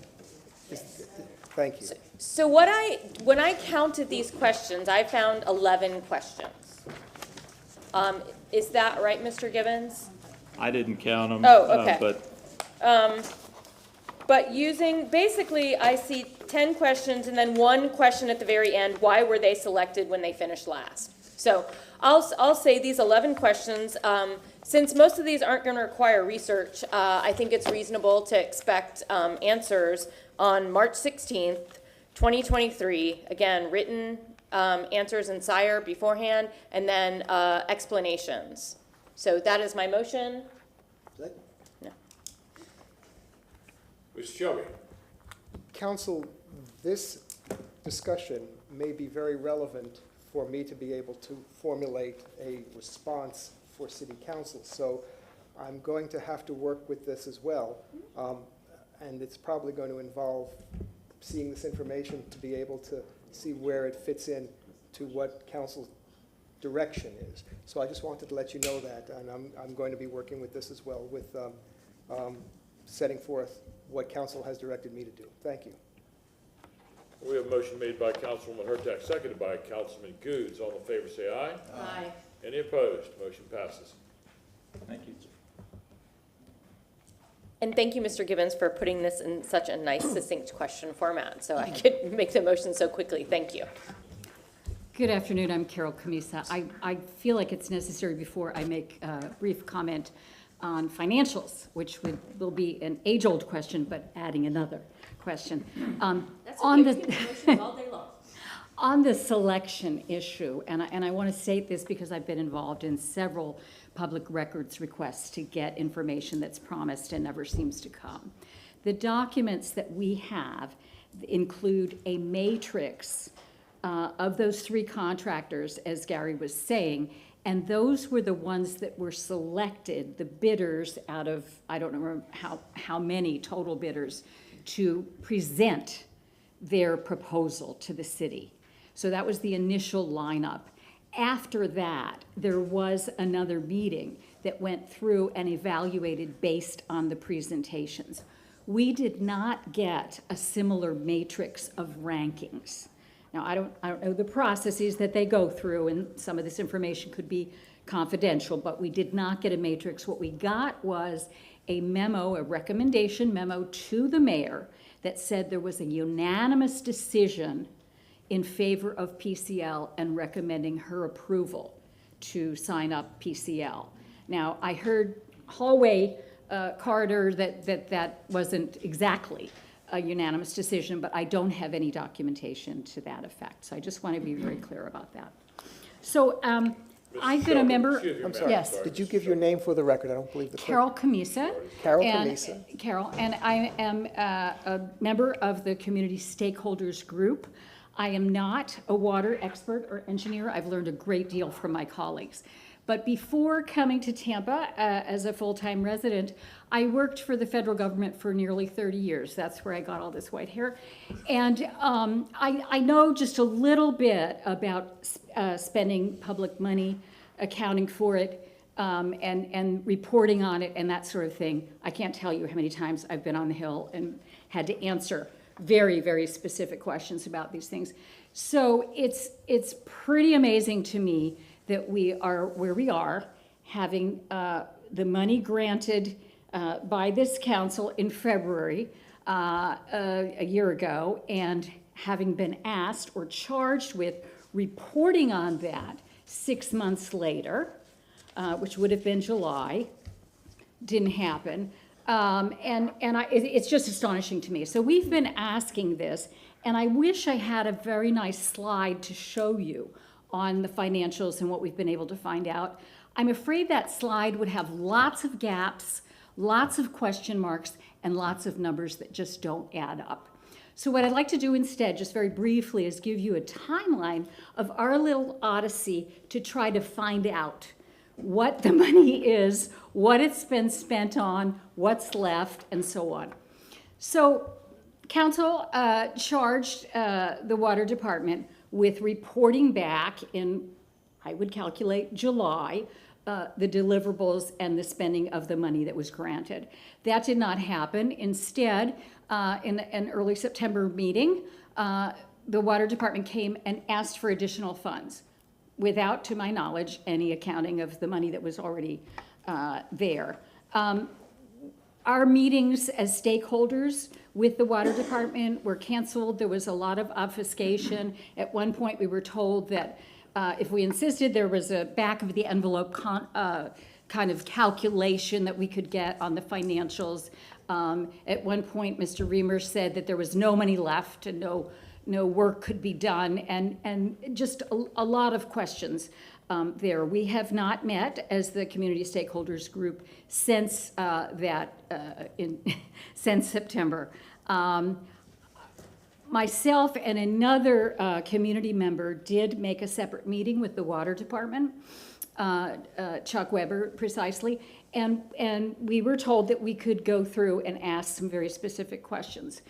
Thank you. So when I counted these questions, I found 11 questions. Is that right, Mr. Gibbons? I didn't count them. Oh, okay. But But basically, I see 10 questions and then 1 question at the very end. Why were they selected when they finished last? So I'll say these 11 questions. Since most of these aren't going to require research, I think it's reasonable to expect answers on March 16th, 2023. Again, written answers in Sire beforehand, and then explanations. So that is my motion. No. Mr. Shelby? Counsel, this discussion may be very relevant for me to be able to formulate a response for City Council. So I'm going to have to work with this as well. And it's probably going to involve seeing this information to be able to see where it fits in to what Council's direction is. So I just wanted to let you know that, and I'm going to be working with this as well, with setting forth what Council has directed me to do. Thank you. We have a motion made by Councilwoman Hurtak, seconded by Councilman Goods. All in favor, say aye. Aye. Any opposed? Motion passes. thank you. And thank you, Mr. Gibbons, for putting this in such a nice, succinct question format, so I could make the motion so quickly. Thank you. Good afternoon, I'm Carol Camisa. I feel like it's necessary before I make a brief comment on financials, which will be an age-old question, but adding another question. That's on okay. the We can do motions all day long. On the selection issue, and I want to state this because I've been involved in several public records requests to get information that's promised and never seems to come. The documents that we have include a matrix of those 3 contractors, as Gary was saying, and those were the ones that were selected, the bidders out of, I don't remember how many total bidders, to present their proposal to the city. So that was the initial lineup. After that, there was another meeting that went through and evaluated based on the presentations. We did not get a similar matrix of rankings. Now, I don't know the processes that they go through, and some of this information could be confidential, but we did not get a matrix. What we got was a memo, a recommendation memo to the mayor that said there was a unanimous decision in favor of PCL and recommending her approval to sign up PCL. Now, I heard hallway corridor that wasn't exactly a unanimous decision, but I don't have any documentation to that effect. So I just want to be very clear about that. So I've been a member. I'm sorry. Yes. Did you give your name for the record? I don't believe the clerk. Carol Camisa. Carol and- Camisa. Carol, and I am a member of the Community Stakeholders Group. I am not a water expert or engineer. I've learned a great deal from my colleagues. But before coming to Tampa as a full-time resident, I worked for the federal government for nearly 30 years. That's where I got all this white hair. And I know just a little bit about spending public money, accounting for it, and reporting on it and that sort of thing. I can't tell you how many times I've been on the Hill and had to answer very, very specific questions about these things. So it's pretty amazing to me that we are where we are, having the money granted by this council in February a year ago, and having been asked or charged with reporting on that 6 months later, which would have been July. Didn't happen. It's just astonishing to me. So we've been asking this, and I wish I had a very nice slide to show you on the financials and what we've been able to find out. I'm afraid that slide would have lots of gaps, lots of question marks, and lots of numbers that just don't add up. So what I'd like to do instead, just very briefly, is give you a timeline of our little odyssey to try to find out what the money is, what it's been spent on, what's left, and so on. So council charged the water department with reporting back in, I would calculate, July, the deliverables and the spending of the money that was granted. That did not happen. Instead, in an early September meeting, the water department came and asked for additional funds without, to my knowledge, any accounting of the money that was already there. Our meetings as stakeholders with the water department were canceled. There was a lot of obfuscation. At one point, we were told that if we insisted, there was a back of the envelope kind of calculation that we could get on the financials. At one point, Mr. Reamer said that there was no money left and no work could be done, and just a lot of questions there. We have not met as the community stakeholders group since since September. Myself and another community member did make a separate meeting with the water department, Chuck Weber precisely, and we were told that we could go through and ask some very specific questions.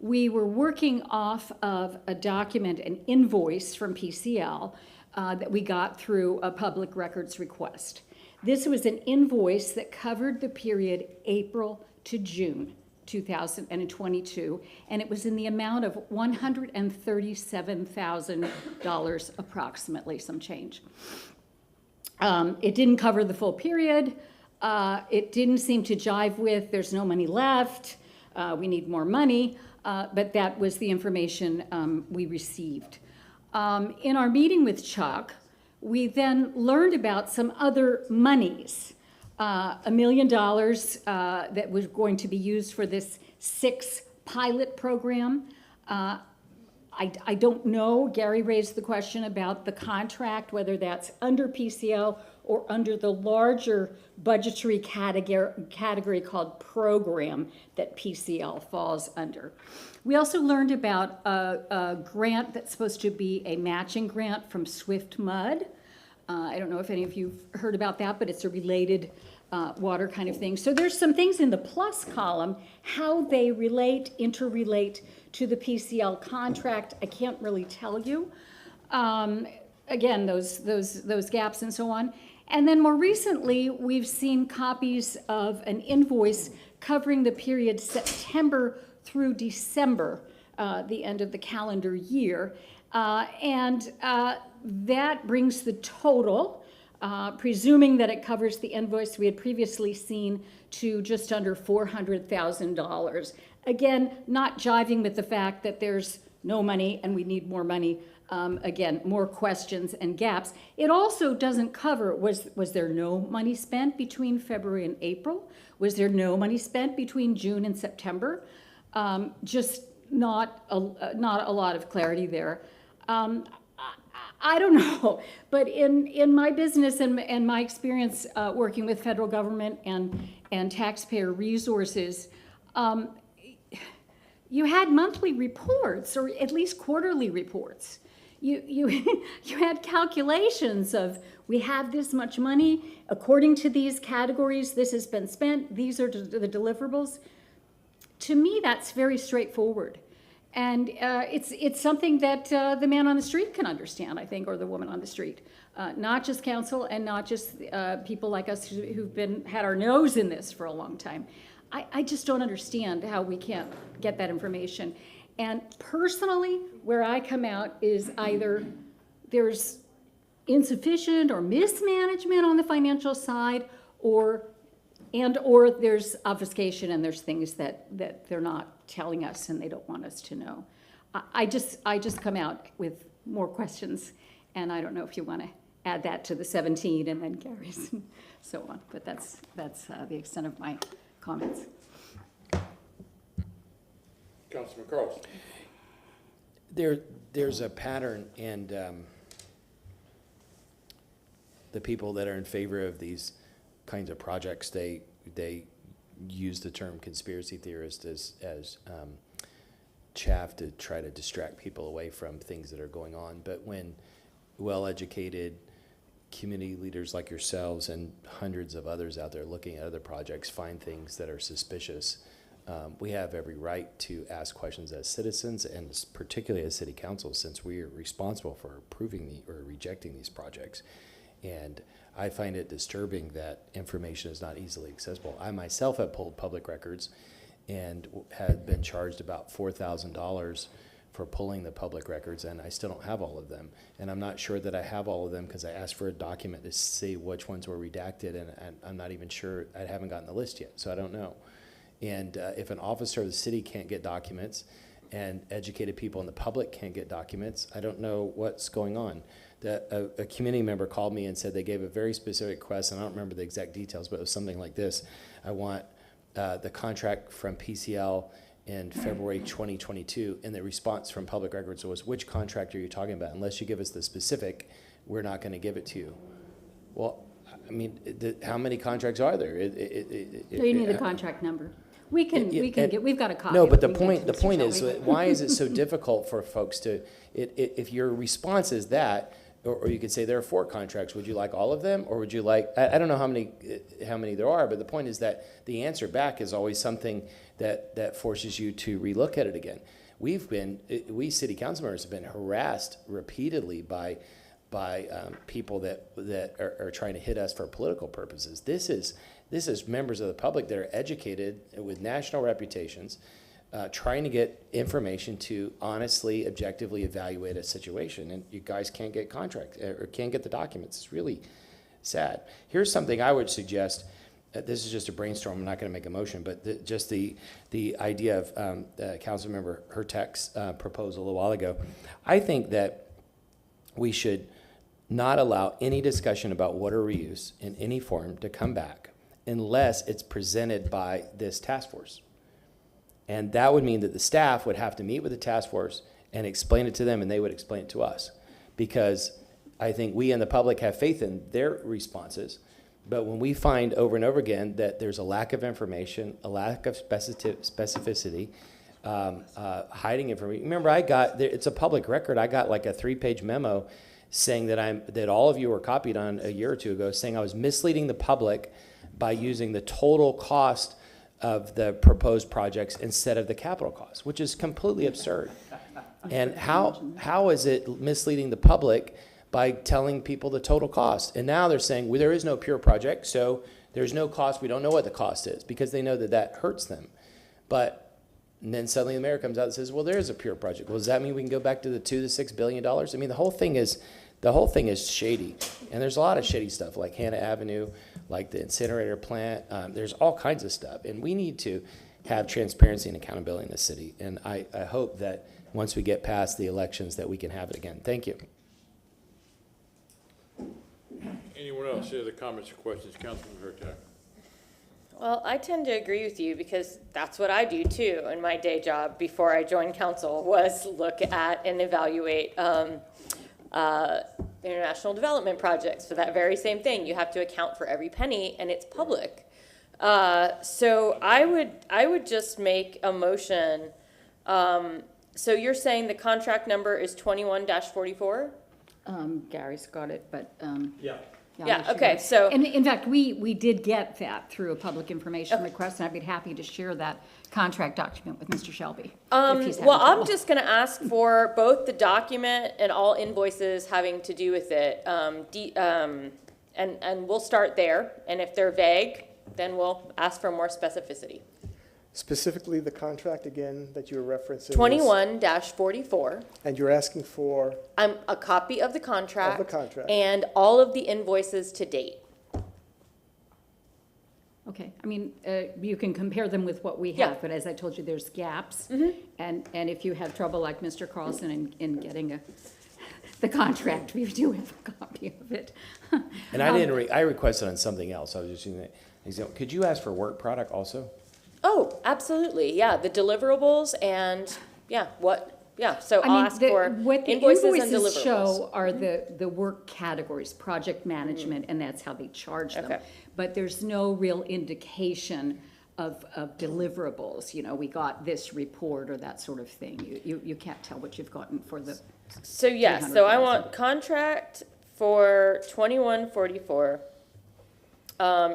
We were working off of a document, an invoice from PCL that we got through a public records request. This was an invoice that covered the period April to June 2022, and it was in the amount of $137,000 approximately, some change. It didn't cover the full period. It didn't seem to jive with, there's no money left, we need more money, but that was the information we received. In our meeting with Chuck, we then learned about some other monies. $1 million that was going to be used for this 6 pilot program. I don't know, Gary raised the question about the contract, whether that's under PCL or under the larger budgetary category called program that PCL falls under. We also learned about a grant that's supposed to be a matching grant from Swift Mud. I don't know if any of you've heard about that, but it's a related water kind of thing. So there's some things in the plus column, how they interrelate to the PCL contract. I can't really tell you. Again, those gaps and so on. And then more recently, we've seen copies of an invoice covering the period September through December, the end of the calendar year. That brings the total, presuming that it covers the invoice we had previously seen, to just under $400,000. Again, not jiving with the fact that there's no money and we need more money. Again, more questions and gaps. It also doesn't cover, was there no money spent between February and April? Was there no money spent between June and September? Just not a lot of clarity there. I don't know, but in my business and my experience working with federal government and taxpayer resources, you had monthly reports, or at least quarterly reports. You had calculations of, we have this much money, according to these categories, this has been spent, these are the deliverables. To me, that's very straightforward. And it's something that the man on the street can understand, I think, or the woman on the street. Not just council and not just people like us who've had our nose in this for a long time. I just don't understand how we can't get that information. And personally, where I come out is either there's insufficient or mismanagement on the financial side, or there's obfuscation and there's things that they're not telling us and they don't want us to know. I just come out with more questions, and I don't know if you want to add that to the 17 and then Gary's and so on. But that's the extent of my comments. Councilman Carlson. There's a pattern, and the people that are in favor of these kinds of projects, they use the term conspiracy theorist as chaff to try to distract people away from things that are going on. But when well-educated community leaders like yourselves and hundreds of others out there looking at other projects find things that are suspicious, we have every right to ask questions as citizens, and particularly as city council, since we are responsible for approving or rejecting these projects. And I find it disturbing that information is not easily accessible. I myself have pulled public records and had been charged about $4,000 for pulling the public records, and I still don't have all of them. And I'm not sure that I have all of them because I asked for a document to see which ones were redacted, and I'm not even sure, I haven't gotten the list yet, so I don't know. And if an officer of the city can't get documents and educated people in the public can't get documents, I don't know what's going on. A community member called me and said they gave a very specific request, and I don't remember the exact details, but it was something like this. I want the contract from PCL in February 2022, and the response from Public Records was, which contract are you talking about? Unless you give us the specific, we're not going to give it to you. Well, I mean, how many contracts are there? So you need the contract number. We've got a copy. No, but the point is, why is it so difficult for folks to, if your response is that, or you could say there are 4 contracts, would you like all of them? Or would you like, I don't know how many there are, but the point is that the answer back is always something that forces you to relook at it again. We city council members have been harassed repeatedly by people that are trying to hit us for political purposes. This is members of the public that are educated with national reputations, trying to get information to honestly, objectively evaluate a situation, and you guys can't get contracts or can't get the documents. It's really sad. Here's something I would suggest. This is just a brainstorm. I'm not going to make a motion, but just the idea of Councilmember Hurtak's proposal a little while ago. I think that we should not allow any discussion about water reuse in any form to come back unless it's presented by this task force. And that would mean that the staff would have to meet with the task force and explain it to them, and they would explain it to us. Because I think we and the public have faith in their responses. But when we find over and over again that there's a lack of information, a lack of specificity, hiding information. Remember, it's a public record. I got like a 3-page memo saying that all of you were copied on a year or two ago, saying I was misleading the public by using the total cost of the proposed projects instead of the capital cost, which is completely absurd. And how is it misleading the public by telling people the total cost? And now they're saying, well, there is no pure project, so there's no cost. We don't know what the cost is, because they know that hurts them. And then suddenly the mayor comes out and says, well, there is a pure project. Well, does that mean we can go back to the $2 to $6 billion? I mean, the whole thing is shady. And there's a lot of shady stuff, like Hannah Avenue, like the incinerator plant. There's all kinds of stuff. And we need to have transparency and accountability in the city. And I hope that once we get past the elections that we can have it again. Thank you. Anyone else? Any other comments or questions? Councilman Hurtak. Well, I tend to agree with you because that's what I do too in my day job before I joined council, was look at and evaluate international development projects for that very same thing. You have to account for every penny, and it's public. So I would just make a motion. So you're saying the contract number is 21-44? Gary's got it, but. Yeah, okay, so. And in fact, we did get that through a public information request, and I'd be happy to share that contract document with Mr. Shelby. If he's having Well, I'm trouble. just gonna ask for both the document and all invoices having to do with it. And we'll start there, and if they're vague, then we'll ask for more specificity. Specifically, the contract again that you were referencing. 21-44. And you're asking for? A copy of the contract. Of the contract. And all of the invoices to date. Okay, I mean, you can compare them with what we have, Yeah. but as I told you, there's gaps. And if you have trouble like Mr. Carlson in getting the contract. We do have a copy of it. And I didn't, I requested on something else. I was just using that example. Could you ask for work product also? Oh, absolutely, yeah, the deliverables and, yeah, so I I'll mean, ask for what the invoices and invoices deliverables. show are the work categories, project management, and that's how they charge them. Okay. But there's no real indication of deliverables, you know, we got this report or that sort of thing. You can't tell what you've gotten for the, So yes, so I 300,000. want contract for 2144.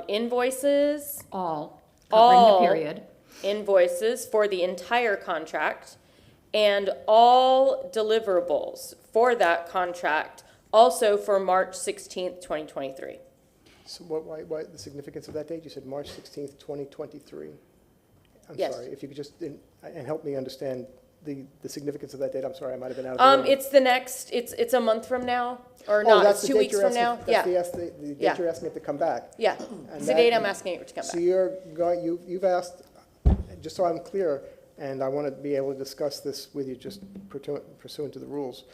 Invoices, all, covering the all period. invoices for the entire contract and all deliverables for that contract, also for March 16th, 2023. So why the significance of that date? You said March 16th, 2023. I'm Yes. sorry, if you could just, and help me understand the significance of that date. I'm sorry, I might have been out of the room. It's the next, it's a month from now, or Oh, not, that's it's the 2 date weeks you're from asking- now, That's yeah, the Yeah. date you're asking it to come back. yeah. And It's the that- date I'm asking it to come So back. you're going, you've asked, just so I'm clear, and I want to be able to discuss this with you just pursuant to the rules,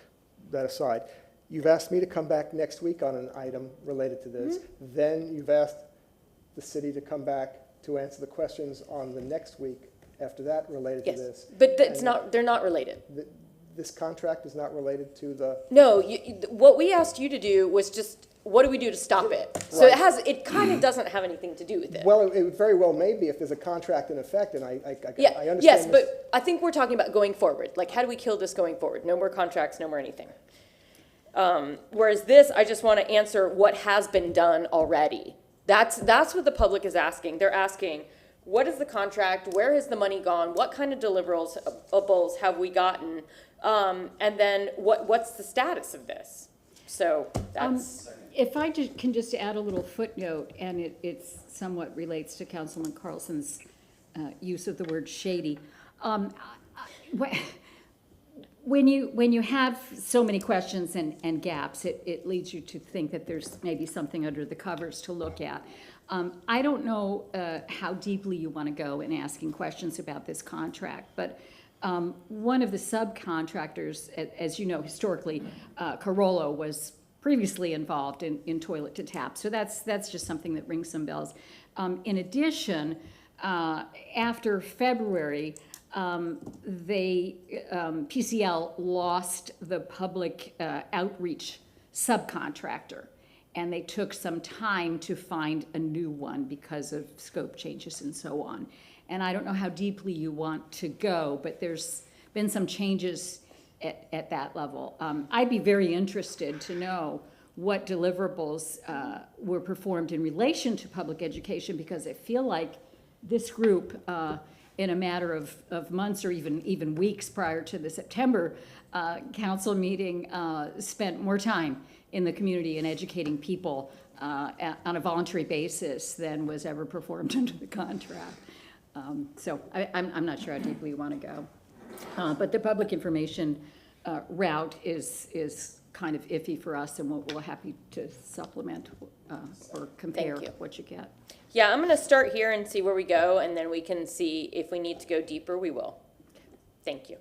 that aside. You've asked me to come back next week on an item related to this. Mm-hmm. Then you've asked the city to come back to answer the questions on the next week after that related to Yes, this. but it's And not, they're not related. This contract is not related to the, No, what we asked you to do was just, what do we do to stop it? So Right. it kind of doesn't have anything to do with it. well, it very well may be if there's a contract in effect, and I Yeah, understand. yes, this- but I think we're talking about going forward. Like, how do we kill this going forward? No more contracts, no more anything. Whereas this, I just want to answer what has been done already. That's what the public is asking. They're asking, what is the contract? Where has the money gone? What kind of deliverables have we gotten? And then what's the status of this? So that's. If I can just add a little footnote, and it's somewhat relates to Councilman Carlson's use of the word shady. When you have so many questions and gaps, it leads you to think that there's maybe something under the covers to look at. I don't know how deeply you want to go in asking questions about this contract, but one of the subcontractors, as you know, historically, Carollo was previously involved in toilet to tap. So that's just something that rings some bells. In addition, after February, PCL lost the public outreach subcontractor, and they took some time to find a new one because of scope changes and so on. And I don't know how deeply you want to go, but there's been some changes at that level. I'd be very interested to know what deliverables were performed in relation to public education, because I feel like this group, in a matter of months or even weeks prior to the September council meeting, spent more time in the community and educating people on a voluntary basis than was ever performed under the contract. So I'm not sure how deeply you want to go. But the public information route is kind of iffy for us, and we're happy to supplement or compare what you get. Yeah, I'm going to start here and see where we go, and then we can see if we need to go deeper, we will. Thank you.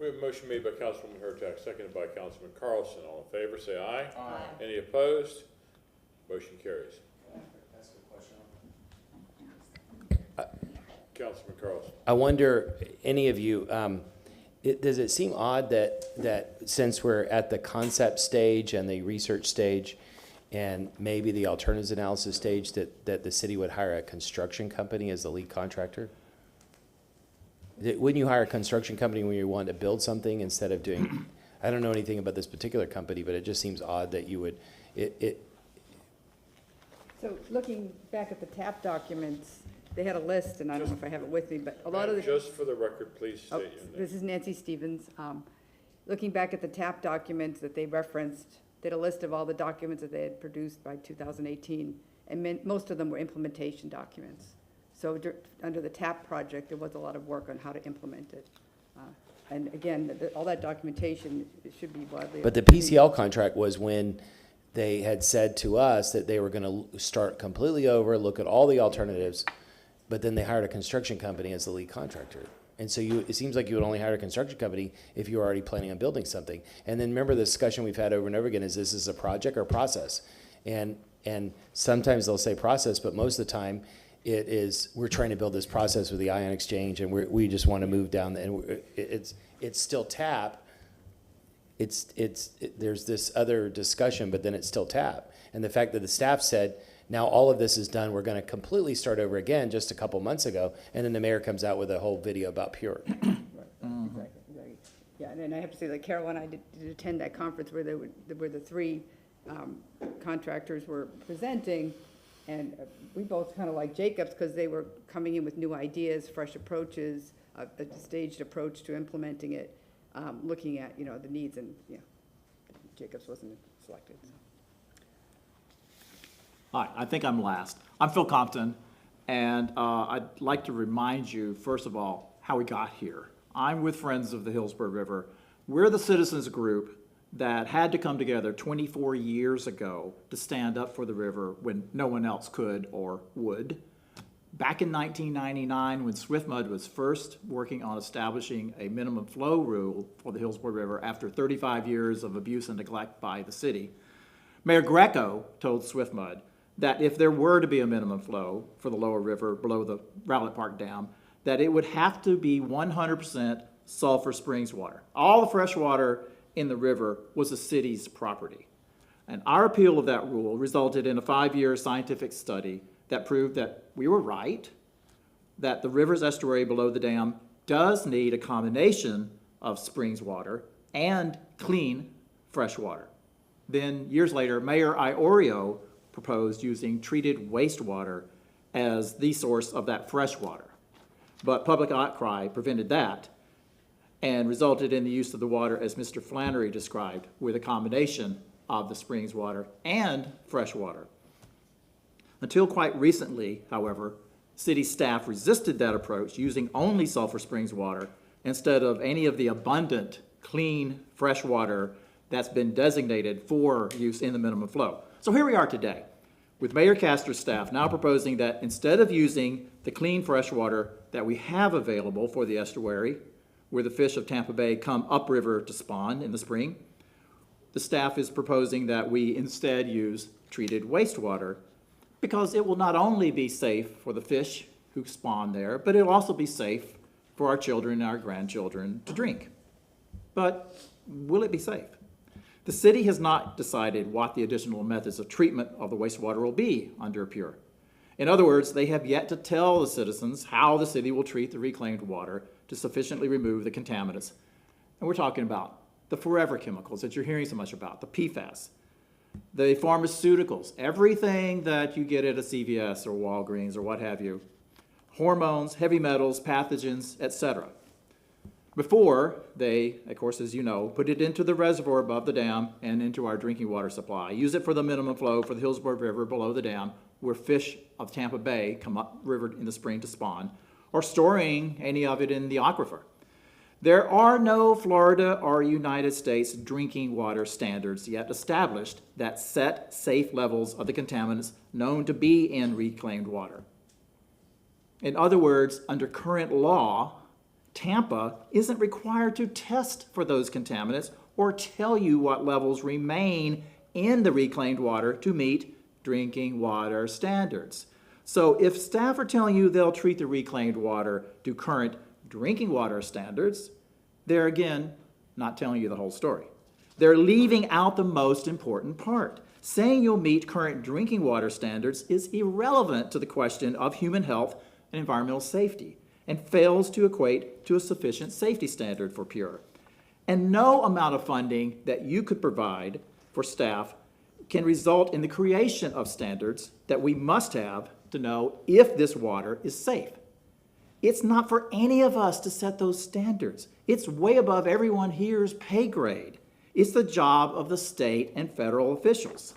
We have a motion made by Councilwoman Hurtak, seconded by Councilman Carlson. All in favor, say aye. Aye. Any opposed? Motion carries. Councilman Carlson. I wonder, any of you, does it seem odd that since we're at the concept stage and the research stage and maybe the alternatives analysis stage, that the city would hire a construction company as the lead contractor? Wouldn't you hire a construction company when you want to build something instead of doing, I don't know anything about this particular company, but it just seems odd that you would, So looking back at the TAP documents, they had a list, and I don't know if I have it with me, but a lot of the. Just for the record, please state your name. This is Nancy Stevens. Looking back at the TAP documents that they referenced, they had a list of all the documents that they had produced by 2018, and most of them were implementation documents. So under the TAP project, there was a lot of work on how to implement it. And again, all that documentation, it should be widely. but the PCL contract was when they had said to us that they were going to start completely over, look at all the alternatives, but then they hired a construction company as the lead contractor. And so it seems like you would only hire a construction company if you were already planning on building something. And then remember the discussion we've had over and over again, is this is a project or process? And sometimes they'll say process, but most of the time it is, we're trying to build this process with the ion exchange and we just want to move down, and it's still TAP. There's this other discussion, but then it's still TAP. And the fact that the staff said, now all of this is done, we're going to completely start over again just a couple months ago, and then the mayor comes out with a whole video about Pure. Exactly. Yeah, and I have to say that Carol and I did attend that conference where the three contractors were presenting, and we both kind of like Jacobs because they were coming in with new ideas, fresh approaches, a staged approach to implementing it, looking at, the needs, and, Jacobs wasn't selected, so. Hi, I think I'm last. I'm Phil Compton, and I'd like to remind you, first of all, how we got here. I'm with Friends of the Hillsborough River. We're the citizens group that had to come together 24 years ago to stand up for the river when no one else could or would. Back in 1999, when SwiftMud was first working on establishing a minimum flow rule for the Hillsborough River after 35 years of abuse and neglect by the city, Mayor Greco told SwiftMud that if there were to be a minimum flow for the lower river below the Rowlett Park Dam, that it would have to be 100% Sulphur Springs water. All the fresh water in the river was the city's property. And our appeal of that rule resulted in a 5-year scientific study that proved that we were right, that the river's estuary below the dam does need a combination of springs water and clean fresh water. Then years later, Mayor Iorio proposed using treated wastewater as the source of that fresh water. But public outcry prevented that and resulted in the use of the water as Mr. Flannery described, with a combination of the springs water and fresh water. Until quite recently, however, city staff resisted that approach, using only Sulphur Springs water instead of any of the abundant, clean, fresh water that's been designated for use in the minimum flow. So here we are today, with Mayor Castor's staff now proposing that instead of using the clean fresh water that we have available for the estuary, where the fish of Tampa Bay come upriver to spawn in the spring, the staff is proposing that we instead use treated wastewater, because it will not only be safe for the fish who spawn there, but it'll also be safe for our children and our grandchildren to drink. But will it be safe? The city has not decided what the additional methods of treatment of the wastewater will be under Pure. In other words, they have yet to tell the citizens how the city will treat the reclaimed water to sufficiently remove the contaminants. And we're talking about the forever chemicals that you're hearing so much about, the PFAS, the pharmaceuticals, everything that you get at a CVS or Walgreens or what have you, hormones, heavy metals, pathogens, etc. Before they, of course, as you know, put it into the reservoir above the dam and into our drinking water supply, use it for the minimum flow for the Hillsborough River below the dam, where fish of Tampa Bay come up river in the spring to spawn, or storing any of it in the aquifer. There are no Florida or United States drinking water standards yet established that set safe levels of the contaminants known to be in reclaimed water. In other words, under current law, Tampa isn't required to test for those contaminants or tell you what levels remain in the reclaimed water to meet drinking water standards. So if staff are telling you they'll treat the reclaimed water to current drinking water standards, they're again not telling you the whole story. They're leaving out the most important part. Saying you'll meet current drinking water standards is irrelevant to the question of human health and environmental safety, and fails to equate to a sufficient safety standard for Pure. And no amount of funding that you could provide for staff can result in the creation of standards that we must have to know if this water is safe. It's not for any of us to set those standards. It's way above everyone here's pay grade. It's the job of the state and federal officials.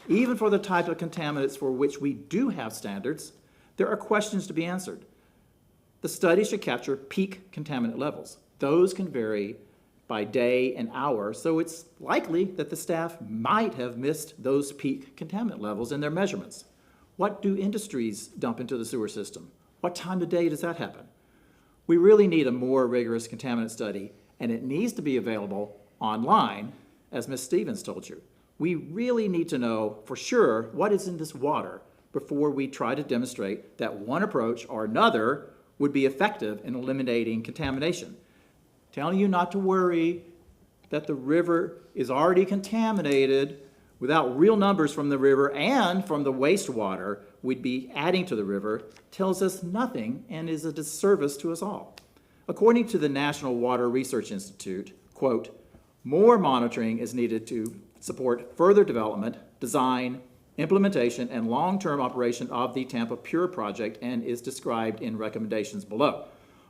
Even for the type of contaminants for which we do have standards, there are questions to be answered. The study should capture peak contaminant levels. Those can vary by day and hour, so it's likely that the staff might have missed those peak contaminant levels in their measurements. What do industries dump into the sewer system? What time of day does that happen? We really need a more rigorous contaminant study, and it needs to be available online, as Ms. Stevens told you. We really need to know for sure what is in this water before we try to demonstrate that one approach or another would be effective in eliminating contamination. Telling you not to worry that the river is already contaminated without real numbers from the river and from the wastewater we'd be adding to the river tells us nothing and is a disservice to us all. According to the National Water Research Institute, quote, more monitoring is needed to support further development, design, implementation, and long-term operation of the Tampa Pure project and is described in recommendations below.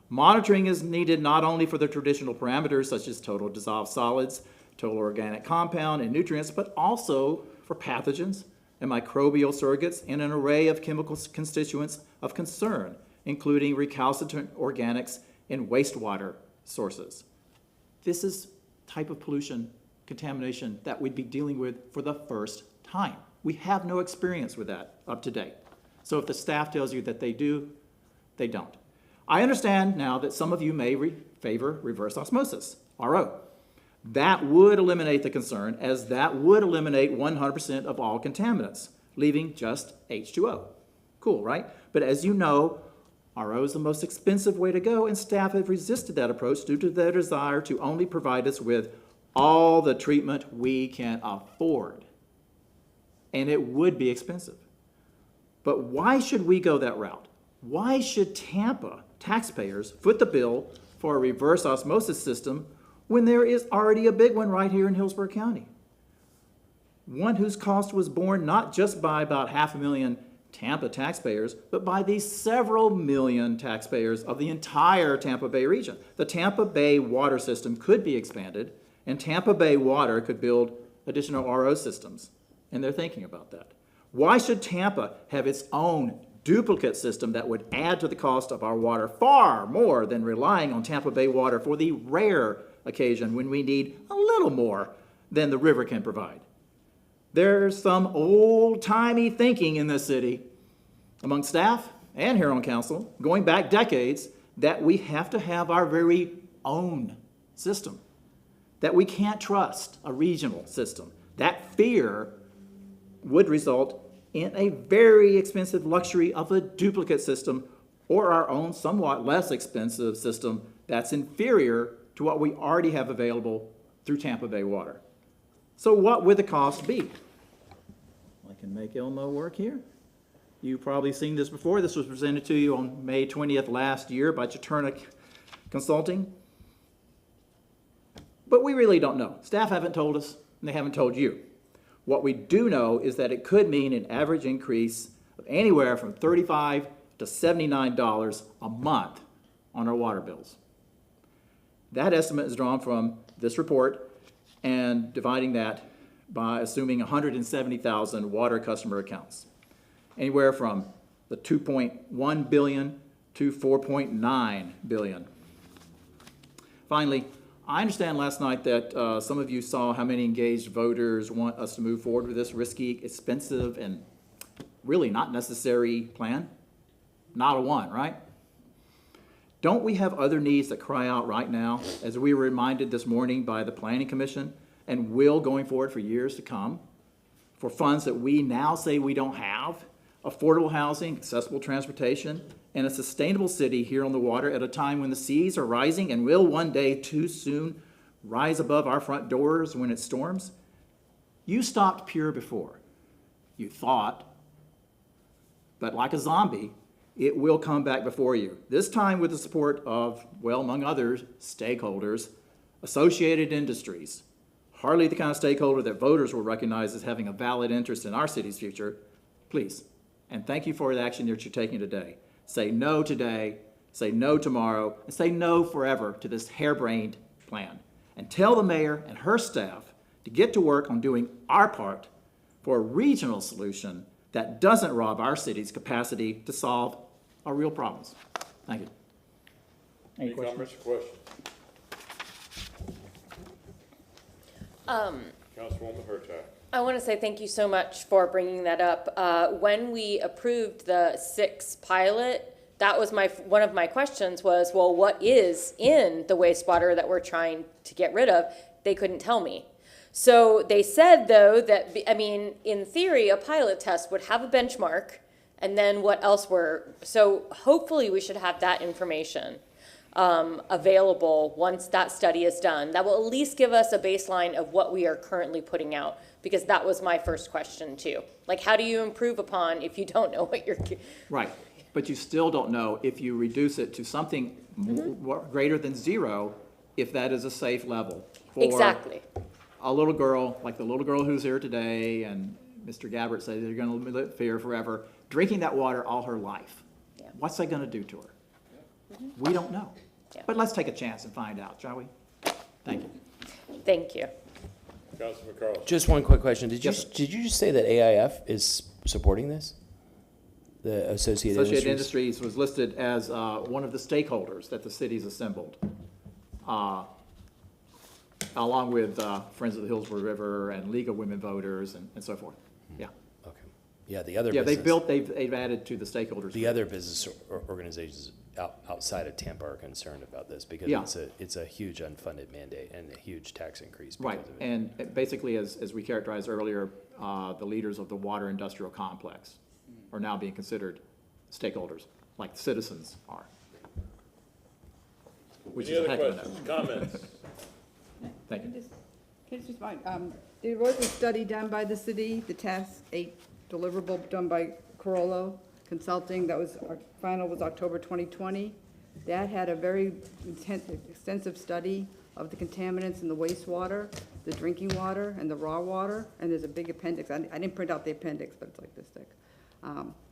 Monitoring is needed not only for the traditional parameters such as total dissolved solids, total organic compound, and nutrients, but also for pathogens and microbial surrogates and an array of chemical constituents of concern, including recalcitrant organics in wastewater sources. This is type of pollution, contamination that we'd be dealing with for the first time. We have no experience with that up to date. So if the staff tells you that they do, they don't. I understand now that some of you may favor reverse osmosis, RO. That would eliminate the concern, as that would eliminate 100% of all contaminants, leaving just H2O. Cool, right? But as you know, RO is the most expensive way to go, and staff have resisted that approach due to their desire to only provide us with all the treatment we can afford. And it would be expensive. But why should we go that route? Why should Tampa taxpayers foot the bill for a reverse osmosis system when there is already a big one right here in Hillsborough County? One whose cost was borne not just by about 500,000 Tampa taxpayers, but by the several million taxpayers of the entire Tampa Bay region. The Tampa Bay water system could be expanded, and Tampa Bay Water could build additional RO systems, and they're thinking about that. Why should Tampa have its own duplicate system that would add to the cost of our water far more than relying on Tampa Bay Water for the rare occasion when we need a little more than the river can provide? There's some old-timey thinking in this city among staff and here on council, going back decades, that we have to have our very own system, that we can't trust a regional system. That fear would result in a very expensive luxury of a duplicate system or our own somewhat less expensive system that's inferior to what we already have available through Tampa Bay Water. So what would the cost be? I can make Elmo work here. You've probably seen this before. This was presented to you on May 20th last year by Chaternick Consulting. But we really don't know. Staff haven't told us, and they haven't told you. What we do know is that it could mean an average increase of anywhere from $35 to $79 a month on our water bills. That estimate is drawn from this report and dividing that by assuming 170,000 water customer accounts, anywhere from the 2.1 billion to 4.9 billion. Finally, I understand last night that some of you saw how many engaged voters want us to move forward with this risky, expensive, and really not necessary plan. Not a one, right? Don't we have other needs that cry out right now, as we were reminded this morning by the Planning Commission, and will going forward for years to come, for funds that we now say we don't have? Affordable housing, accessible transportation, and a sustainable city here on the water at a time when the seas are rising and will one day too soon rise above our front doors when it storms. You stopped Pure before. You thought, but like a zombie, it will come back before you. This time with the support of, well, among others, stakeholders, associated industries, hardly the kind of stakeholder that voters will recognize as having a valid interest in our city's future. Please, and thank you for the action that you're taking today. Say no today, say no tomorrow, and say no forever to this harebrained plan. And tell the mayor and her staff to get to work on doing our part for a regional solution that doesn't rob our city's capacity to solve our real problems. Thank you. Any comments or questions? Councilwoman Hurtak. I want to say thank you so much for bringing that up. When we approved the 6 pilot that was one of my questions was, well, what is in the wastewater that we're trying to get rid of? They couldn't tell me. So they said, though, that, I mean, in theory, a pilot test would have a benchmark, and then what else so hopefully we should have that information available once that study is done. That will at least give us a baseline of what we are currently putting out, because that was my first question, too. Like, how do you improve upon if you don't know what you're... Right, but you still don't know if you reduce it to something greater than 0, if that is a safe level. For Exactly. a little girl, like the little girl who's here today, and Mr. Gabbard said they're going to live here forever, drinking that water all her life. Yeah. What's that going to do to her? We don't know. Yeah. But let's take a chance and find out, shall we? Thank you. Thank you. Councilman Carlson. Just one quick question. Did Yes, you just say that AIF is supporting this? The Associated Associated Industries? Industries was listed as one of the stakeholders that the city's assembled, along with Friends of the Hillsborough River and League of Women Voters and so forth. Yeah. Okay. Yeah, the other Yeah, business, they've added to the stakeholders. the other business organizations outside of Tampa are concerned about this because Yeah. it's a huge unfunded mandate and a huge tax increase because Right, of it. and basically, as we characterized earlier, the leaders of the water industrial complex are now being considered stakeholders, like citizens are. Which Any is a other heck of a questions, no. comments? Thank you. Can I just respond? There was a study done by the city, the Task 8 deliverable done by Corollo Consulting, that was, our final was October 2020. That had a very extensive study of the contaminants in the wastewater, the drinking water, and the raw water, and there's a big appendix. I didn't print out the appendix, but it's like this thick.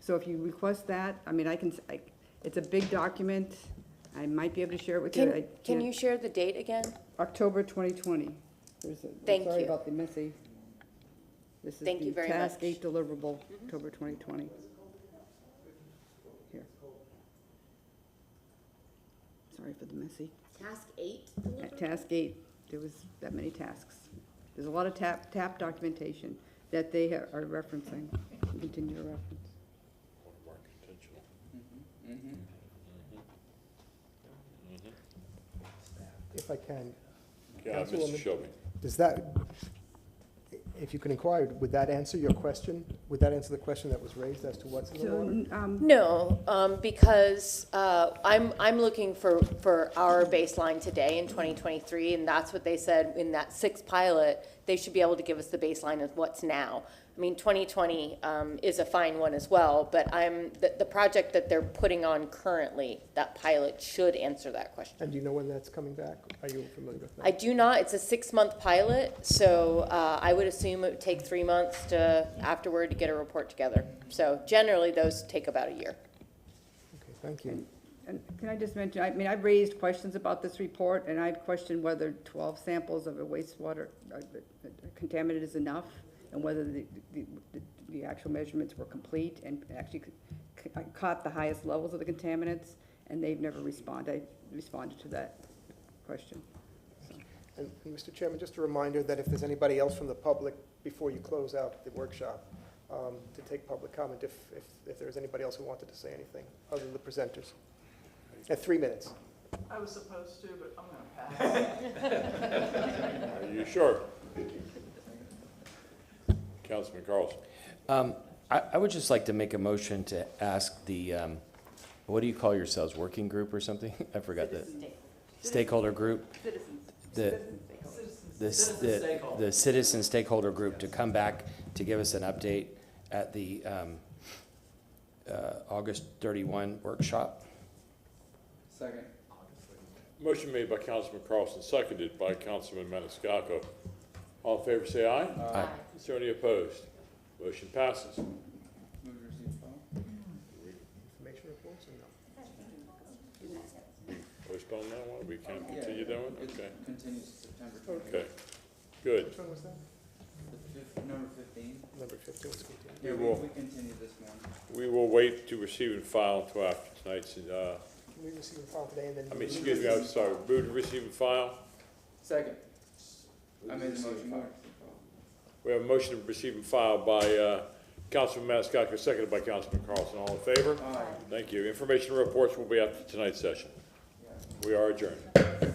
So if you request that, I mean, it's a big document. I might be able to share it with you. I Can can't- you share the date again? October 2020. Thank Sorry you. about the messy. This is Thank you very the Task much. 8 deliverable, October 2020. Here. Sorry for the messy. Task 8? At Task 8, there was that many tasks. There's a lot of TAP documentation that they are referencing, continue to reference. If I can. Yeah, Mr. Councilwoman, Shelby. Does that, if you can inquire, would that answer your question? Would that answer the question that was raised as to what's in the water? No, because I'm looking for our baseline today in 2023, and that's what they said in that 6th pilot. They should be able to give us the baseline of what's now. I mean, 2020 is a fine one as well, but the project that they're putting on currently, that pilot should answer that question. And do you know when that's coming back? Are you familiar with that? I do not. It's a 6-month pilot, so I would assume it would take 3 months afterward to get a report together. So generally, those take about a year. Okay, thank you. And can I just mention, I mean, I've raised questions about this report, and I've questioned whether 12 samples of a wastewater contaminant is enough, and whether the actual measurements were complete and actually caught the highest levels of the contaminants, and they've never responded to that question. And Mr. Chairman, just a reminder that if there's anybody else from the public, before you close out the workshop, to take public comment, if there's anybody else who wanted to say anything, other than the presenters. At 3 minutes. I was supposed to, but I'm going to pass. Are you sure? Councilman Carlson. I would just like to make a motion to ask the, what do you call yourselves, working group or something? I forgot the stakeholder group. The citizen stakeholder group to come back to give us an update at the August 31 workshop. Second. Motion made by Councilman Carlson, seconded by Councilman Maniscalco. All in favor, say aye. Aye. Is there any opposed? Motion passes. Move to receive file. Information reports or no? Postpone that one? We can't continue that one? Okay. Continues to September 20th. Okay. Good. Which one was that? Number 15. Number 15 was continued. Yeah, We will- we continued this morning. We will wait to receive and file until after tonight's, Can we receive and file today and then? excuse me, I'm sorry. Move to receive and file. Second. I made the motion. We have a motion to receive and file by Councilman Maniscalco, seconded by Councilman Carlson. All in favor? Aye. Thank you. Information reports will be after tonight's session. We are adjourned.